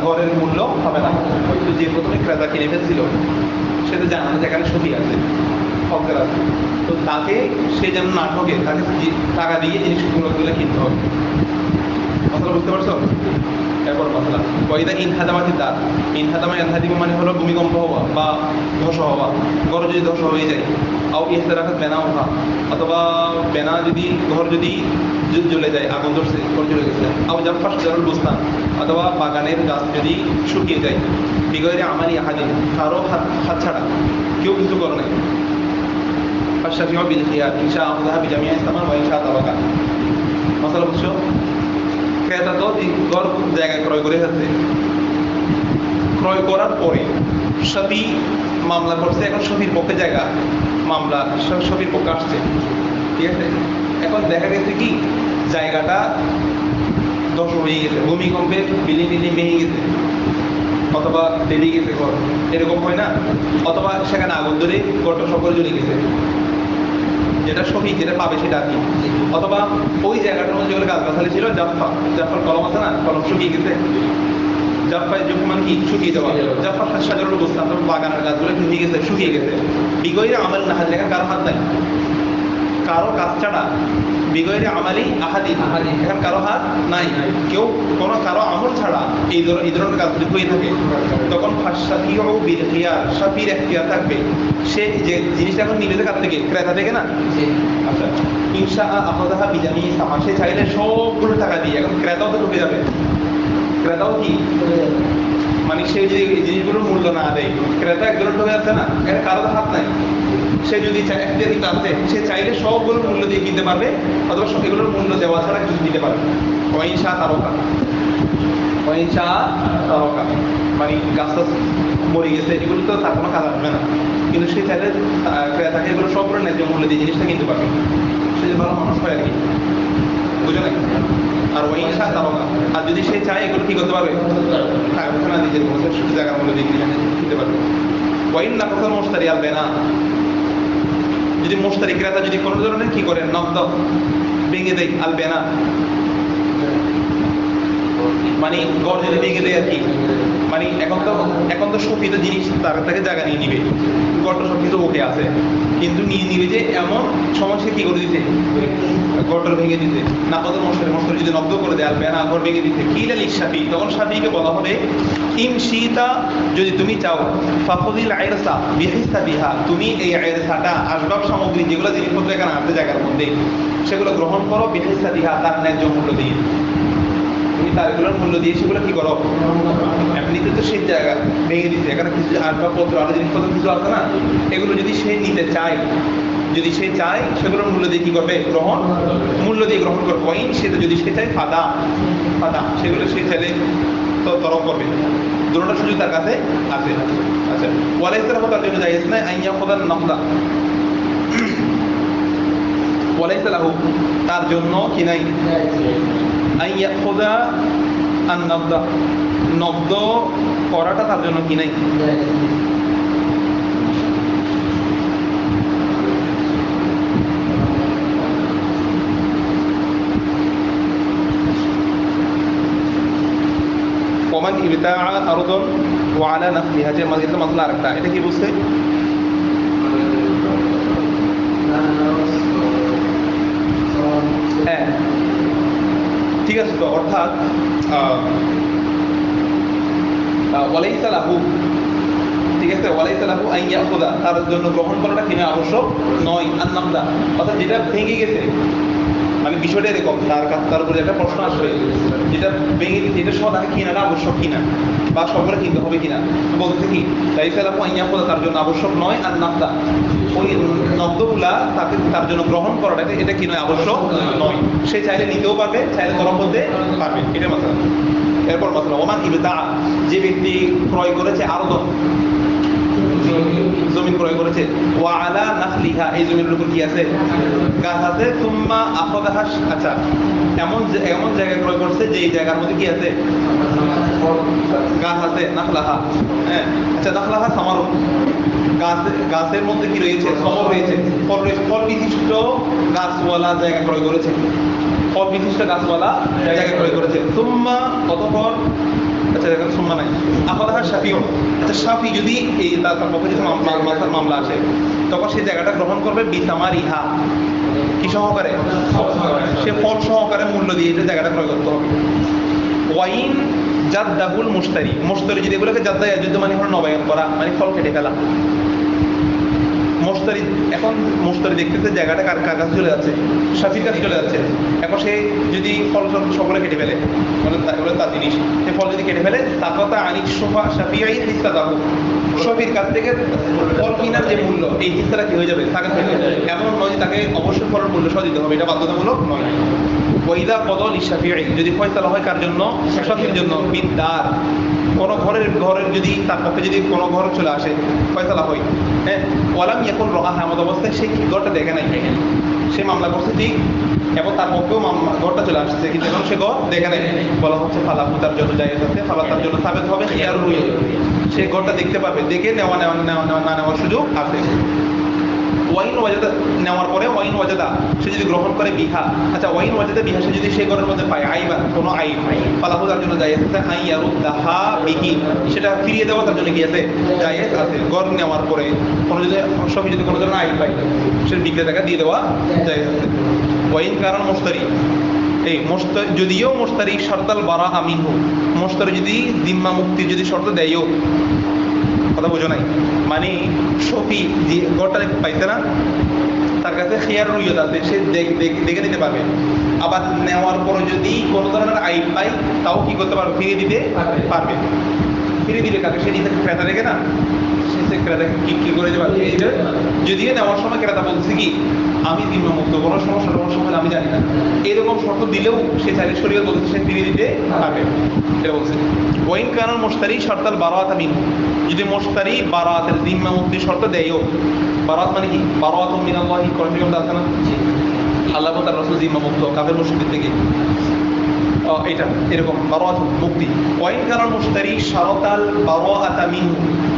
ঘরের মূল্য হবে না। হয়তো যে প্রথমে ক্রেতা কিনে ফেলছিল সে তো জানে যে এখানে সফি আছে, হকদার আছে, তো তাকে সে যেন না ঠকে, তাকে টাকা দিয়ে জিনিসগুলো কিনতে হবে। কথাটা বুঝতে পারছো? এরপর কথা কয়দা ইনহাদামাতি দাঁত, ইনহাদামা ইনহাদিম মানে হলো ভূমিকম্প হওয়া বা ধস হওয়া, ঘর যদি ধস হয়ে যায়। আও ইহতারাকাত বেনা ওঠা, অথবা বেনা যদি ঘর যদি জ্বলে যায়, আগুন ধরছে, ঘর জ্বলে গেছে। আও জাফফা শাজারুল বুস্তান, অথবা বাগানের গাছ যদি শুকিয়ে যায়। বিগয়রে আমালি আহাদিন, কারো হাত ছাড়া, কেউ কিছু করে নাই। ফাশাফিউ বিল খিয়ার ইনশা আখযাহা বিজামিআ ইসলামান ওয়া ইনশা তাবাকা। মাসালা বুঝছো? ক্রেতা তো ঘর জায়গায় ক্রয় করে ফেলছে, ক্রয় করার পরে সফি মামলা করছে, এখন সফির পক্ষে জায়গা মামলা, সফির পক্ষে আসছে, ঠিক আছে। এখন দেখা গেছে কি জায়গাটা ধ্বংস হয়ে গেছে, ভূমিকম্পে বিল্ডিং ভেঙে গেছে, অথবা বেরিয়ে গেছে ঘর, এরকম হয় না। অথবা সেখানে আগুন ধরে ঘরটা সকলে জ্বলে গেছে, যেটা সফি যেটা পাবে সেটা আর কি। অথবা ওই জায়গাটার মধ্যে যেগুলো গাছগাছালি ছিল, জাফার কলম আছে না, কলম শুকিয়ে গেছে। জাফায় যখন কি শুকিয়ে যাওয়া, জাফার সাজার অবস্থা, বাগানের গাছগুলো ভেঙে গেছে, শুকিয়ে গেছে। বিগয়রে আমাল না হাত, এখানে কারো হাত নাই, কারো কাজ ছাড়া। বিগয়রে আমালি আহাদি, এখানে কারো হাত নাই, কেউ কোনো কারো আমল ছাড়া এই ধরনের কাজ যদি হয়ে থাকে, তখন ফাশাফিউ বিল খিয়ার, শাফির এখতিয়ার থাকবে। সে যে জিনিসটা এখন নিবে কার থেকে, ক্রেতা থেকে না। আচ্ছা ইনশা আখযাহা বিজামিআ ইসলামান, সে চাইলে সবগুলো টাকা দিয়ে, এখন ক্রেতাও তো ঢুকে যাবে, ক্রেতাও কি মানে সে যদি এই জিনিসগুলোর মূল্য না দেয়, ক্রেতা একজন ঢুকে যাচ্ছে না, এখানে কারো হাত নাই। সে যদি আছে, সে চাইলে সবগুলোর মূল্য দিয়ে কিনতে পারবে, অথবা এগুলোর মূল্য দেওয়া ছাড়া কিছু দিতে পারবে। অহিংসা তারকা, অহিংসা তারকা মানে গাছটা মরে গেছে, এগুলো তো তার কোনো কাজ আসবে না, কিন্তু সে চাইলে ক্রেতাকে এগুলো সবগুলো ন্যায্য মূল্য দিয়ে জিনিসটা কিনতে পারবে। সে যে ভালো মানুষ হয় আর কি, বুঝো না। আর অহিংসা তারকা, আর যদি সে চায় এগুলো কি করতে পারবে, না নিজের জায়গার মূল্য দিয়ে কিনতে পারবে। ওয়াইন নাকাসাল মুশতারি আল বেনা, যদি মুশতারি ক্রেতা যদি কোনো ধরনের কি করে নকদ ভেঙে দেয়, আল বেনা মানে ঘর যদি ভেঙে দেয় আর কি, মানে এখন তো সফিত জিনিস তার থেকে জায়গা নিয়ে নিবে, ঘরটা সব কিছু ওকে আছে, কিন্তু নিয়ে নিবে যে এমন সমস্যা কি করে দিতে, ঘরটা ভেঙে দিতে। না কত মশারি যদি নব্দ করে দেয়, আর বেনা ঘর ভেঙে দিতে, কি লালিস সাফি, তখন সাফিকে বলা হবে ইন শীতা, যদি তুমি চাও, ফাফুদিল আয়রসা বিহিসা বিহা, তুমি এই আয়রসাটা আসবাব সামগ্রী যেগুলো জিনিসপত্র এখানে আছে জায়গার মধ্যে, সেগুলো গ্রহণ করো বিহিসা বিহা, তার ন্যায্য মূল্য দিয়ে। তুমি তারগুলোর মূল্য দিয়ে সেগুলো কি করো, এমনিতে তো সেই জায়গা ভেঙে দিতে, এখানে কিছু আসবাবপত্র আরো জিনিসপত্র কিছু আছে না, এগুলো যদি সে নিতে চায়, যদি সে চায় সেগুলোর মূল্য দিয়ে কি করবে, মূল্য দিয়ে গ্রহণ করবে। ওয়াইন সেটা যদি সে চায় ফাদা, সেগুলো সে চাইলে তো তরক করবে, দুটোটা সুযোগ তার কাছে আছে। আচ্ছা ওয়ালাইসার তার জন্য জায়েজ না আইয়া খোদার নকদা, ওয়ালাইসালাহু তার জন্য কি নাই, আইয়া খোদা আর নকদ করাটা তার জন্য কি নাই, ইবতাআ আরদান ওয়া আলা নাফলিহা, যে মাঝে মাসলা আরেকটা, এটা কি বুঝতে? হ্যাঁ ঠিক আছে। তো অর্থাৎ ওয়ালাইসা লাহু, ঠিক আছে, ওয়ালাইসা লাহু আন ইয়াখুযা, তার জন্য গ্রহণ করাটা কিনা আবশ্যক নয়। আন নাকদা, অর্থাৎ যেটা ভেঙে গেছে, মানে বিষয়টা এরকম, তার উপরে একটা প্রশ্ন আসবে, যেটা ভেঙে গেছে এটা সহ তাকে কেনাটা আবশ্যক কিনা, বা সবগুলো কিনতে হবে কিনা। বলতে কি লাইসা লাহু আন ইয়াখুযা, তার জন্য আবশ্যক নয়। আর নাকদা, ওই নকদগুলা তার জন্য গ্রহণ করাটা এটা কি নয়, আবশ্যক নয়। সে চাইলে নিতেও পারবে, চাইলে তরফ হতে পারবে, এটা মাসলা। এরপর মাসলা ওমান ইবতাআ, যে ব্যক্তি ক্রয় করেছে আরদন, জমি ক্রয় করেছে, ওয়া আলা নাখলিহা, এই জমির উপর কি আছে, গাছ আছে, সুম্মা আখাযাহা, আচ্ছা এমন জায়গায় ক্রয় করছে যে এই জায়গার মধ্যে কি আছে, গাছ আছে, নাখলাহা, হ্যাঁ আচ্ছা, নাখলাহা সামারুন, গাছের মধ্যে কি রয়েছে, সমর রয়েছে, ফল বিশিষ্ট গাছওয়ালা জায়গা ক্রয় করেছে, ফল বিশিষ্ট গাছওয়ালা জায়গা ক্রয় করেছে। সুম্মা, অতঃপর, আচ্ছা এখন সুম্মা নাই, আখাযাহা শাফিউন, আচ্ছা শাফি যদি এই তার পক্ষে যদি মামলা আসে, তখন সেই জায়গাটা গ্রহণ করবে বিসামারিহা, কি সহকারে, সে ফল সহকারে মূল্য দিয়ে এটা জায়গাটা ক্রয় করতে হবে। ওয়াইন জাদ্দাহুল মুশতারি যদি এগুলোকে জাদ্দা ইয়াজুদ্দু মানে হলো নবায়ন করা, মানে ফল কেটে ফেলা। মুশতারি দেখতেছে জায়গাটা কার কাছে চলে যাচ্ছে, শাফির কাছে চলে যাচ্ছে। এখন সে যদি ফল সকলে কেটে ফেলে, মানে তার জিনিস, সে ফল যদি কেটে ফেলে, তাকতা আনিক সোফা শাফিআই হিস্সা দাও, শাফির কাছ থেকে ফল কিনার যে মূল্য, এই হিস্সাটা কি হয়ে যাবে, তাকে থেকে এমন নয় যে তাকে অবশ্যই ফলের মূল্য সহ দিতে হবে, এটা বাধ্যতামূলক নয়। ওয়াইদা কদল শাফিআই, যদি ফয়সালা হয় কার জন্য, শাফির জন্য, বিদ্দার, কোনো ঘরের যদি তার পক্ষে যদি কোনো ঘর চলে আসে, ফয়সালা হয়, হ্যাঁ, ওয়ালাম ইয়াকুন রাআহা, এমন অবস্থায় সে ঘরটা দেখে নাই, সে মামলা করছে ঠিক, এবং তার পক্ষেও ঘরটা চলে আসছে, কিন্তু এখন সে ঘর দেখে নাই, বলা হচ্ছে ফালাহু, তার জন্য জায়েজ আছে, ফালা তার জন্য সাবেত হবে, খিয়ার রুই, সে ঘরটা দেখতে পাবে, দেখে নেওয়া না নেওয়ার সুযোগ আছে। ওয়াইন ওয়াজাদা, নেওয়ার পরে ওয়াইন ওয়াজাদা, সে যদি গ্রহণ করে বিহা, আচ্ছা ওয়াইন ওয়াজাদা বিহা, সে যদি সেই ঘরের মধ্যে পায় আইবা, কোনো আইব, ফালাহু তার জন্য জায়েজ আছে, আই ইয়ারুদ্দাহা বিহি, সেটা ফিরিয়ে দেওয়া তার জন্য কি আছে, জায়েজ আছে। ঘর নেওয়ার পরে কোনো যদি কোনো ধরনের আইব পাই, সে বিক্রেতাকে দিয়ে দেওয়া জায়েজ আছে। ওয়াইন কারণ মুশতারি, এই যদিও মুশতারি শর্তাল বারা আমিনহু, মুশতারি যদি জিম্মা মুক্তি যদি শর্ত দেয়ও, কথা বোঝো নাই, মানে শফি যে ঘরটা পাইছে না, তার কাছে খিয়ার রুইয়ত আছে, সে দেখে নিতে পারবে। আবার নেওয়ার পরে যদি কোনো ধরনের আইব পাই, তাও কি করতে পারবে, ফিরিয়ে দিতে পারবে। ফিরিয়ে দিবে কাকে, সে নিজে ক্রেতা রেখে না, সে ক্রেতা কি করে দিতে পারবে, যদিও নেওয়ার সময় ক্রেতা বলছে কি আমি জিম্মামুক্ত, কোনো সমস্যা আমি জানি না, এরকম শর্ত দিলেও সে চাইলে শরীয়ত বলছে সে ফিরিয়ে দিতে পারবে, এটা বলছে। ওয়াইন কারণ মুশতারি শর্তাল বারাআত মিনহু, যদি মুশতারি বারাআতের জিম্মা মুক্তি শর্ত দেয়ও, বারাআত মানে কি, বারাআতুম মিনাল্লাহি, কোরআন শরীফে আছে না, আল্লাহ ও তার রাসূল জিম্মা মুক্ত কাফের মুশরিকদের থেকে, এটা এরকম বারাআত মুক্তি। ওয়াইন কারণ মুশতারি শারাতাল বারাআত মিনহু,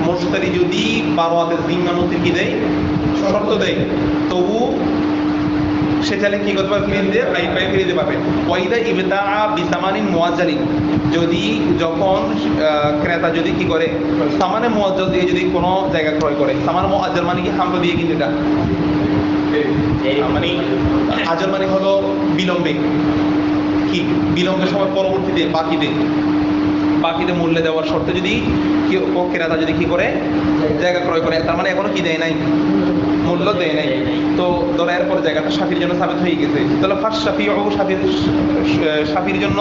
মুশতারি যদি বারাআতের জিম্মা মুক্তি কি দেয়, শর্ত দেয়, তবু সে চাইলে কি করতে পারবে, ফিরিয়ে দিতে পারবে। ওয়াইদা ইবতাআ বিসামানিন মুআজ্জালিন, যদি যখন ক্রেতা যদি কি করে, সামানে মুআজ্জাল দিয়ে যদি কোনো জায়গা ক্রয় করে, সামান মুআজ্জাল মানে কি, হামলা দিয়ে কিন্তু এটা মানে আজল মানে হলো বিলম্বে, কি বিলম্বের সময় পরবর্তীতে বাকিতে মূল্য দেওয়ার শর্তে যদি ক্রেতা যদি কি করে জায়গা ক্রয় করে, তার মানে এখনো কি দেয় নাই, মূল্য দেয় নাই, তো ধরো এরপর জায়গাটা শাফির জন্য সাবিত হয়ে গেছে, তাহলে ফার্স্ট শাফির জন্য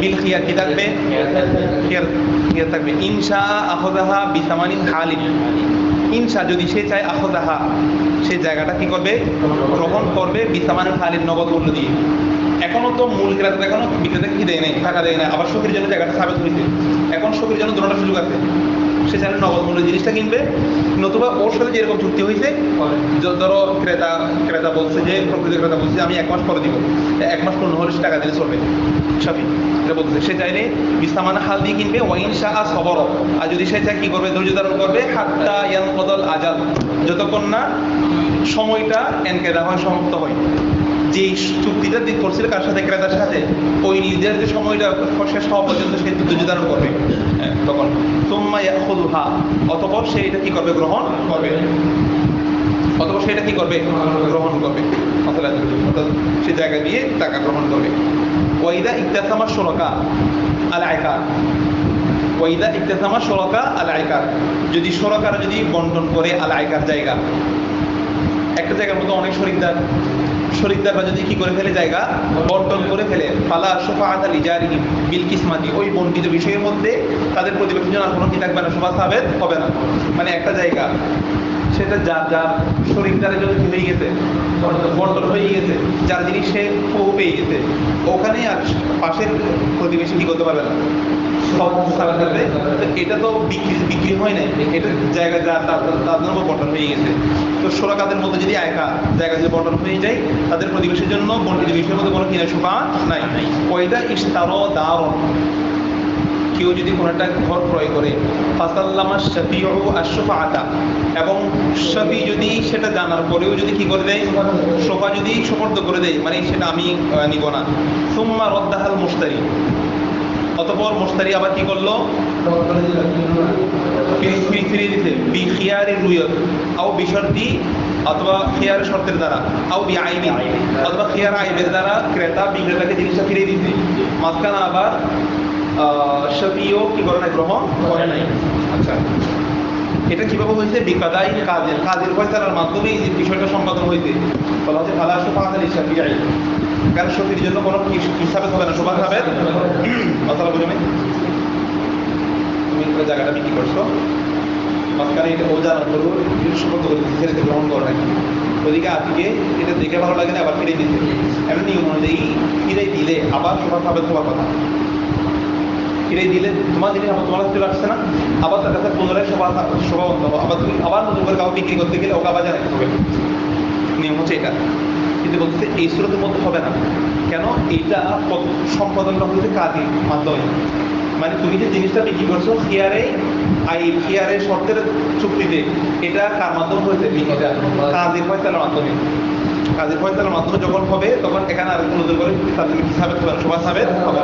বিল খিয়ার কি থাকবে, খিয়ার থাকবে। ইনশা আখাযাহা বিসামানিন হালিন, ইনশা যদি সে চায় আখাযাহা, সে জায়গাটা কি করবে, গ্রহণ করবে, বিসামানিন হালিন, নগদ মূল্য দিয়ে। এখনো তো মূল ক্রেতা এখনো বিক্রেতা কি দেয় নাই, টাকা দেয় না, আবার শফির জন্য জায়গাটা সাবেত হয়েছে, এখন শফির জন্য দুটোটা সুযোগ আছে, সে চাইলে নগদ মূল্য জিনিসটা কিনবে, নতুবা ওর সাথে যেরকম চুক্তি হয়েছে, ধরো ক্রেতা বলছে যে, প্রকৃত ক্রেতা বলছে আমি 1 মাস পরে দিব, 1 মাস পূর্ণ হলে সে টাকা দিলে চলবে, শাফি এটা বলছে, সে চাইলে বিসামানা হাল দিয়ে কিনবে। ওয়াইন শাআ সবর, আর যদি সে চায় কি করবে, ধৈর্য ধারণ করবে, হাত্তা ইয়ানকদাল আজাল, যতক্ষণ না সময়টা এনকেদা হয়, সমাপ্ত হয়, যে চুক্তিটা করছিল কার সাথে, ক্রেতার সাথে, ওই নির্ধারিত সময়টা শেষ হওয়া পর্যন্ত সে ধৈর্য ধারণ করবে। তখন সুম্মা ইয়াখুযুহা, অতঃপর সে এটা কি করবে, গ্রহণ করবে। অথবা সেটা কি করবে, গ্রহণ করবে, অর্থাৎ সে জায়গা দিয়ে টাকা গ্রহণ করবে। ওয়াইদা ইক্তাসামা শুরাকা আল আইকার, ওয়াইদা ইক্তাসামা শুরাকা আল আইকার, যদি শুরাকারা যদি বন্টন করে আল আইকার জায়গা, একটা জায়গার মধ্যে অনেক শরিকদাররা যদি কি করে ফেলে, জায়গা বন্টন করে ফেলে, ফালা শুফাআতা লিজারিহিম বিল কিসমাতি, ওই বন্টিত বিষয়ের মধ্যে তাদের প্রতিবেশীর জন্য আর কোনো কি থাকবে না, শোভা সাবেত হবে না। মানে একটা জায়গা সেটা যার শরিকদারের জন্য কি হয়ে গেছে, বন্টন হয়ে গেছে, যার জিনিস সে পেয়ে গেছে, ওখানে আর পাশের প্রতিবেশী কি করতে পারবে না, এটা তো বিক্রি হয় নাই, এটা জায়গা তার জন্য বন্টন হয়ে গেছে। তো শোরাকাদের মধ্যে যদি জায়গা যদি বন্টন হয়ে যায়, তাদের প্রতিবেশীর জন্য বন্টিত বিষয়ের মধ্যে কোনো কিনা শোভা নাই। ওইটা ইশতারো দারন, কেউ যদি কোনো একটা ঘর ক্রয় করে, ফাসাল্লামা শাফিউ আশ-শুফাআতা, এবং শাফি যদি সেটা জানার পরেও যদি কি করে দেয়, শোভা যদি সুপর্দ করে দেয়, মানে সেটা আমি নিব না, সুম্মা রদ্দাহাল মুশতারি, অতঃপর মুশতারি আবার কি করলো, ফিরিয়ে দিতে, বি খিয়ারি রুয়ত আও বিশর্তি, অথবা খিয়ার শর্তের দ্বারা, আও বি আইনি, অথবা খিয়ার আইবের দ্বারা ক্রেতা বিক্রেতাকে জিনিসটা ফিরিয়ে দিতে, মাঝখানে আবার শাফিও কি করে নাই, গ্রহণ করে নাই। আচ্ছা, এটা কিভাবে হয়েছে, বিকাদাই কাজের ফয়সালার মাধ্যমে এই বিষয়টা সম্পাদন হয়েছে, বলা হচ্ছে ফালা শুফাআতা লিশাফিঈ, কারণ শফির জন্য কোনো হিসাবে হবে না, শোভা সাবেত, মাসালা বুঝবে। তুমি জায়গাটা বিক্রি করছো, মাঝখানে এটা ও জানার পরেও সুপর্দ করে ছেড়ে গ্রহণ করে নাকি, ওদিকে আজকে এটা দেখে ভালো লাগে না, আবার ফিরে দিতে, এমন নিয়ম অনুযায়ী ফিরে দিলে আবার শোভা সাবেত হওয়ার কথা। ফিরে দিলে তোমার জিনিস আবার তোমার কাছে আসছে না, আবার তার কাছে পুনরায় শোভাবন্ত হবো, আবার তুমি আবার নতুন করে কাউকে বিক্রি করতে গেলে ওকে আবার জানাতে হবে, নিয়ম হচ্ছে এটা। কিন্তু বলতেছে এই সুরতের মধ্যে হবে না, কেন, এইটা সম্পাদনটা হচ্ছে কাজের মাধ্যমে, মানে তুমি যে জিনিসটা বিক্রি করছো খিয়ারের শর্তের চুক্তিতে, এটা কার মাধ্যমে হয়েছে, কাজের ফয়সালার মাধ্যমে। কাজের ফয়সালার মাধ্যমে যখন হবে, তখন এখানে আর নতুন করে তাদের কি সাবেত হবে, শোভা সাবেত হবে।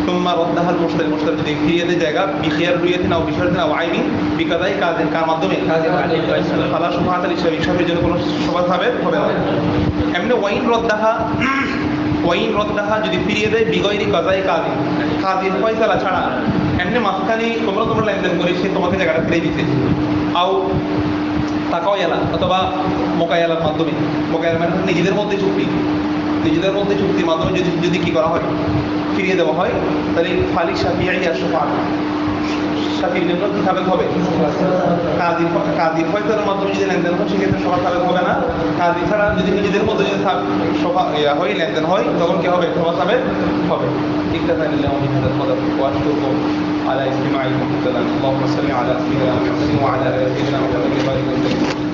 সুম্মা রদ্দাহাল মুশতারি, যদি ফিরিয়ে দেয় জায়গা, বিখিয়ার রুইয়াতিন আও বিশরাতিন আও আইনিন, বিকাদাই কার মাধ্যমে, ফালা শুফাআতা লিশাফিঈর জন্য কোনো শোভা সাবেত হবে না। এমনি ওয়াইন রদ্দাহা যদি ফিরিয়ে দেয়, বিগয়রি কাজাই কাজীর ফয়সালা ছাড়া, এমনি মাঝখানে তোমরা লেনদেন করে সে তোমাকে জায়গাটা ফিরিয়ে দিতে, আও তাকাওয়ালা, অথবা মোকায়ালার মাধ্যমে, মোকায়ালা মানে নিজেদের মধ্যে চুক্তির মাধ্যমে যদি কি করা হয়, ফিরিয়ে দেওয়া হয়, তাহলে ফালি শাফিঈ আর শুফাআত, শাফির জন্য কি সাবেত হবে, কাজীর ফয়সালার মাধ্যমে যদি লেনদেন হয় সেক্ষেত্রে শোভা সাবেত হবে না। কাজী ছাড়া যদি নিজেদের মধ্যে যদি শোভা হয়, লেনদেন হয়, তখন কি হবে, শোভা সাবেত হবে। ইক্তাফানিল্লাহু বিহাদাল কদর ওয়া আশকুরুকুম আলা ইসতিমাঈকুম। আল্লাহুম্মা সাল্লি আলা সাইয়্যিদিনা মুহাম্মাদিন ওয়া আলা আলি সাইয়্যিদিনা মুহাম্মাদিন।